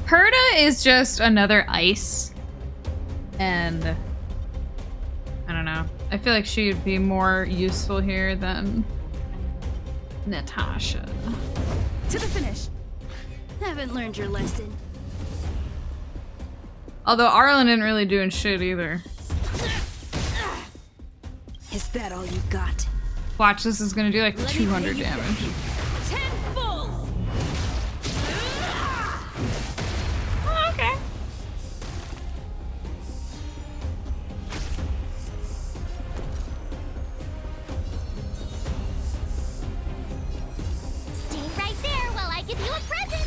Herta is just another ice. And I don't know. I feel like she'd be more useful here than Natasha. To the finish. Haven't learned your lesson. Although Arlen didn't really doing shit either. Is that all you got? Watch, this is gonna do like 200 damage. 10 full! Okay. Stay right there while I give you a present.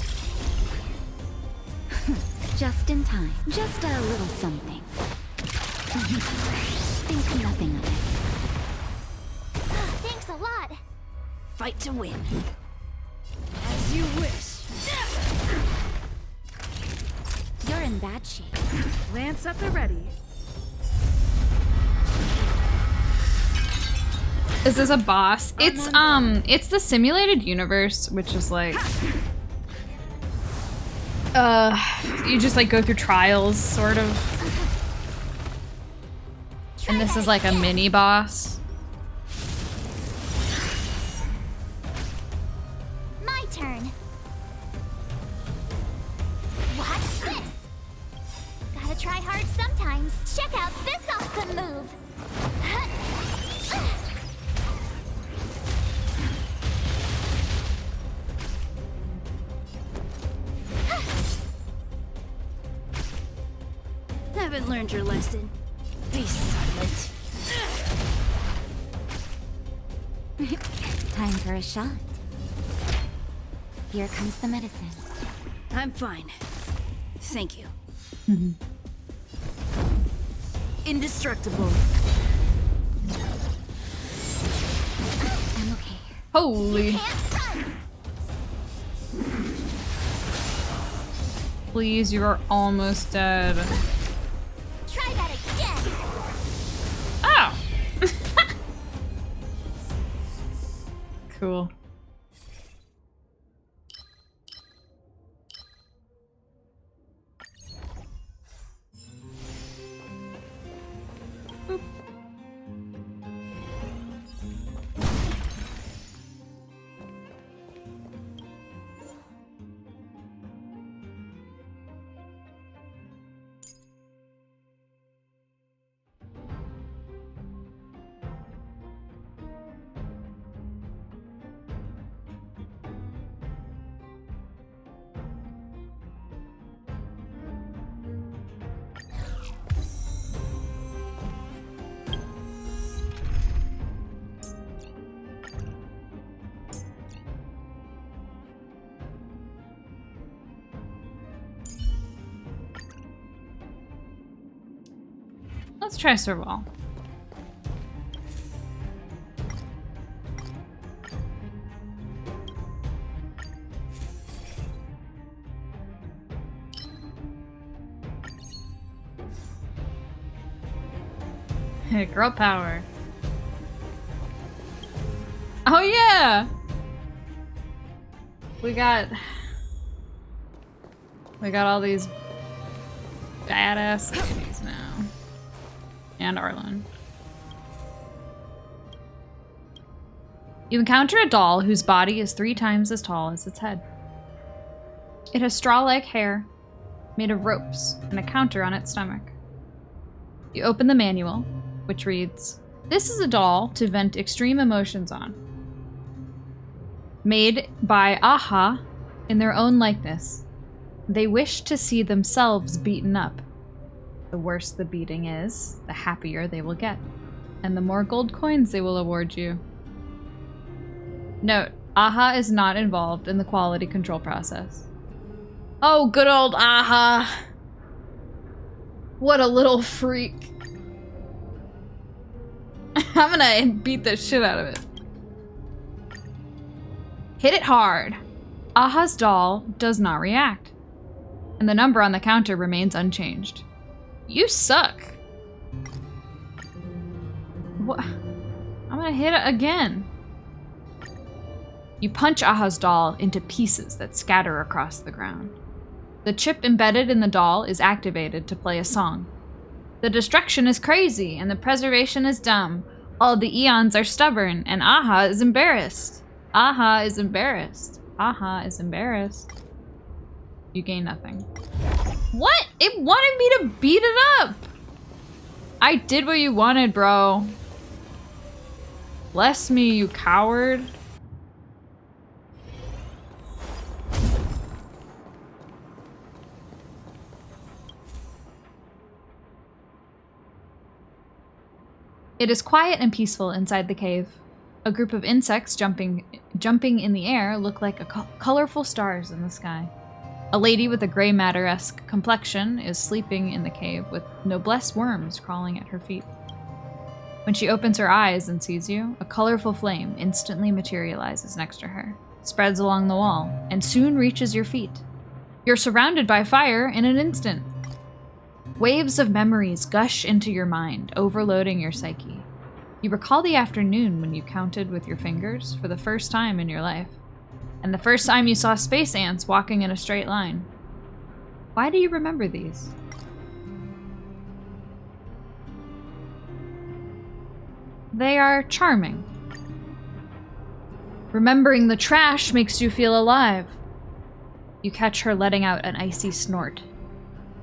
Just in time. Just a little something. Think nothing of it. Thanks a lot. Fight to win. As you wish. You're in bad shape. Lance at the ready. Is this a boss? It's the simulated universe, which is like you just like go through trials, sort of. And this is like a mini boss. My turn. Watch this. Gotta try hard sometimes. Check out this awesome move. Haven't learned your lesson. Be silent. Time for a shot. Here comes the medicine. I'm fine. Thank you. Indestructible. I'm okay. Holy. Please, you are almost dead. Try that again. Oh. Cool. Let's try Serval. Girl power. Oh yeah! We got all these badass ladies now. And Arlen. You encounter a doll whose body is 3 times as tall as its head. It has straw-like hair made of ropes and a counter on its stomach. You open the manual, which reads, "This is a doll to vent extreme emotions on. Made by Aha in their own likeness. They wish to see themselves beaten up. The worse the beating is, the happier they will get, and the more gold coins they will award you." Note, Aha is not involved in the quality control process. Oh, good old Aha! What a little freak. I'm gonna beat the shit out of it. Hit it hard. Aha's doll does not react, and the number on the counter remains unchanged. You suck. What? I'm gonna hit it again. You punch Aha's doll into pieces that scatter across the ground. The chip embedded in the doll is activated to play a song. The destruction is crazy and the preservation is dumb. All the eons are stubborn and Aha is embarrassed. Aha is embarrassed. Aha is embarrassed. You gain nothing. What? It wanted me to beat it up! I did what you wanted, bro. Bless me, you coward. It is quiet and peaceful inside the cave. A group of insects jumping in the air look like colorful stars in the sky. A lady with a gray matter-esque complexion is sleeping in the cave with noblesse worms crawling at her feet. When she opens her eyes and sees you, a colorful flame instantly materializes next to her, spreads along the wall, and soon reaches your feet. You're surrounded by fire in an instant. Waves of memories gush into your mind, overloading your psyche. You recall the afternoon when you counted with your fingers for the first time in your life, and the first time you saw space ants walking in a straight line. Why do you remember these? They are charming. Remembering the trash makes you feel alive. You catch her letting out an icy snort.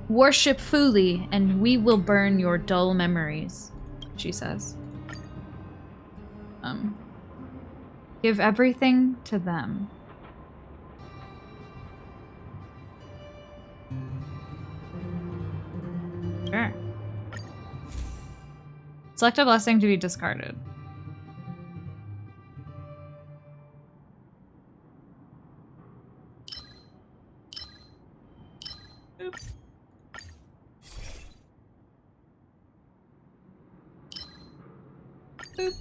"Worship Fuli, and we will burn your dull memories," she says. Give everything to them. Sure. Select a blessing to be discarded. Oops. Boop.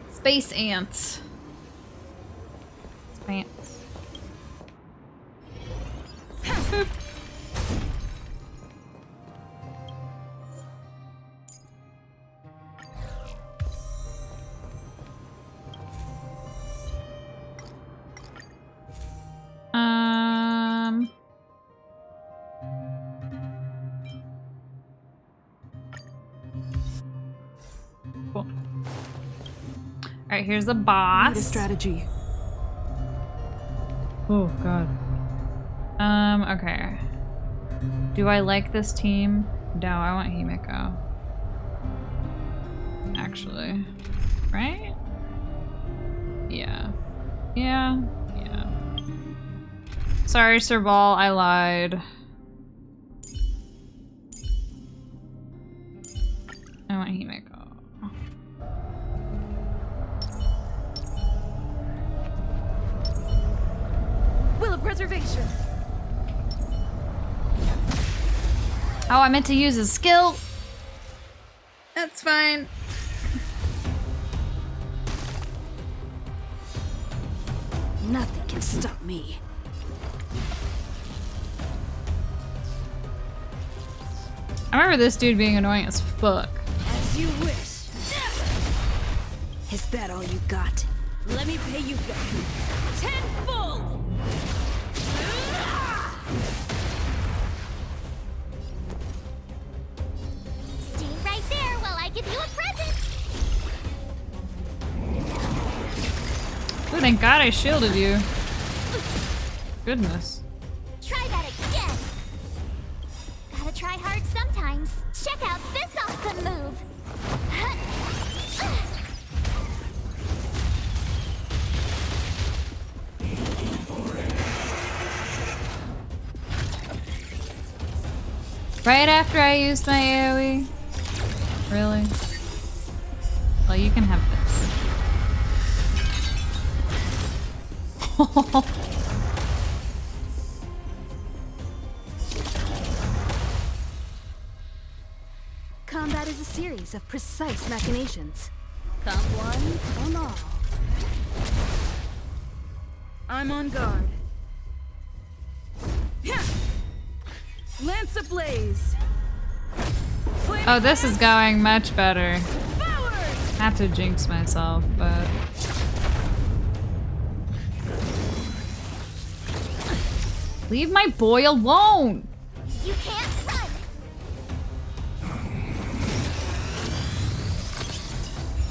Space ants. Ants. Boop. Alright, here's the boss. Need a strategy. Oh god. Okay. Do I like this team? No, I want Himiko. Actually. Right? Yeah. Yeah. Yeah. Sorry, Sir Ball, I lied. I want Himiko. Will of preservation. Oh, I meant to use a skill. That's fine. Nothing can stop me. I remember this dude being annoying as fuck. As you wish. Is that all you got? Let me pay you back. Tenfold! Stay right there while I give you a present. Oh, thank God I shielded you. Goodness. Try that again. Gotta try hard sometimes. Check out this awesome move. Right after I used my AoE? Really? Well, you can have this. Combat is a series of precise machinations. Come one, come all. I'm on guard. Lance ablaze! Oh, this is going much better. Not to jinx myself, but... Leave my boy alone! You can't run.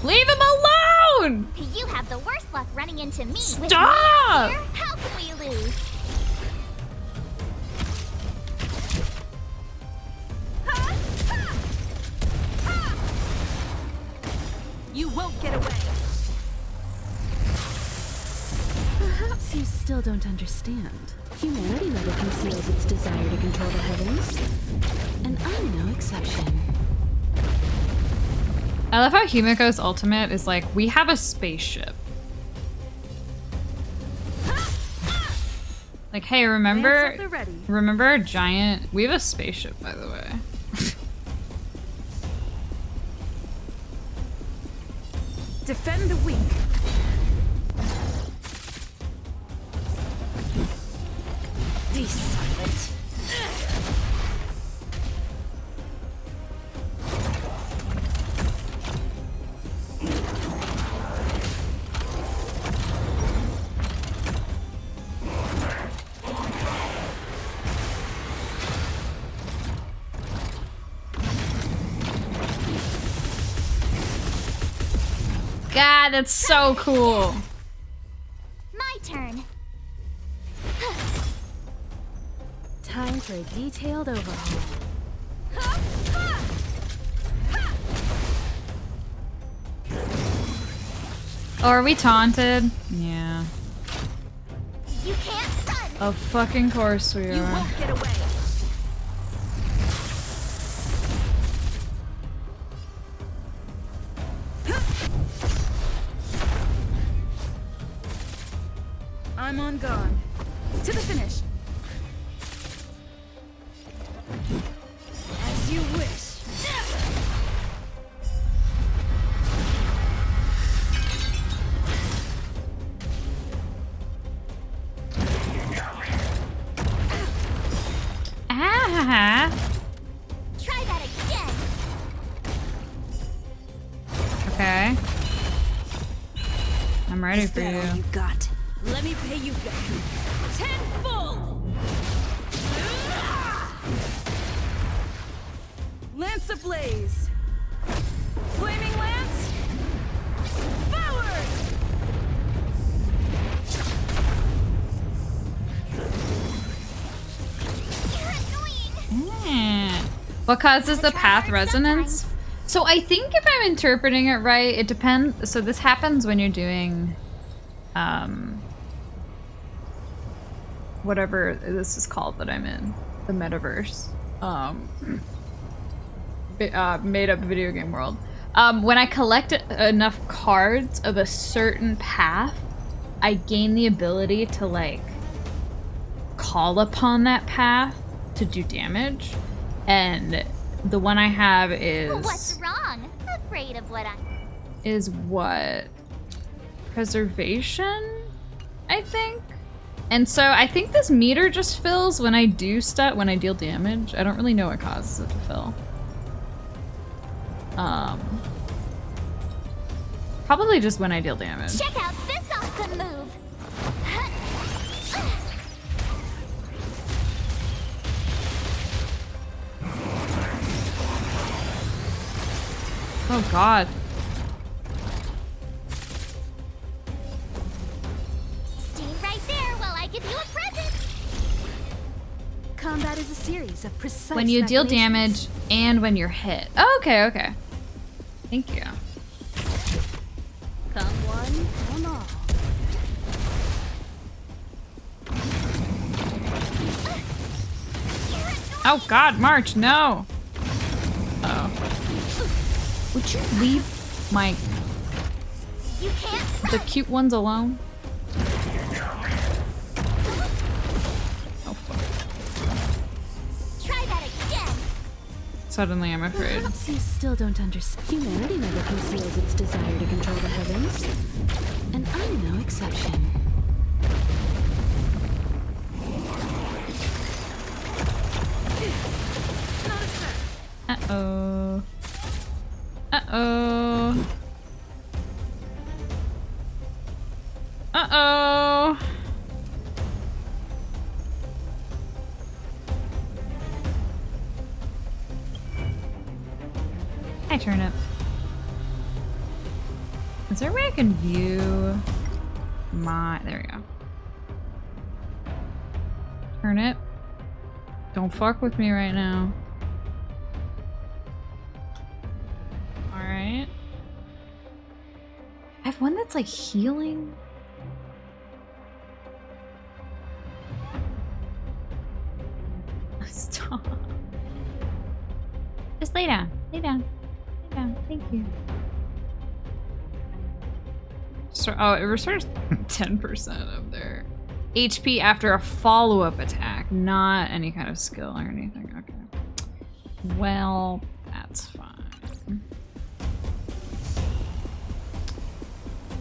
Leave him alone! You have the worst luck running into me. Stop! With me out here, how can we lose? You won't get away! Perhaps you still don't understand. Humanity never conceals its desire to control the heavens. And I'm no exception. I love how Himiko's ultimate is like, we have a spaceship. Like, hey, remember our giant... We have a spaceship, by the way. Defend the weak. Be silent. God, that's so cool. My turn. Time for a detailed overhaul. Oh, are we taunted? Yeah. You can't run. Of fucking course we are. You won't get away. I'm on guard. To the finish. As you wish. Ah! Try that again. Okay. I'm ready for That all you. you got? Let me pay you back. Tenfold! Lance ablaze! Flaming lance! Forward! What causes the path resonance? So I think if I'm interpreting it right, it depends. So this happens when you're doing, whatever this is called that I'm in, the metaverse, made up video game world. When I collect enough cards of a certain path, I gain the ability to like call upon that path to do damage, and the one I have is What's wrong? Afraid of what I... Is what? Preservation, I think? And so I think this meter just fills when I do stuff, when I deal damage. I don't really know what causes it to fill. Probably just when I deal damage. Check out this awesome move! Oh god. Stay right there while I give you a present! Combat is a series of precise When you deal machinations. damage and when you're hit. Oh, okay, okay. Thank you. Come one, come all. Oh god, March, no! Uh oh. Would you leave my... the cute ones alone? Oh fuck. Try that again! Suddenly I'm afraid. Perhaps you still don't understand. Humanity never conceals its desire to control the heavens. And I'm no exception. Uh-oh. Uh-oh. Uh-oh. Hi, Turnip. Is there a way I can view my... There we go. Turnip. Don't fuck with me right now. Alright. I have one that's like healing. Stop. Just lay down. Lay down. Lay down. Thank you. So, oh, it restores 10% of their HP after a follow-up attack, not any kind of skill or anything. Okay. Well, that's fine.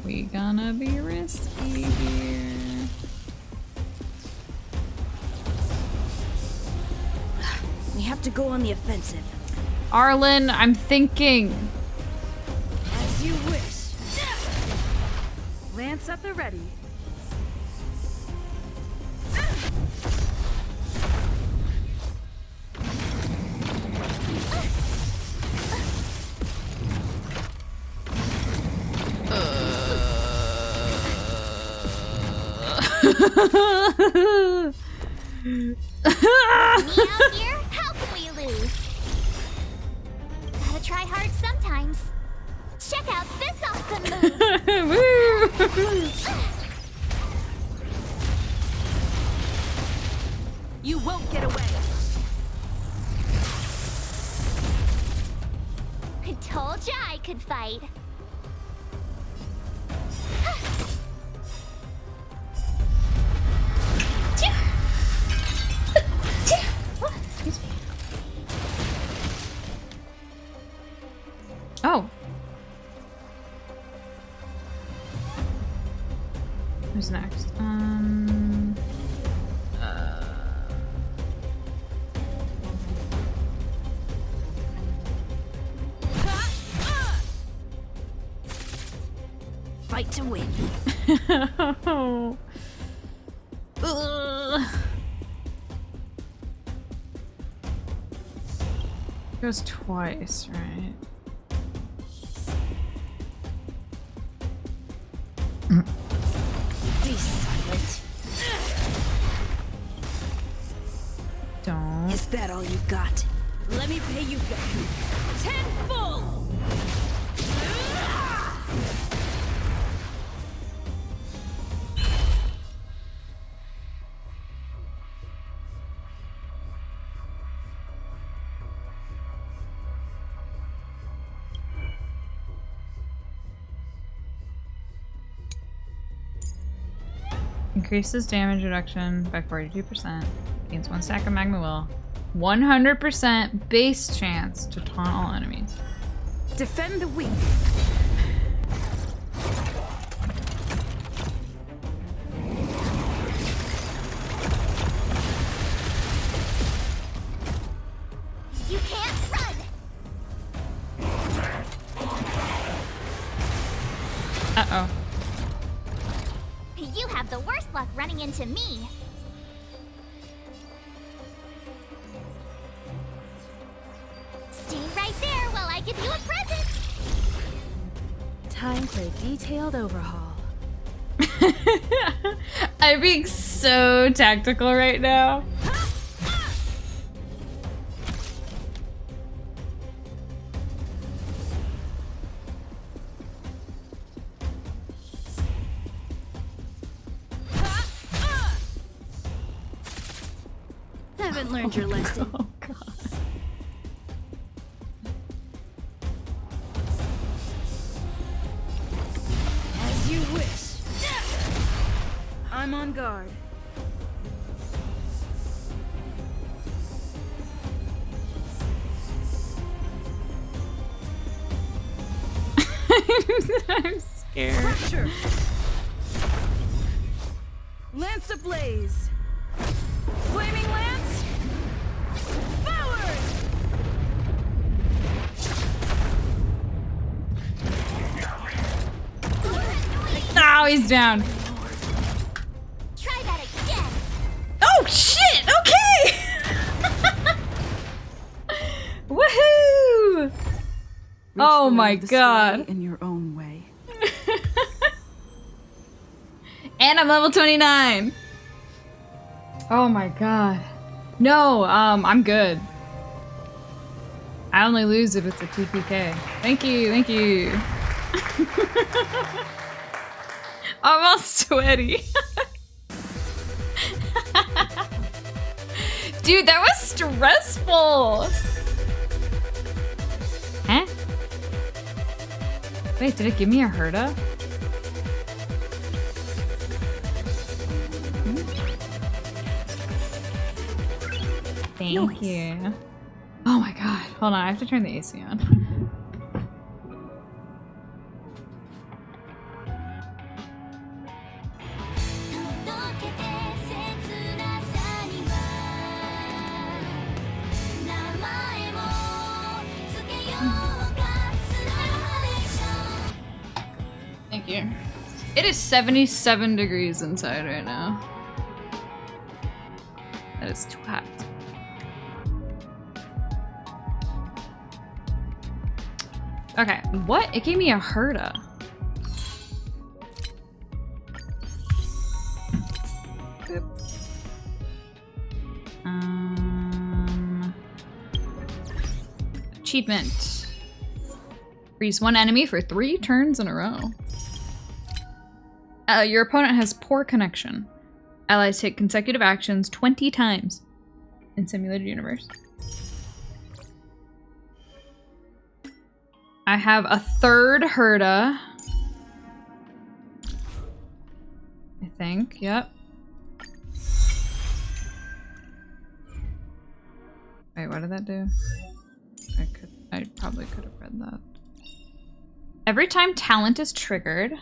We gonna be risky here. We have to go on the offensive. Arlen, I'm thinking. As you wish. Lance at the ready. Me out here? How can we lose? Gotta try hard sometimes. Check out this awesome move! You won't get away. I told ya I could fight. Oh. Who's next? Fight to win. Ugh. Goes twice, right? Be silent. Don't. His that all you got? Let me pay you back. Tenfold! Increases damage reduction by 42%. Gains 1 stack of magma will. 100% base chance to taunt all enemies. Defend the weak. You can't run! Uh-oh. You have the worst luck running into me. Stay right there while I give you a present. Time for a detailed overhaul. I'm being so tactical right now. Haven't learned your lesson. Oh god. As you wish. I'm on guard. I'm scared. Pressure. Lance ablaze. Flaming lance. Forward. Oh, he's down. Try that again. Oh shit! Okay. Woohoo! Oh my god. In your own way. And I'm level 29. Oh my god. No, I'm good. I only lose if it's a TPK. Thank you, thank you. I'm all sweaty. Dude, that was stressful. Huh? Wait, did it give me a Herda? Thank you. Oh my god. Hold on, I have to turn the AC on. Thank you. It is 77 degrees inside right now. That is too hot. Okay, what? It gave me a Herda. Achievement. Freeze one enemy for 3 turns in a row. Your opponent has poor connection. Allies take consecutive actions 20 times in Simulated Universe. I have a 3rd Herda. I think, yep. Wait, what did that do? I probably could have read that. Every time talent is triggered,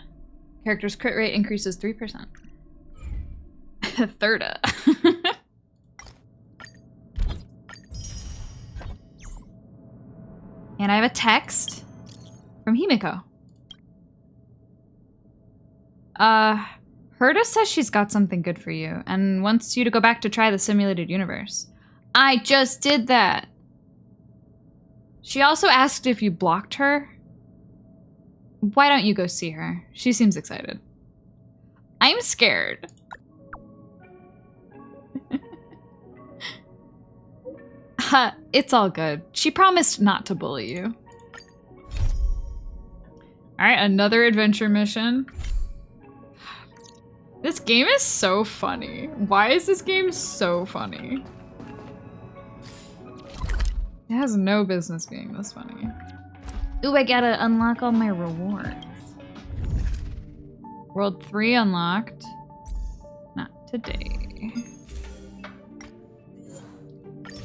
character's crit rate increases 3%. Thirda. And I have a text from Himiko. Herda says she's got something good for you and wants you to go back to try the simulated universe. I just did that. She also asked if you blocked her. Why don't you go see her? She seems excited. I'm scared. It's all good. She promised not to bully you. Alright, another adventure mission. This game is so funny. Why is this game so funny? It has no business being this funny. Ooh, I gotta unlock all my rewards. World 3 unlocked. Not today.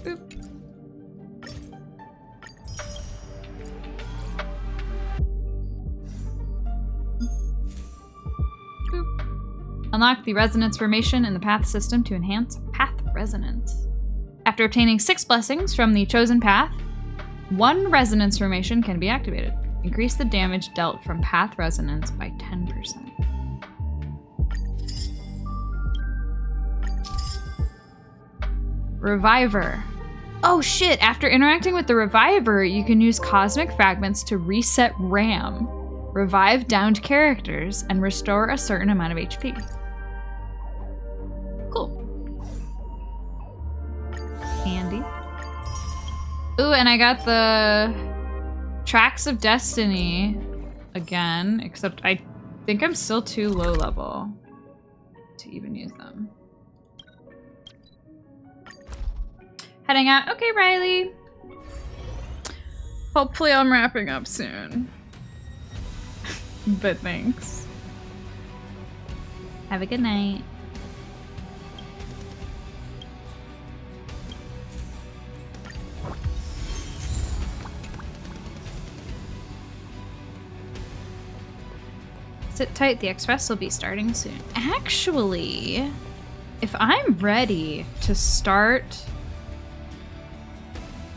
Boop. Boop. Unlock the resonance formation in the path system to enhance path resonance. After obtaining 6 blessings from the chosen path, 1 resonance formation can be activated. Increase the damage dealt from path resonance by 10%. Reviver. Oh shit, after interacting with the Reviver, you can use cosmic fragments to reset RAM, revive downed characters, and restore a certain amount of HP. Cool. Handy. Ooh, and I got the Tracks of Destiny again, except I think I'm still too low level to even use them. Heading out. Okay, Riley. Hopefully I'm wrapping up soon. But thanks. Have a good night. Sit tight, the express will be starting soon. Actually, if I'm ready to start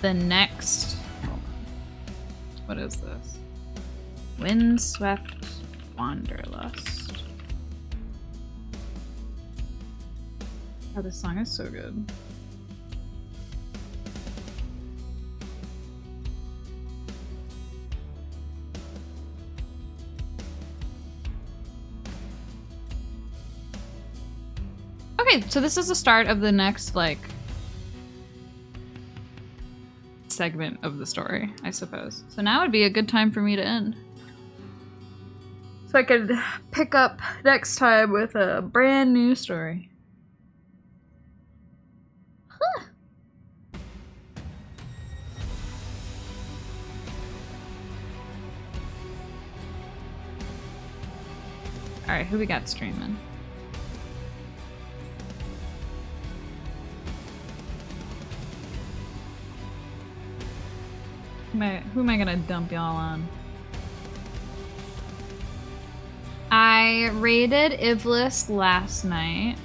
the next... Hold on. What is this? Windswept Wanderlust. Oh, this song is so good. Okay, so this is the start of the next, like, segment of the story, I suppose. So now would be a good time for me to end. So I could pick up next time with a brand new story. Huh. Alright, who we got streaming? Who am I gonna dump y'all on? I raided Ivlis last night.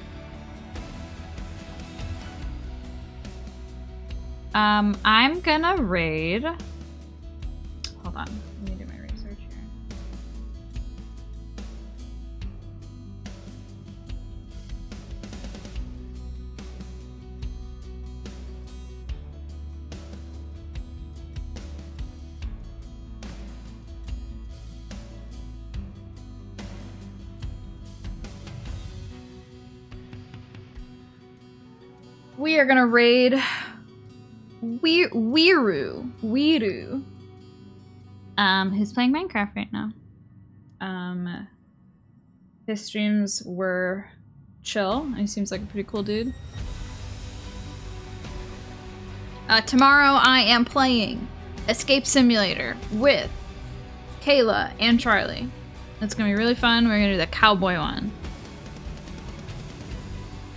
I'm gonna raid... Hold on, let me do my research here. We are gonna raid Weiroo. Who's playing Minecraft right now. His streams were chill. He seems like a pretty cool dude. Tomorrow I am playing Escape Simulator with Kayla and Charlie. It's gonna be really fun. We're gonna do the cowboy one.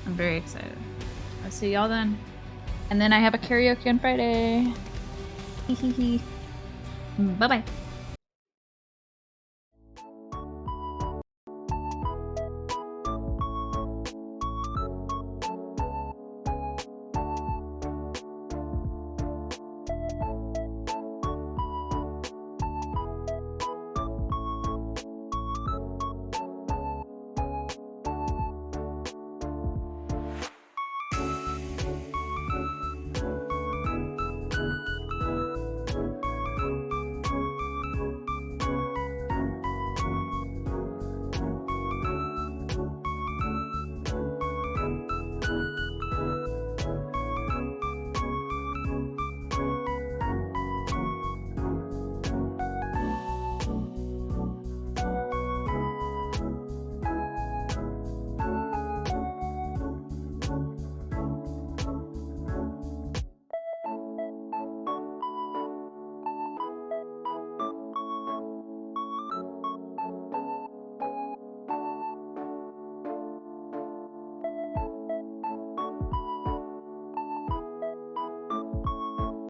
I'm very excited. I'll see y'all then. And then I have a karaoke on Friday. Bye-bye.